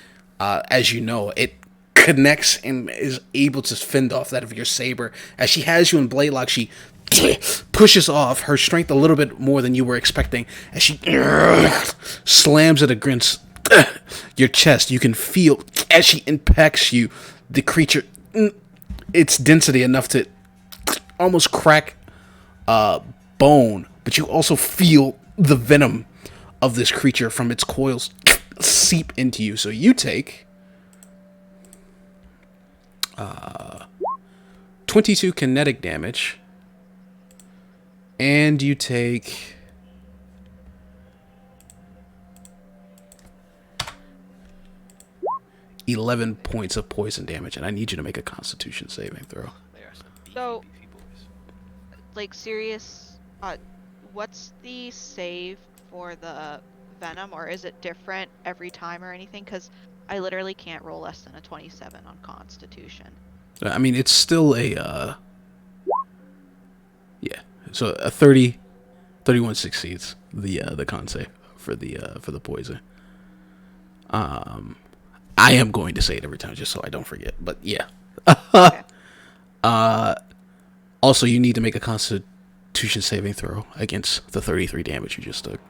as you know, it connects and is able to fend off that of your saber. As she has you in blade lock, she pushes off her strength a little bit more than you were expecting. As she slams it against your chest, you can feel as she impacts you, the creature, its density enough to almost crack bone, but you also feel the venom of this creature from its coils seep into you. So you take 22 kinetic damage, and you take 11 points of poison damage, and I need you to make a Constitution saving throw. They are some So- beefy boys. Like, serious, what's the save for the venom, or is it different every time or anything? Because I literally can't roll less than a 27 on Constitution. I mean, it's still a yeah. So a 31 succeeds the con save for the poison. I am going to say it every time just so I don't forget, but yeah. Okay. Also, you need to make a Constitution saving throw against the 33 damage you just took.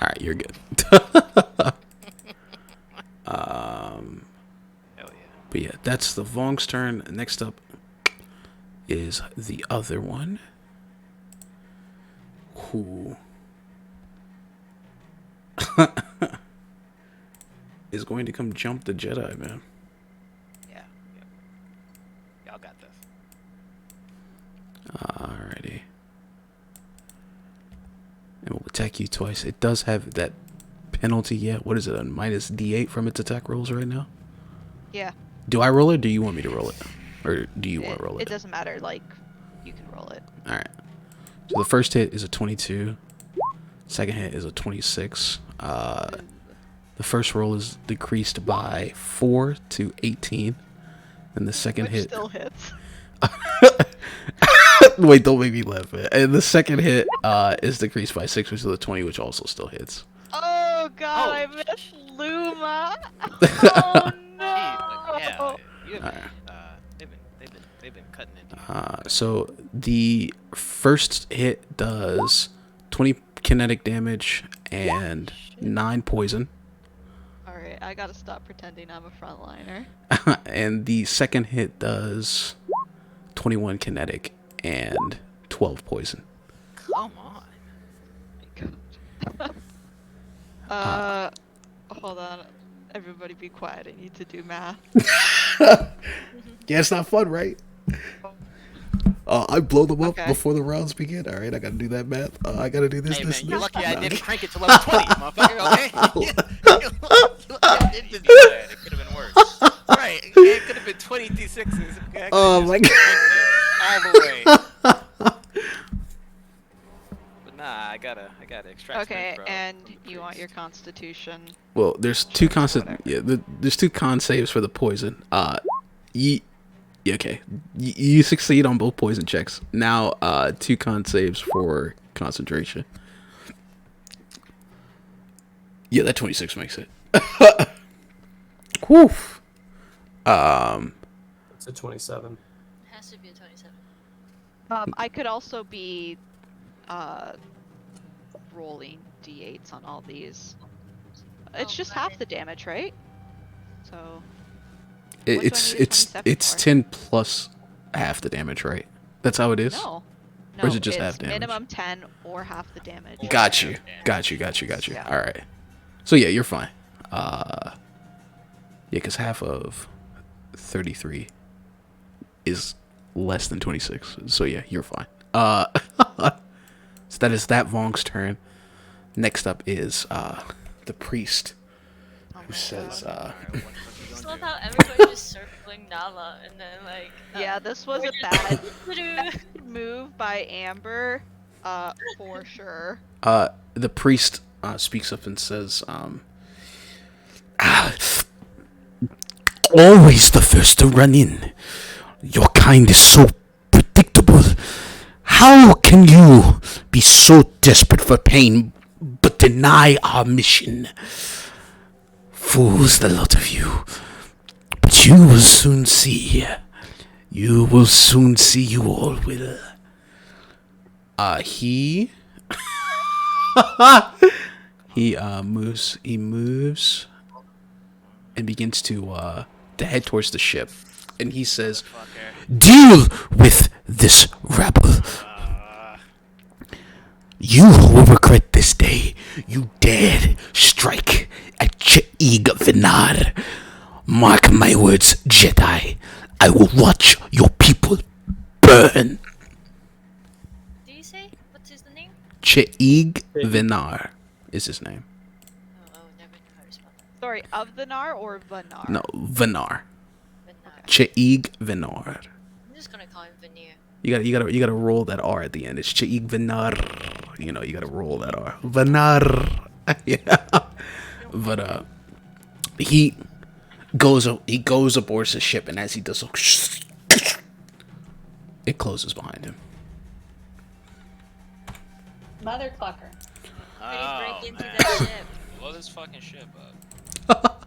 All right, you're good. Hell yeah. But yeah, that's the Vong's turn. Next up is the other one, who is going to come jump the Jedi, man. Yeah. Y'all got this. Alrighty. And will attack you twice. It does have that penalty yet. What is it, a minus D8 from its attack rolls right now? Yeah. Do I roll it, or do you want me to roll it? Or do you want to roll it? It doesn't matter. Like, you can roll it. Alright. So the first hit is a 22. Second hit is a 26. The first roll is decreased by 4 to 18. And the second Which hit... still hits. Wait, don't make me laugh, man. And the second hit is decreased by 6, which is a 20, which also still hits. Oh god, Oh, I missed Luma. Oh Jeez, no. yeah, you have Alright. they've been cutting into you. So the first hit does 20 kinetic damage and 9 poison. Alright, I gotta stop pretending I'm a frontliner. And the second hit does 21 kinetic and 12 poison. Come on. Hold on. Everybody be quiet. I need to do math. Yeah, it's not fun, right? I blow them up Okay. before the rounds begin. All right, I gotta do that math. I gotta do this, Hey this, man, you're this. lucky I Nah. didn't crank it to level 20, motherfucker. Okay. It didn't do that. It could have been worse. Right. It could have been 20 d6s. Okay, Oh my god. all the way. But nah, I gotta extract. Okay, strength and from the you want your priest. constitution. Well, there's two con. Whatever. Yeah, there's 2 con saves for the poison. Okay. You succeed on both poison checks. Now, 2 con saves for concentration. Yeah, that 26 makes it. Whew. It's a 27. It has to be a 27. I could also be rolling d8s on all these. It's Oh, just right. half the damage, right? So It's do I need a it's 27 it's for? 10 plus half the damage, right? That's how it is. no. No, Or is it just it's half damage? minimum 10 or half the damage. Got you. Yeah. All right. So yeah, you're fine. Yeah, because half of 33 is less than 26. So yeah, you're fine. So that is that Vong's turn. Next up is the priest, Oh who my says, God. Alright, what the fuck I you just gonna love do? how everybody's just circling Nala and then like. Yeah, this was we're a just- bad move by Amber, for sure. the priest speaks up and says, Always the first to run in. Your kind is so predictable. How can you be so desperate for pain but deny our mission? Fools, the lot of you. But you will soon see. You will soon see, you all will. he moves and begins to head towards the ship, and he says, Fucker. Deal with this rabble. You will regret this day. You dared strike at Che'ig Vinar. Mark my words, Jedi. I will watch your people burn. Do you say what's his name? Che'ig Vinar is his name. Oh, never knew how to spell that. Sorry, of the Nar or Vanar? No, Vinar. But no, Che'ig Vinar. I'm just gonna call him Veneer. You gotta roll that R at the end. It's Che'ig Vinar. You know, you gotta roll that R. Vinar. Yeah. But he goes aboard the ship, and as he does so, it closes behind him. Mother clucker. How do you break into man. that ship? Blow this fucking ship up.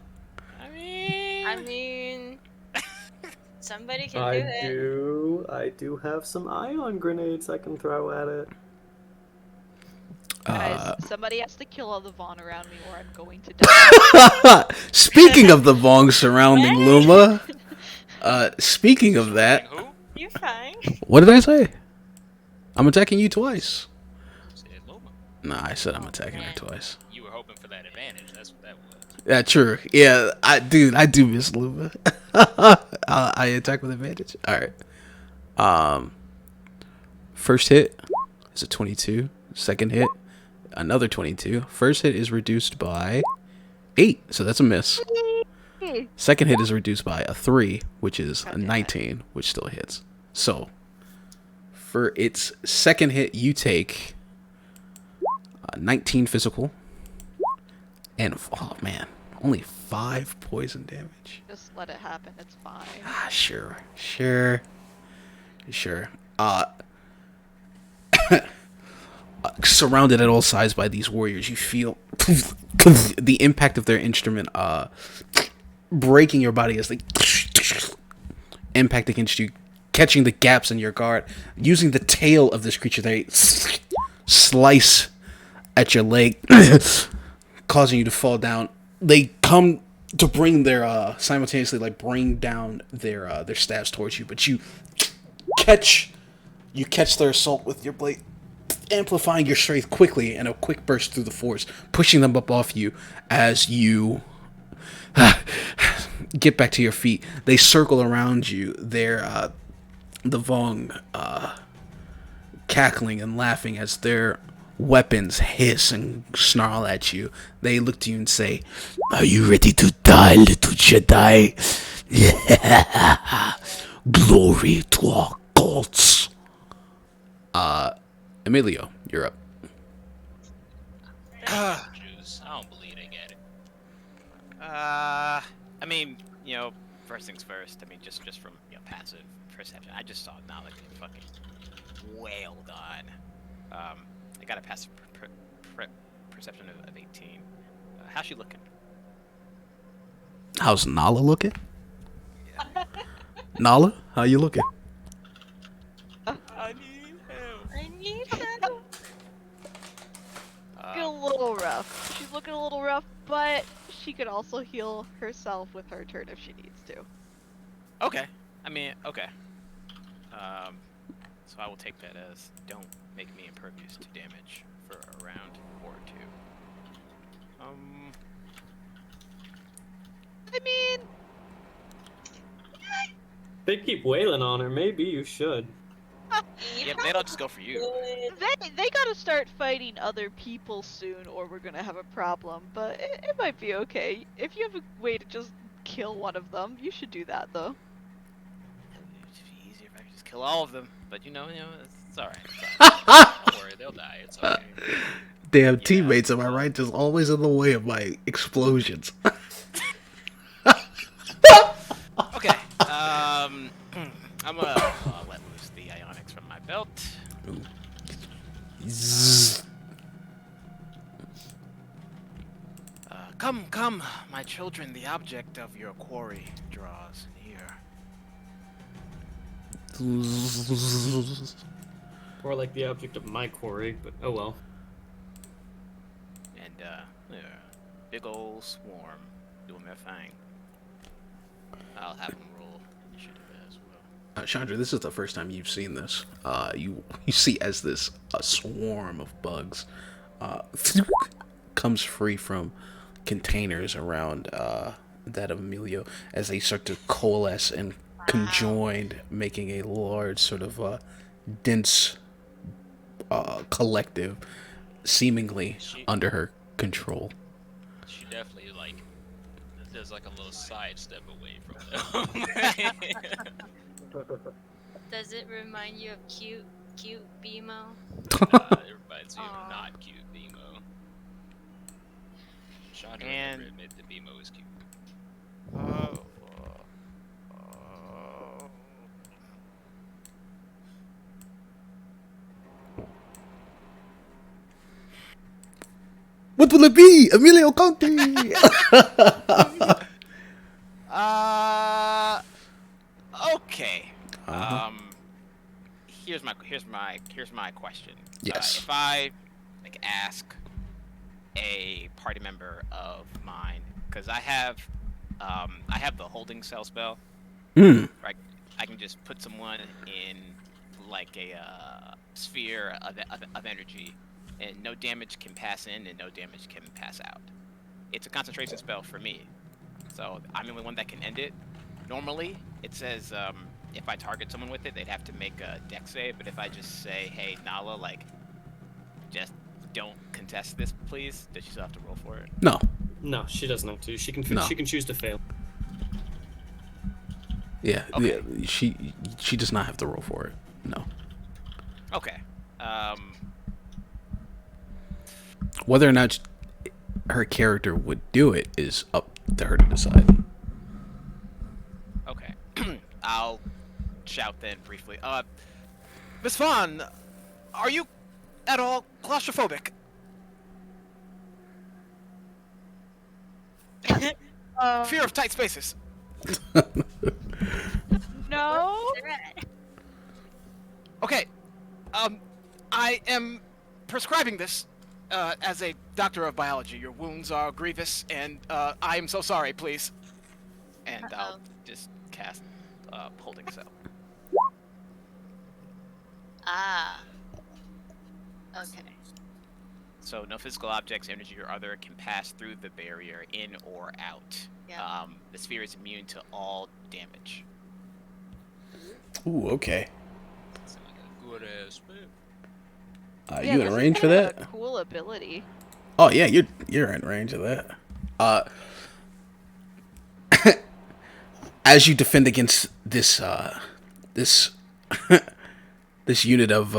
I mean, somebody can do it. I do have some ion grenades I can throw at it. Guys, somebody has to kill all the Vaughn around me or I'm going to die. Speaking of the Vong surrounding Luma, speaking of that, Who? You're fine. what did I say? I'm attacking you twice. Said Luma. Nah, I said I'm attacking her twice. You were hoping for that advantage. That's what that was. Yeah, true. Yeah, I do miss Luma. I attack with advantage. All right. First hit is a 22. Second hit, another 22. First hit is reduced by 8, so that's a miss. Second hit is reduced by a 3, which is a 19, which still hits. So, for its second hit, you take 19 physical. And, oh man, only 5 poison damage. Just let it happen, it's fine. Sure. surrounded at all sides by these warriors, you feel the impact of their instrument breaking your body as they impact against you, catching the gaps in your guard. Using the tail of this creature, they slice at your leg, causing you to fall down. They come to bring their simultaneously bring down their stabs towards you, but you catch their assault with your blade, amplifying your strength quickly in a quick burst through the force, pushing them up off you as you get back to your feet. They circle around you. They're the Vong cackling and laughing as their weapons hiss and snarl at you. They look to you and say, Are you ready to die, little Jedi? Glory to our gods. Emilio, you're up. Juice. I don't believe they get it. I mean, first things first. I mean, just from passive perception, I just saw Nala get fucking wailed on. I got a passive perception of 18. How's she looking? How's Nala looking? Nala, how you looking? I need help. I need help. Looking a little rough. She's looking a little rough, but she could also heal herself with her turn if she needs to. Okay. I mean, okay. So I will take that as don't make me impervious to damage for a round or two. I mean, They keep wailing on her. Maybe you should. Yeah, maybe I'll just go for you. they gotta start fighting other people soon, or we're gonna have a problem. But it might be okay if you have a way to just kill one of them. You should do that though. It'd be easier if I could just kill all of them. But it's alright. Don't worry, they'll die. It's okay. Damn teammates, am I right? Just always in the way of my explosions. Okay. I'm gonna let loose the ionics from my belt. Come, my children. The object of your quarry draws near. Or like the object of my quarry, but oh well. And big ol' swarm doing their thing. I'll have them roll initiative as well. Chandra, this is the first time you've seen this. You see as this swarm of bugs comes free from containers around that of Emilio as they start to coalesce and conjoin, making a large sort of dense collective, seemingly under her control. She definitely does a little sidestep away from them. Does it remind you of cute BMO? It reminds me of not cute BMO. Chandra will never admit that BMO is cute. What will it be? Emilio Conti! Okay. Here's my question. Yes. If I ask a party member of mine, because I have the holding cell spell. Right. I can just put someone in a sphere of energy, and no damage can pass in and no damage can pass out. It's a concentration spell for me, so I'm the only one that can end it. Normally, it says if I target someone with it, they'd have to make a dex save. But if I just say, "Hey, Nala, just don't contest this, please," does she still have to roll for it? No. No, she doesn't have to. She can. No. She can choose to fail. Yeah, Okay. yeah. She does not have to roll for it. No. Okay. Whether or not her character would do it is up to her to decide. Okay. I'll shout then briefly. Miss Fawn, are you at all claustrophobic? Fear of tight spaces? No. Okay. I am prescribing this as a doctor of biology. Your wounds are grievous, and I am so sorry. Please. And I'll just cast holding cell. Ah. Okay. So no physical objects, energy, or other can pass through the barrier in or out. Yeah. The sphere is immune to all damage. Ooh, okay. Sound like a good ass spell. Yeah, You in this is range for kind of that? a cool ability. Oh yeah, you're in range of that. As you defend against this this this unit of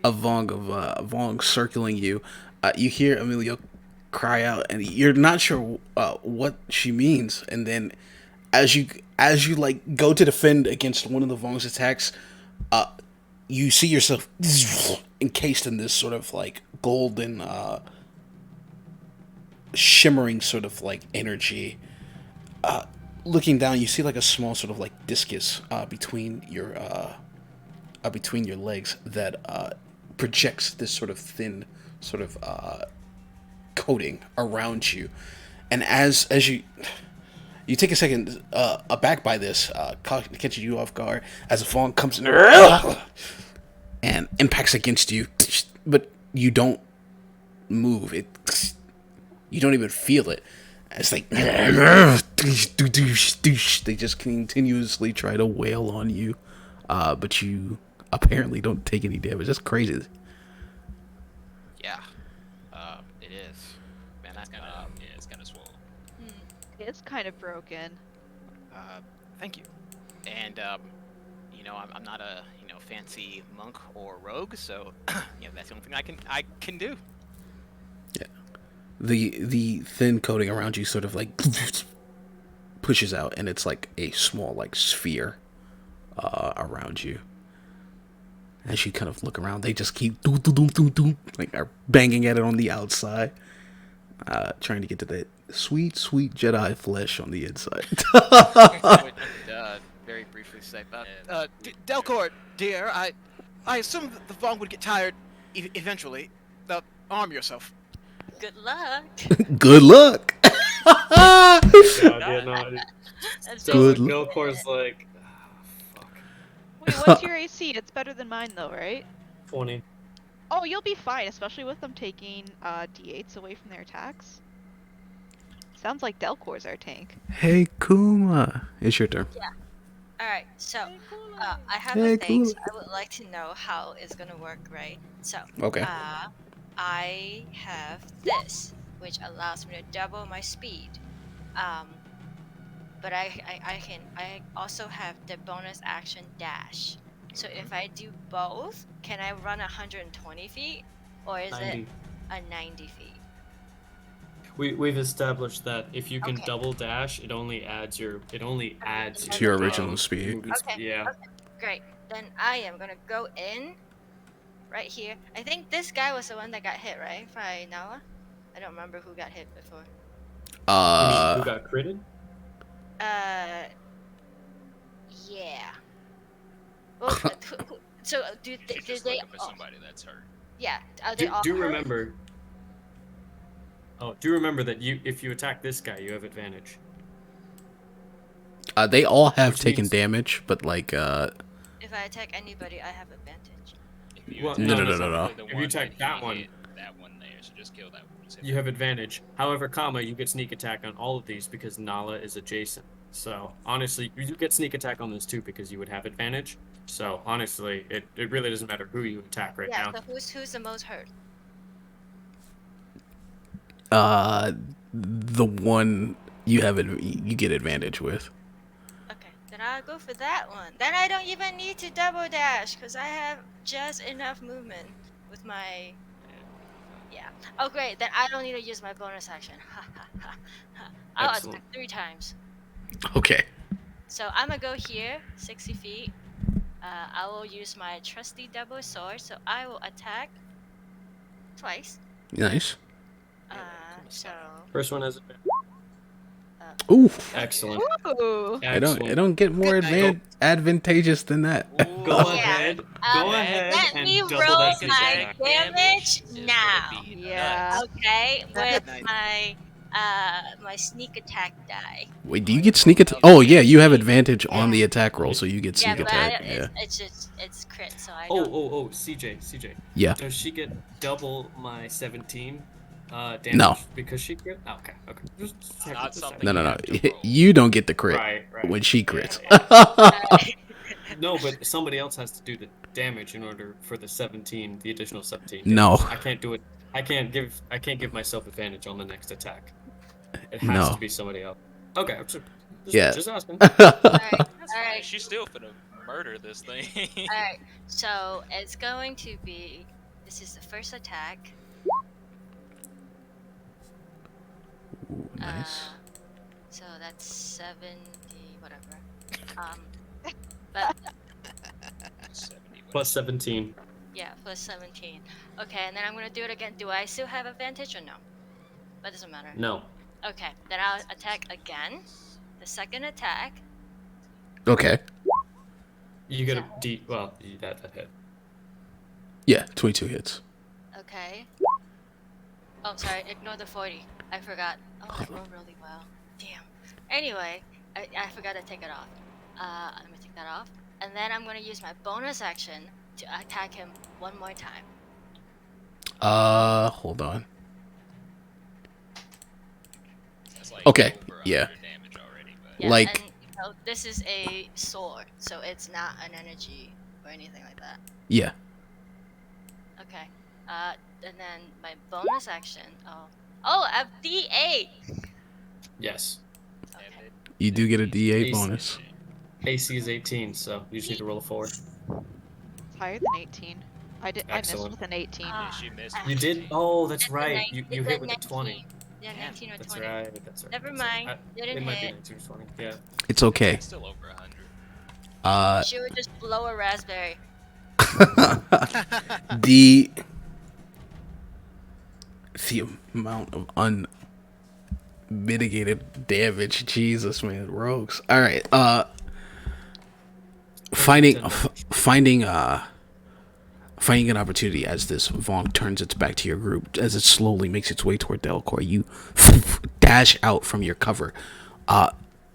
Vong circling you, you hear Emilio cry out, and you're not sure what she means. And then, as you like go to defend against one of the Vong's attacks, you see yourself encased in this sort of like golden, shimmering sort of like energy. Looking down, you see like a small sort of like discus between your legs that projects this sort of thin sort of coating around you. And as you take a second, aback by this, catching you off guard as a Fawn comes in and impacts against you, but you don't move. You don't even feel it. It's like they just continuously try to wail on you, but you apparently don't take any damage. That's crazy. Yeah, it is. Man, It's kind of it's kind of swole. It's kind of broken. Thank you. And I'm not a fancy monk or rogue, so that's the only thing I can do. Yeah. The thin coating around you sort of like pushes out, and it's like a small like sphere around you. As you kind of look around, they just keep like are banging at it on the outside, trying to get to that sweet Jedi flesh on the inside. Very briefly say, Delcor, dear, I assume the Vong would get tired eventually. Arm yourself. Good luck. Good luck. God, yeah, no. That's Good so luck. Gilcore's like, fuck. Wait, what's your AC? It's better than mine though, right? 20. Oh, you'll be fine, especially with them taking D8s away from their attacks. Sounds like Delcor's our tank. Hey Kuma, it's your turn. All right. So, I have Hey, a thing. cool. So I would like to know how it's gonna work, right? So, Okay. I have this, which allows me to double my speed. But I also have the bonus action dash. So if I do both, can I run 120 feet, or is 90. it a 90 feet? We've established that if you can Okay. double dash, it only adds To your original speed. movement Okay. Yeah. Okay. Great. Then I am gonna go in right here. I think this guy was the one that got hit, right? By Nala? I don't remember who got hit before. You mean who got critted? Yeah. Well, so do She's just they? looking for somebody that's hurt. Yeah. Are they all Do hurt? remember. Oh, do remember that if you attack this guy, you have advantage. They all have Which taken means- damage, but like If I attack anybody, I have advantage. If you Well, attack no. specifically the If you one attack he that one- hit, that one there, so just kill that one. You have advantage. However, you get sneak attack on all of these because Nala is adjacent. So honestly, you get sneak attack on this too because you would have advantage. So honestly, it really doesn't matter who you attack right Yeah. now. So who's the most hurt? the one you get advantage with. Okay. Then I'll go for that one. Then I don't even need to double dash because I have just enough movement with my. Yeah. Oh great. Then I don't need to use my bonus action. Ha ha ha ha. I'll Excellent. attack 3 times. Okay. So I'm gonna go here, 60 feet. I will use my trusty double sword, so I will attack twice. Nice. So First one has Ooh, excellent. Ooh. it Excellent. don't get more Good night. advantageous than that. Go Yeah. ahead. Go ahead let and me double roll that my CJ. damage is now. gonna be Yeah. nuts. Okay, with Nice. my sneak attack die. Wait, do you get sneak attack? Oh yeah, you have advantage on the attack roll, so you get Yeah, sneak but attack. Yeah. it's crit, so I Oh, don't. CJ. Yeah. Does she get double my 17 damage No. because she crit? Oh, okay. Just checking, Not just something checking. No. you have to roll. You don't get the crit Right. when she Yeah, crits. yeah. No, but somebody else has to do the damage in order for the additional 17 damage. No. I can't do it. I can't give myself advantage on the next attack. It has No. to be somebody else. Okay, I'm Yeah. just asking. Alright, That's fine. alright, She's still finna murder this thing. alright. So it's going to be. This is the first attack. Ooh, nice. So that's 70, whatever. But 70, Plus 17. yeah, plus 17. Okay, and then I'm gonna do it again. Do I still have advantage or no? That doesn't matter. No. Okay, then I'll attack again. The second attack. Okay. You get a D. Well, that hit. Yeah, 22 hits. Okay. Oh, sorry. Ignore the 40. I forgot. Oh, I rolled really well. Damn. Anyway, I forgot to take it off. I'm gonna take that off, and then I'm gonna use my bonus action to attack him one more time. Hold on. That's like Okay, over 100 yeah. damage already, but Yeah, Like- and this is a sword, so it's not an energy or anything like that. Yeah. Okay. And then my bonus action. Oh, a D8. Yes. Okay. You do get a D8 Ace. bonus. AC is 18, so you just need to roll a 4. It's higher than 18. I missed Excellent. with an 18. yeah, she missed. Ah. You with did? 18. Oh, that's It's a right. nine- You it's hit a with a 20. Yeah, 19 or That's 20. right. That's right. Never that's right. mind. Didn't It might be hit. 19 or 20. Yeah. It's okay. It's still over 100. She would just blow a raspberry. the amount of unmitigated damage. Jesus, man, rogues. All right. Finding an opportunity as this Vong turns its back to your group, as it slowly makes its way toward Delcor, you dash out from your cover,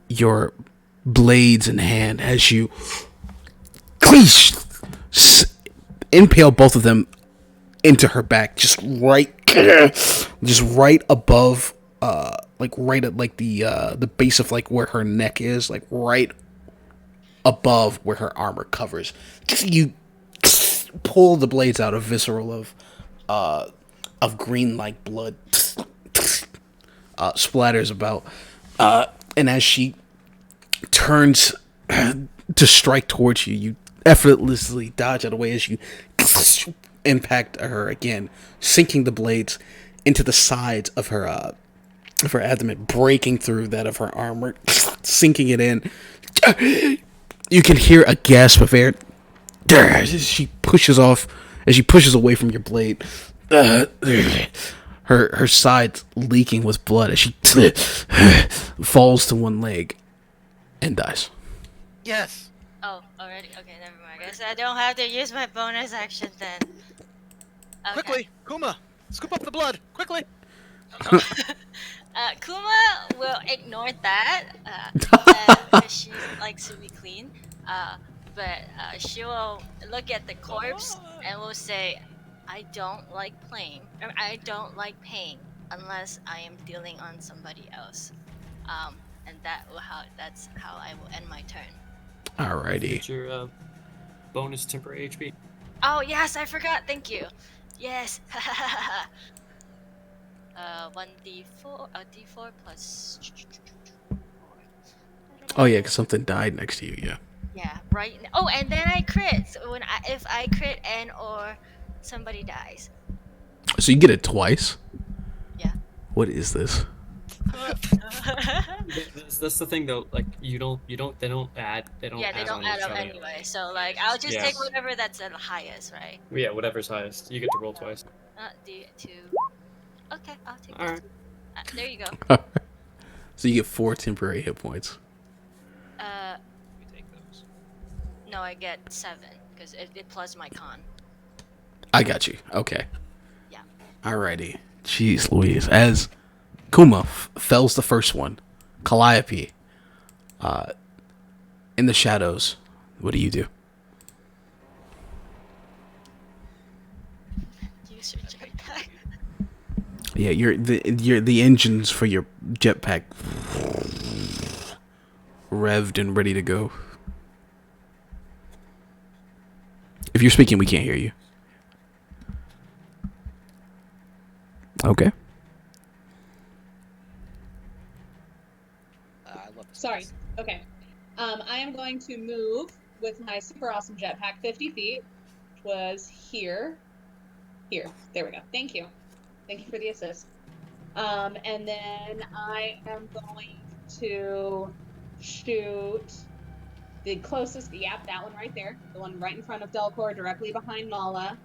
your blades in hand as you impale both of them into her back, just right above, like right at like the base of like where her neck is, like right above where her armor covers. You pull the blades out, of visceral of green like blood splatters about, and as she turns to strike towards you, you effortlessly dodge out of the way as you impact her again, sinking the blades into the sides of her abdomen, breaking through that of her armor, sinking it in. You can hear a gasp of air as she pushes away from your blade. Her sides leaking with blood as she falls to one leg and dies. Yes. Oh, already? Okay, never mind. I guess I don't have to use my bonus action then. Okay. Quickly, Kuma, scoop up the blood. Quickly. Kuma will ignore that because she likes to be clean. But she will look at the corpse and will say, "I don't like I don't like pain unless I am dealing on somebody else." And that's how I will end my turn. Alrighty. Get your bonus temporary HP. Oh yes, I forgot. Thank you. Yes. 1d4, d4 plus. Oh yeah, because something died next to you. Yeah. Yeah, right. Oh, and then I crit. So if I crit and or somebody dies. So you get it twice. Yeah. What is this? That's the thing though. Like they don't add Yeah, they don't on add each up other. anyway. So Yeah, like, it's I'll just just Yeah. take base. whatever that's the highest, right? Yeah, whatever's highest. You get to roll twice. D2. Okay, I'll take All this right. too. There you go. So you get 4 temporary hit points. We take those. No, I get 7 because it plus my con. I got you. Okay. Yeah. Alrighty. Jeez Louise. As Kuma fells the first one, Calliope, in the shadows, what do you do? Use your jetpack. Yeah, you're the engines for your jetpack revved and ready to go. If you're speaking, we can't hear you. Okay. I love this. Sorry. Okay. I am going to move with my super awesome jetpack 50 feet, which was here. Here. There we go. Thank you. Thank you for the assist. And then I am going to shoot the closest, that one right there, the one right in front of Delcor, directly behind Nala.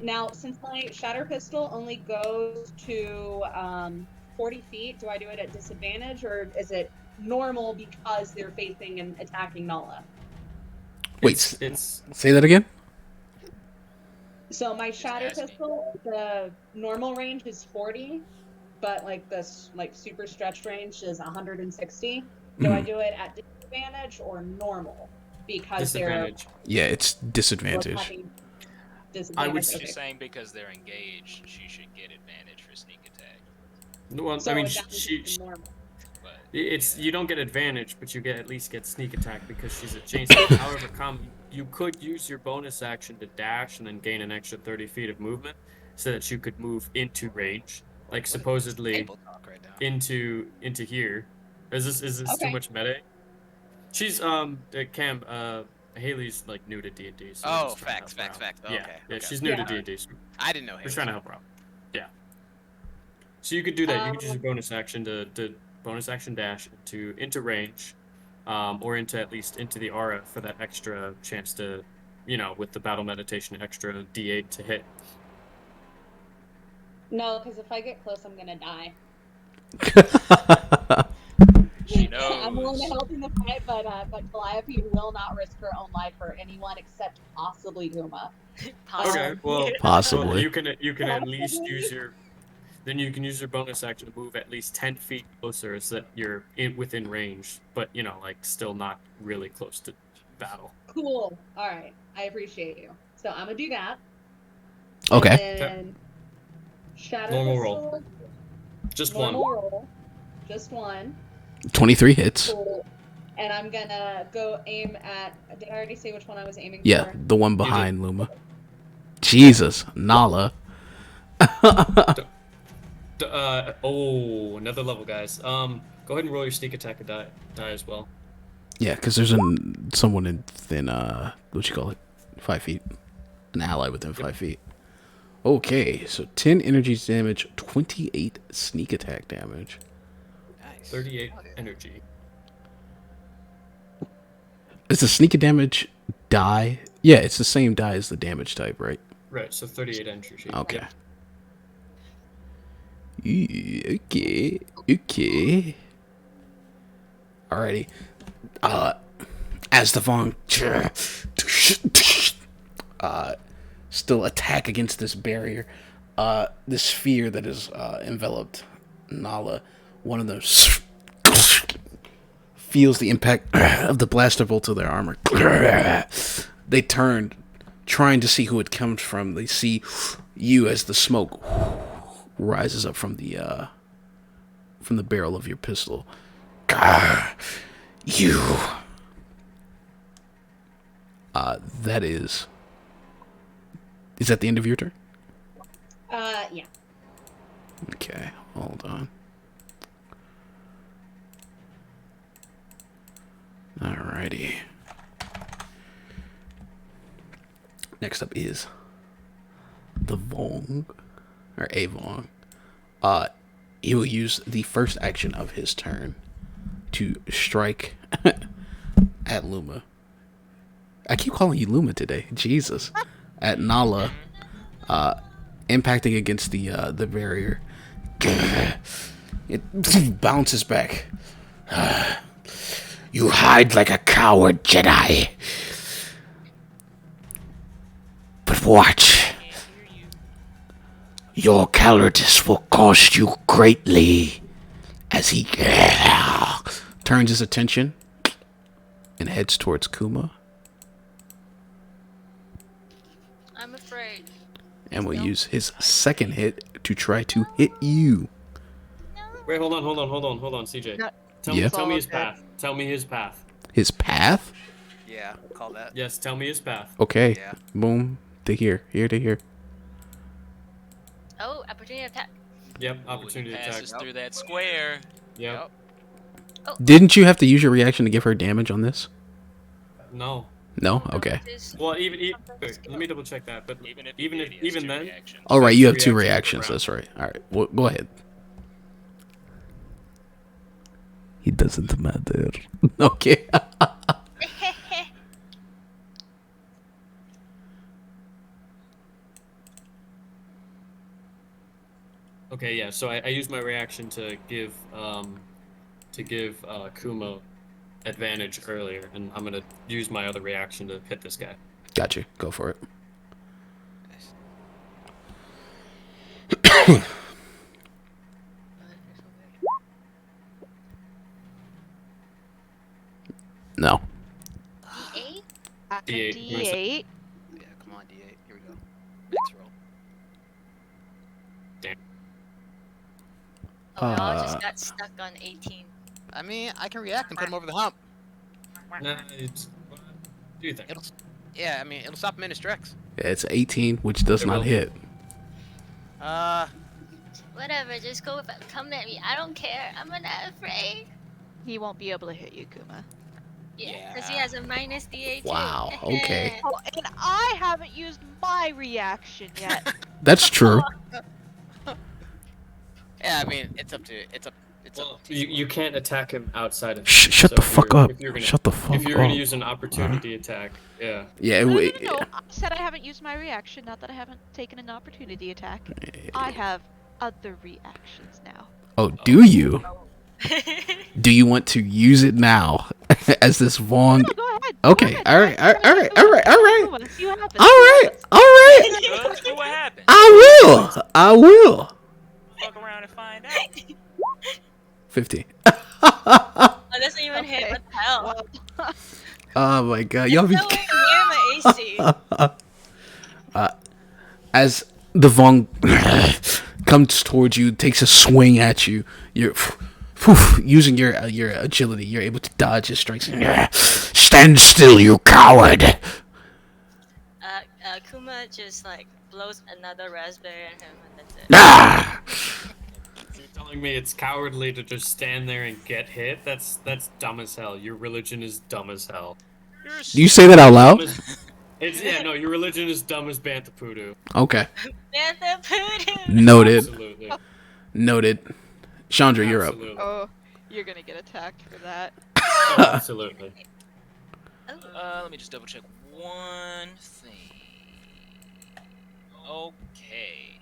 Now, since my shatter pistol only goes to 40 feet, do I do it at disadvantage, or is it normal because they're facing and attacking Nala? Wait, It's say that again? So my shatter asking. pistol, the normal range is 40, but like this super stretch range is 160. Do I do it at disadvantage or normal? Because disadvantage. Yeah, it's they're disadvantage. attacking disadvantage. I would- She's Okay. saying because they're engaged, she should get advantage for sneak attack. Well, So I mean, that means it's normal. But it's you don't get advantage, but you at least get sneak attack because she's adjacent. However, you could use your bonus action to dash and then gain an extra 30 feet of movement, so that you could move into range, like supposedly Table talk right now. into here. Is this too Okay. much meta? She's Cam Haley's like new to D&D. So we're Oh, just trying to facts. help her out. Okay. Yeah, okay. she's new to Yeah. D&D. So I didn't know. we're trying to help her out. Yeah. So you could do that. You could use your Um, bonus action to bonus action dash into range, or at least into the aura for that extra chance to, with the battle meditation, extra D8 to hit. No, because if I get close, I'm gonna die. she I'm willing to knows. help in the fight, but Calliope will not risk her own life for anyone except possibly Kuma. Possibly. Okay, well, Possibly. you can at least use your. Then you can use your bonus action to move at least 10 feet closer, so that you're within range, but still not really close to battle. Cool. All right. I appreciate you. So I'm gonna do that. Okay. And then shatter Normal pistol, roll. Just normal one. roll, just one. 23 hits. Cool. And I'm gonna go aim at. Did I already say which one I was aiming Yeah, for? the one behind Luma. Jesus, Nala. Another level, guys. Go ahead and roll your sneak attack and die as well. Yeah, because there's someone within, what you call it, 5 feet. An ally within 5 feet. Okay, so 10 energy damage, 28 sneak attack damage. Nice. 38 energy. Is the sneak damage die? Yeah, it's the same die as the damage type, right? Right, so 38 energy. Okay. Yep. Okay. Alrighty. As the Vong still attack against this barrier, this sphere that is enveloped Nala, one of those feels the impact of the blaster bolt to their armor. They turn, trying to see who it comes from. They see you as the smoke rises up from the barrel of your pistol. You. That is. Is that the end of your turn? Yeah. Okay, hold on. Alrighty. Next up is the Vong, or a Vong. he will use the first action of his turn to strike at Luma. I keep calling you Luma today. Jesus. At Nala, impacting against the barrier. It bounces back. You hide like a coward, Jedi. But watch. Your cowardice will cost you greatly. As he turns his attention and heads towards Kuma. I'm afraid. And will use his second hit to try to hit you. Wait, hold on, CJ. No, Tell Yeah. me his It's all good. path. Tell me his path. His path? Yeah, call that. Yes, tell me his path. Okay. Yeah. Boom. To here. Here to here. Oh, opportunity attack. Yep, Ooh, he opportunity attack. passes through that square. Yep. Didn't you have to use your reaction to give her damage on this? No. No? Okay. Well, even let me double check that. But Even if even he if did, he has even two then, reactions. All right, you have two reactions reactions. per That's right. All right. Well, go ahead. It doesn't matter. Okay. okay, yeah. So I used my reaction to give Kuma advantage earlier, and I'm gonna use my other reaction to hit this guy. Gotcha. Go for it. No. D8? After D8. D8. Yeah, come on, D8. Here we go. Next roll. Oh, we all just got stuck on 18. I mean, I can react and put him over the hump. Nah, it's. What do you think? Yeah, I mean, it'll stop him in his tracks. Yeah, it's 18, which does It not will. hit. Whatever, just go come at me. I don't care. I'm not afraid. He won't be able to hit you, Kuma. Yeah, because he Yeah. has a minus D8 too. Wow, okay. Oh, and I haven't used my reaction yet. That's true. Yeah, I mean, it's up. Well, you can't attack him outside of. Shut so the if fuck you're- up. If you're gonna, Shut the fuck if you're gonna up. use an opportunity attack, yeah. Yeah. No, It, no. I said I haven't used my reaction, not that I haven't taken an opportunity attack. I have other reactions now. Oh, do you? Do you want to use it now as this Vaughn? No, go ahead. Okay. Go All ahead. right. All right. All right. All right. Kuma, see what happens. All right. All right. Let's see what happens. I will. I will. Fuck around and find out. 50. Oh, doesn't even hit. Okay. What the hell? Well, Oh my god. Y'all be. Nowhere near my AC. As the Vaughn comes towards you, takes a swing at you, you're using your agility. You're able to dodge his strikes. Stand still, you coward! Kuma just like blows another raspberry at him, and that's it. Ah! You're telling me it's cowardly to just stand there and get hit? That's dumb as hell. Your religion is dumb as hell. Do you say that out loud? No, your religion is dumb as Bantapudu. Okay. Bantha Poodoo! Noted. Absolutely. Noted. Chandra, you're up. Absolutely. oh, you're gonna get attacked for that. Oh, absolutely. Let me just double check one thing. Okay.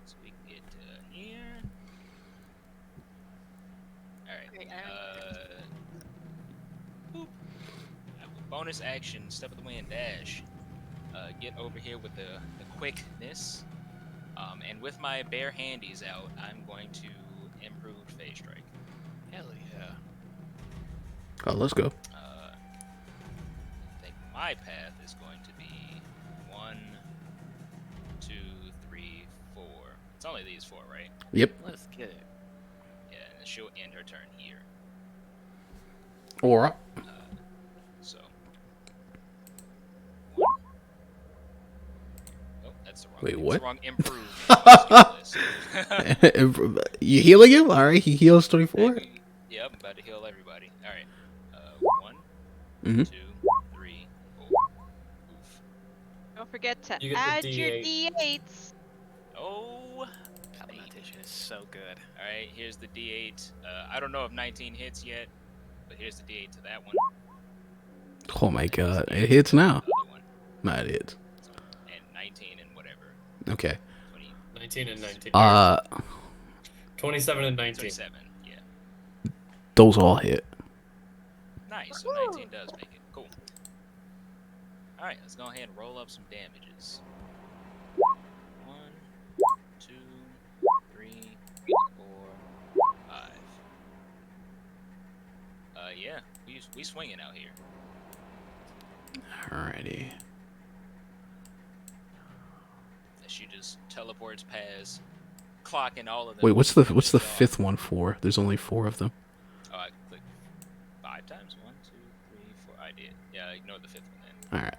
So we can get to here. Great, Alright. Boop. Bonus action, step of the wind, dash. Get over here with the quickness. And with my bare handies out, I'm going to improve phase strike. Hell yeah. Oh, let's go. I think my path is going to be 1, 2, 3, 4. It's only these 4, right? Yep. Let's get it. Yeah, and she'll end her turn here. Aura. So. Oh, that's the wrong. Wait, it's what? The wrong improve. You healing him? Alright, he heals 24. Yep, I'm about to heal everybody. Alright. 1, Mm-hmm. 2, 3, 4. Oof. Don't forget to You get the add your D8. D8s. Oh, I'm not competition is so good. All right, here's the D8. I don't know if 19 hits yet, but here's the D8 to that one. Oh my And here's god, the it D8 hits to now. the other one. Nah, it hits. So, and 19 and whatever. Okay. 20, 19 and 19. 27 and 19. 27, yeah. Those all hit. Nice, so 19 does make it. Cool. Alright, let's go ahead and roll up some damages. 1, 2, 3, 4, 5. Yeah, we swinging out here. Alrighty. As she just teleports past, clocking all of them. Wait, what's the finishing off. fifth one for? There's only 4 of them. Oh, I clicked 5 times. 1, 2, 3, 4. I did. Yeah, ignore the 5th one then. All right.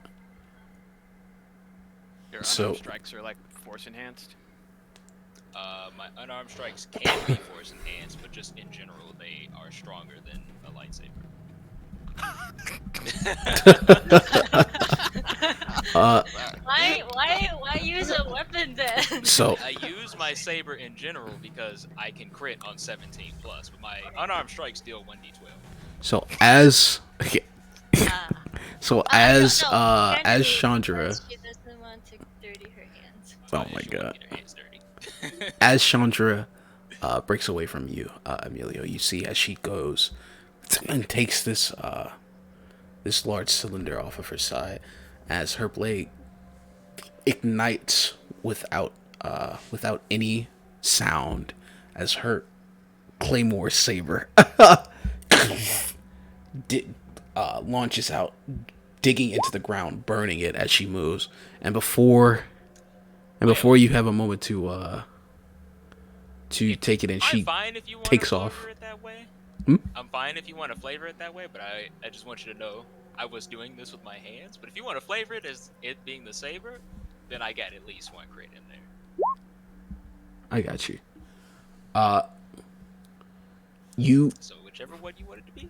Your So- unarmed strikes are like force enhanced. My unarmed strikes can be force enhanced, but just in general, they are stronger than a lightsaber. Why use a weapon then? So I use my saber in general because I can crit on 17 plus, but my unarmed strikes deal 1d12. so as so as Chandra as needs Chandra, She doesn't want to dirty her hands. oh Yeah, my she won't god, get her hands dirty. as Chandra breaks away from you, Emilio, you see as she goes and takes this this large cylinder off of her side, as her blade ignites without any sound, as her claymore saber launches out, digging into the ground, burning it as she moves. And before you have a moment to take it in, I'm she fine if you want takes to off. flavor it that way. Hmm? I'm fine if you want to flavor it that way, but I just want you to know I was doing this with my hands. But if you want to flavor it as it being the saber, then I got at least 1 crit in there. I got you. You So whichever one you want it to be.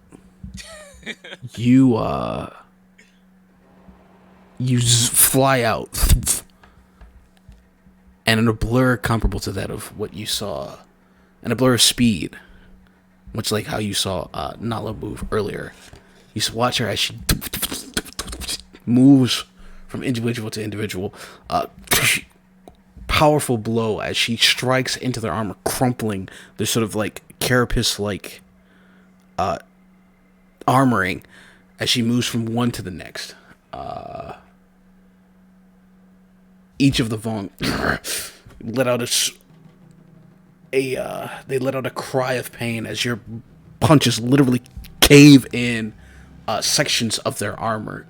you fly out, and in a blur comparable to that of what you saw, and a blur of speed, much like how you saw Nala move earlier. You watch her as she moves from individual to individual. Powerful blow as she strikes into their armor, crumpling their sort of like carapace-like armoring as she moves from one to the next. Each of the Vong let out they let out a cry of pain as your punches literally cave in sections of their armor.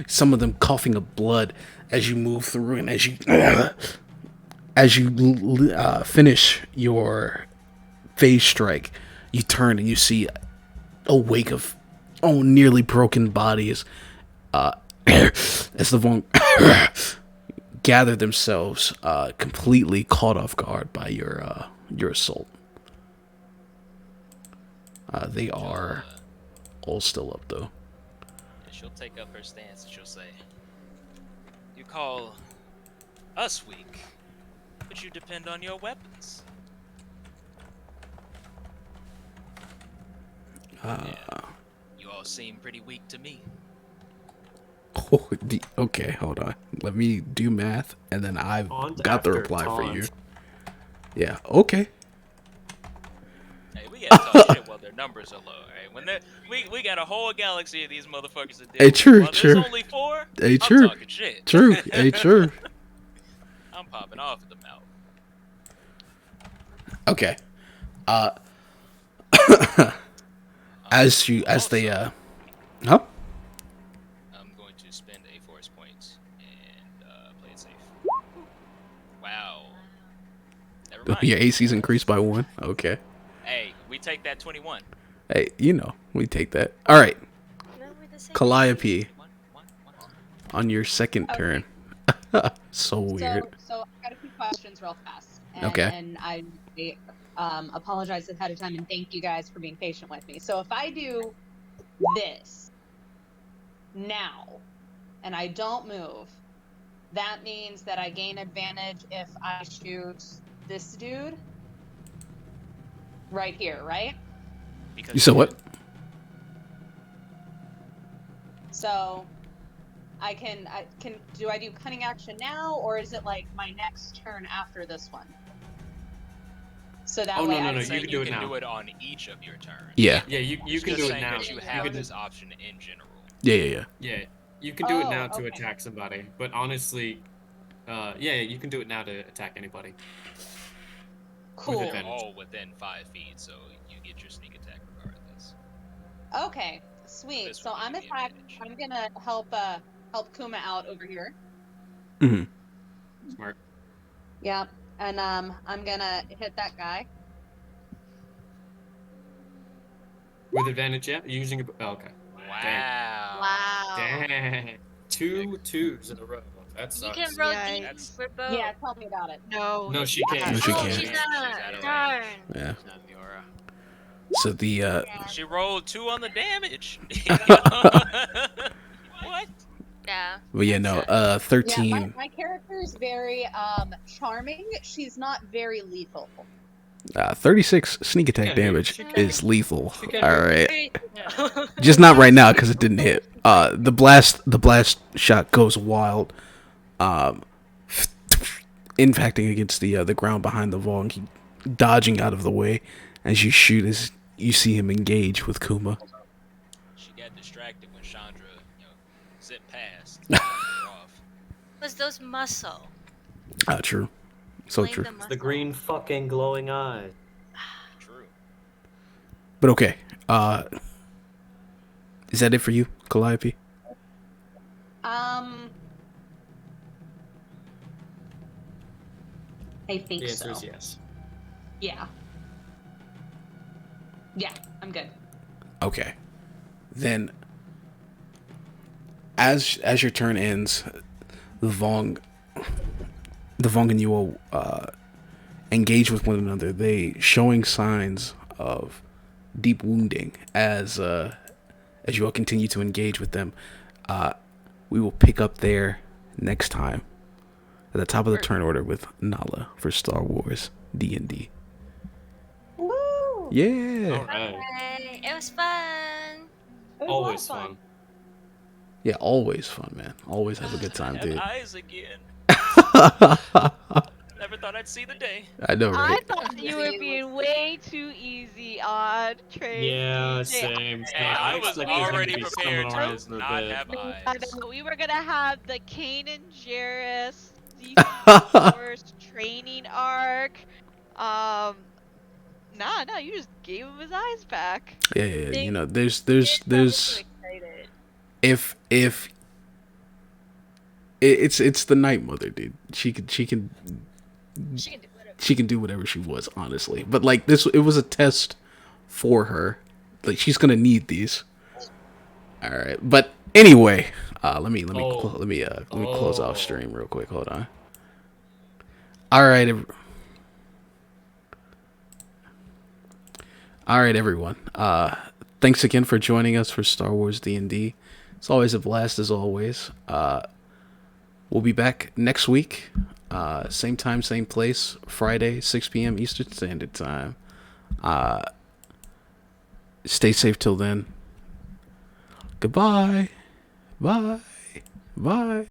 Some of them coughing up blood as you move through, and as you finish your phase strike, you turn and you see a wake of nearly broken bodies as the Vong gather themselves, completely caught off guard by your assault. They are all still up though. And she'll take up her stance and she'll say, "You call us weak, but you depend on your weapons." Yeah. You all seem pretty weak to me. Oh, okay, hold on. Let me do math, and then I've Taunt got the after reply for you. taunt. Yeah, okay. Hey, we gotta talk shit while their numbers are low, right? When we got a whole galaxy of these motherfuckers to deal Hey, with. true, While true. there's only 4, Hey, I'm true. talking shit. True, hey, true. I'm popping off at the mouth. Okay. As they huh? I'm going to spend a force point and play it safe. Wow. Never mind. Your AC's increased by 1. Okay. Hey, we take that 21. Hey, we take that. All right, No, we're the same. Calliope, One. on your second Okay. turn. So weird. So I got a few questions real fast. And, Okay. And I apologize ahead of time and thank you guys for being patient with me. So if I do this now and I don't move, that means that I gain advantage if I shoot this dude. right here, right? Because You said what? So I can do I do cunning action now, or is it like my next turn after this one? So that Oh, way no, I no, can you can do it now. do it on each of your turns. Yeah. Yeah, you It's can just do it saying now. that you You have can- this option in general. Yeah. Yeah, you can do it Oh, now to okay. attack somebody, but honestly, yeah, you can do it now to attack anybody. Cool. advantage. All within 5 feet, so you get your sneak attack regardless. Okay, sweet. This So would I'm give you the attack. advantage. I'm gonna help Kuma out over here. Mm-hmm. Smart. Yep. And I'm gonna hit that guy. With advantage, yeah? You're using a... Oh, okay. Wow. Wow. Dang. 2 twos in a row. That You sucks. can roll Yikes. D for both. Yeah, tell me about it. No, she can't. No, she Oh, can't. she's She's not. out of Darn. Yeah. She's not in the aura. So the She rolled 2 on the damage. What? Yeah. but yeah, no, 13. Yeah, my character is very charming. She's not very lethal. 36 sneak attack Yeah, dude, damage she can- is lethal. she can All do right, Yeah. just not right now because it didn't hit. The blast shot goes wild, impacting against the ground behind the wall and keep dodging out of the way as you shoot. As you see him engage with Kuma. She got distracted when Chandra, zipped past. Knocked her off. Was those muscle? True, so Blame true. the The muscle. green fucking glowing eye. True. But okay, is that it for you, Calliope? I think The answer so. is yes. Yeah. Yeah, I'm good. Okay, then as your turn ends, the Vong and you will engage with one another. They showing signs of deep wounding as you all continue to engage with them. We will pick up there next time at the top of the turn order with Nala for Star Wars D&D. Woo! Yeah, Alright. Hey, it was fun. It was Always a lot of fun. yeah, always fun, man. Always have a good time, I dude. have eyes again. Never thought I'd see the day. I know, I right? thought you were being way too easy on Trace. Yeah, DJ. same. Hey, I was expected him to already be prepared stumbling around to for a not bit. have I eyes. know, we were gonna have the Kanan Jarrus DC Force training arc. Nah, you just gave him his eyes back. Yeah. You know, there's So excited. if it's the Night Mother, dude. She can She can do whatever. she can do whatever she wants, honestly. But like this, it was a test for her. Like she's gonna need these. All right, but anyway, let me close off stream real quick. Hold on. All right, everyone. Thanks again for joining us for Star Wars D&D. It's always a blast, as always. We'll be back next week. Same time, same place. Friday, 6 p.m. Eastern Standard Time. Stay safe till then. Goodbye. Bye. Bye.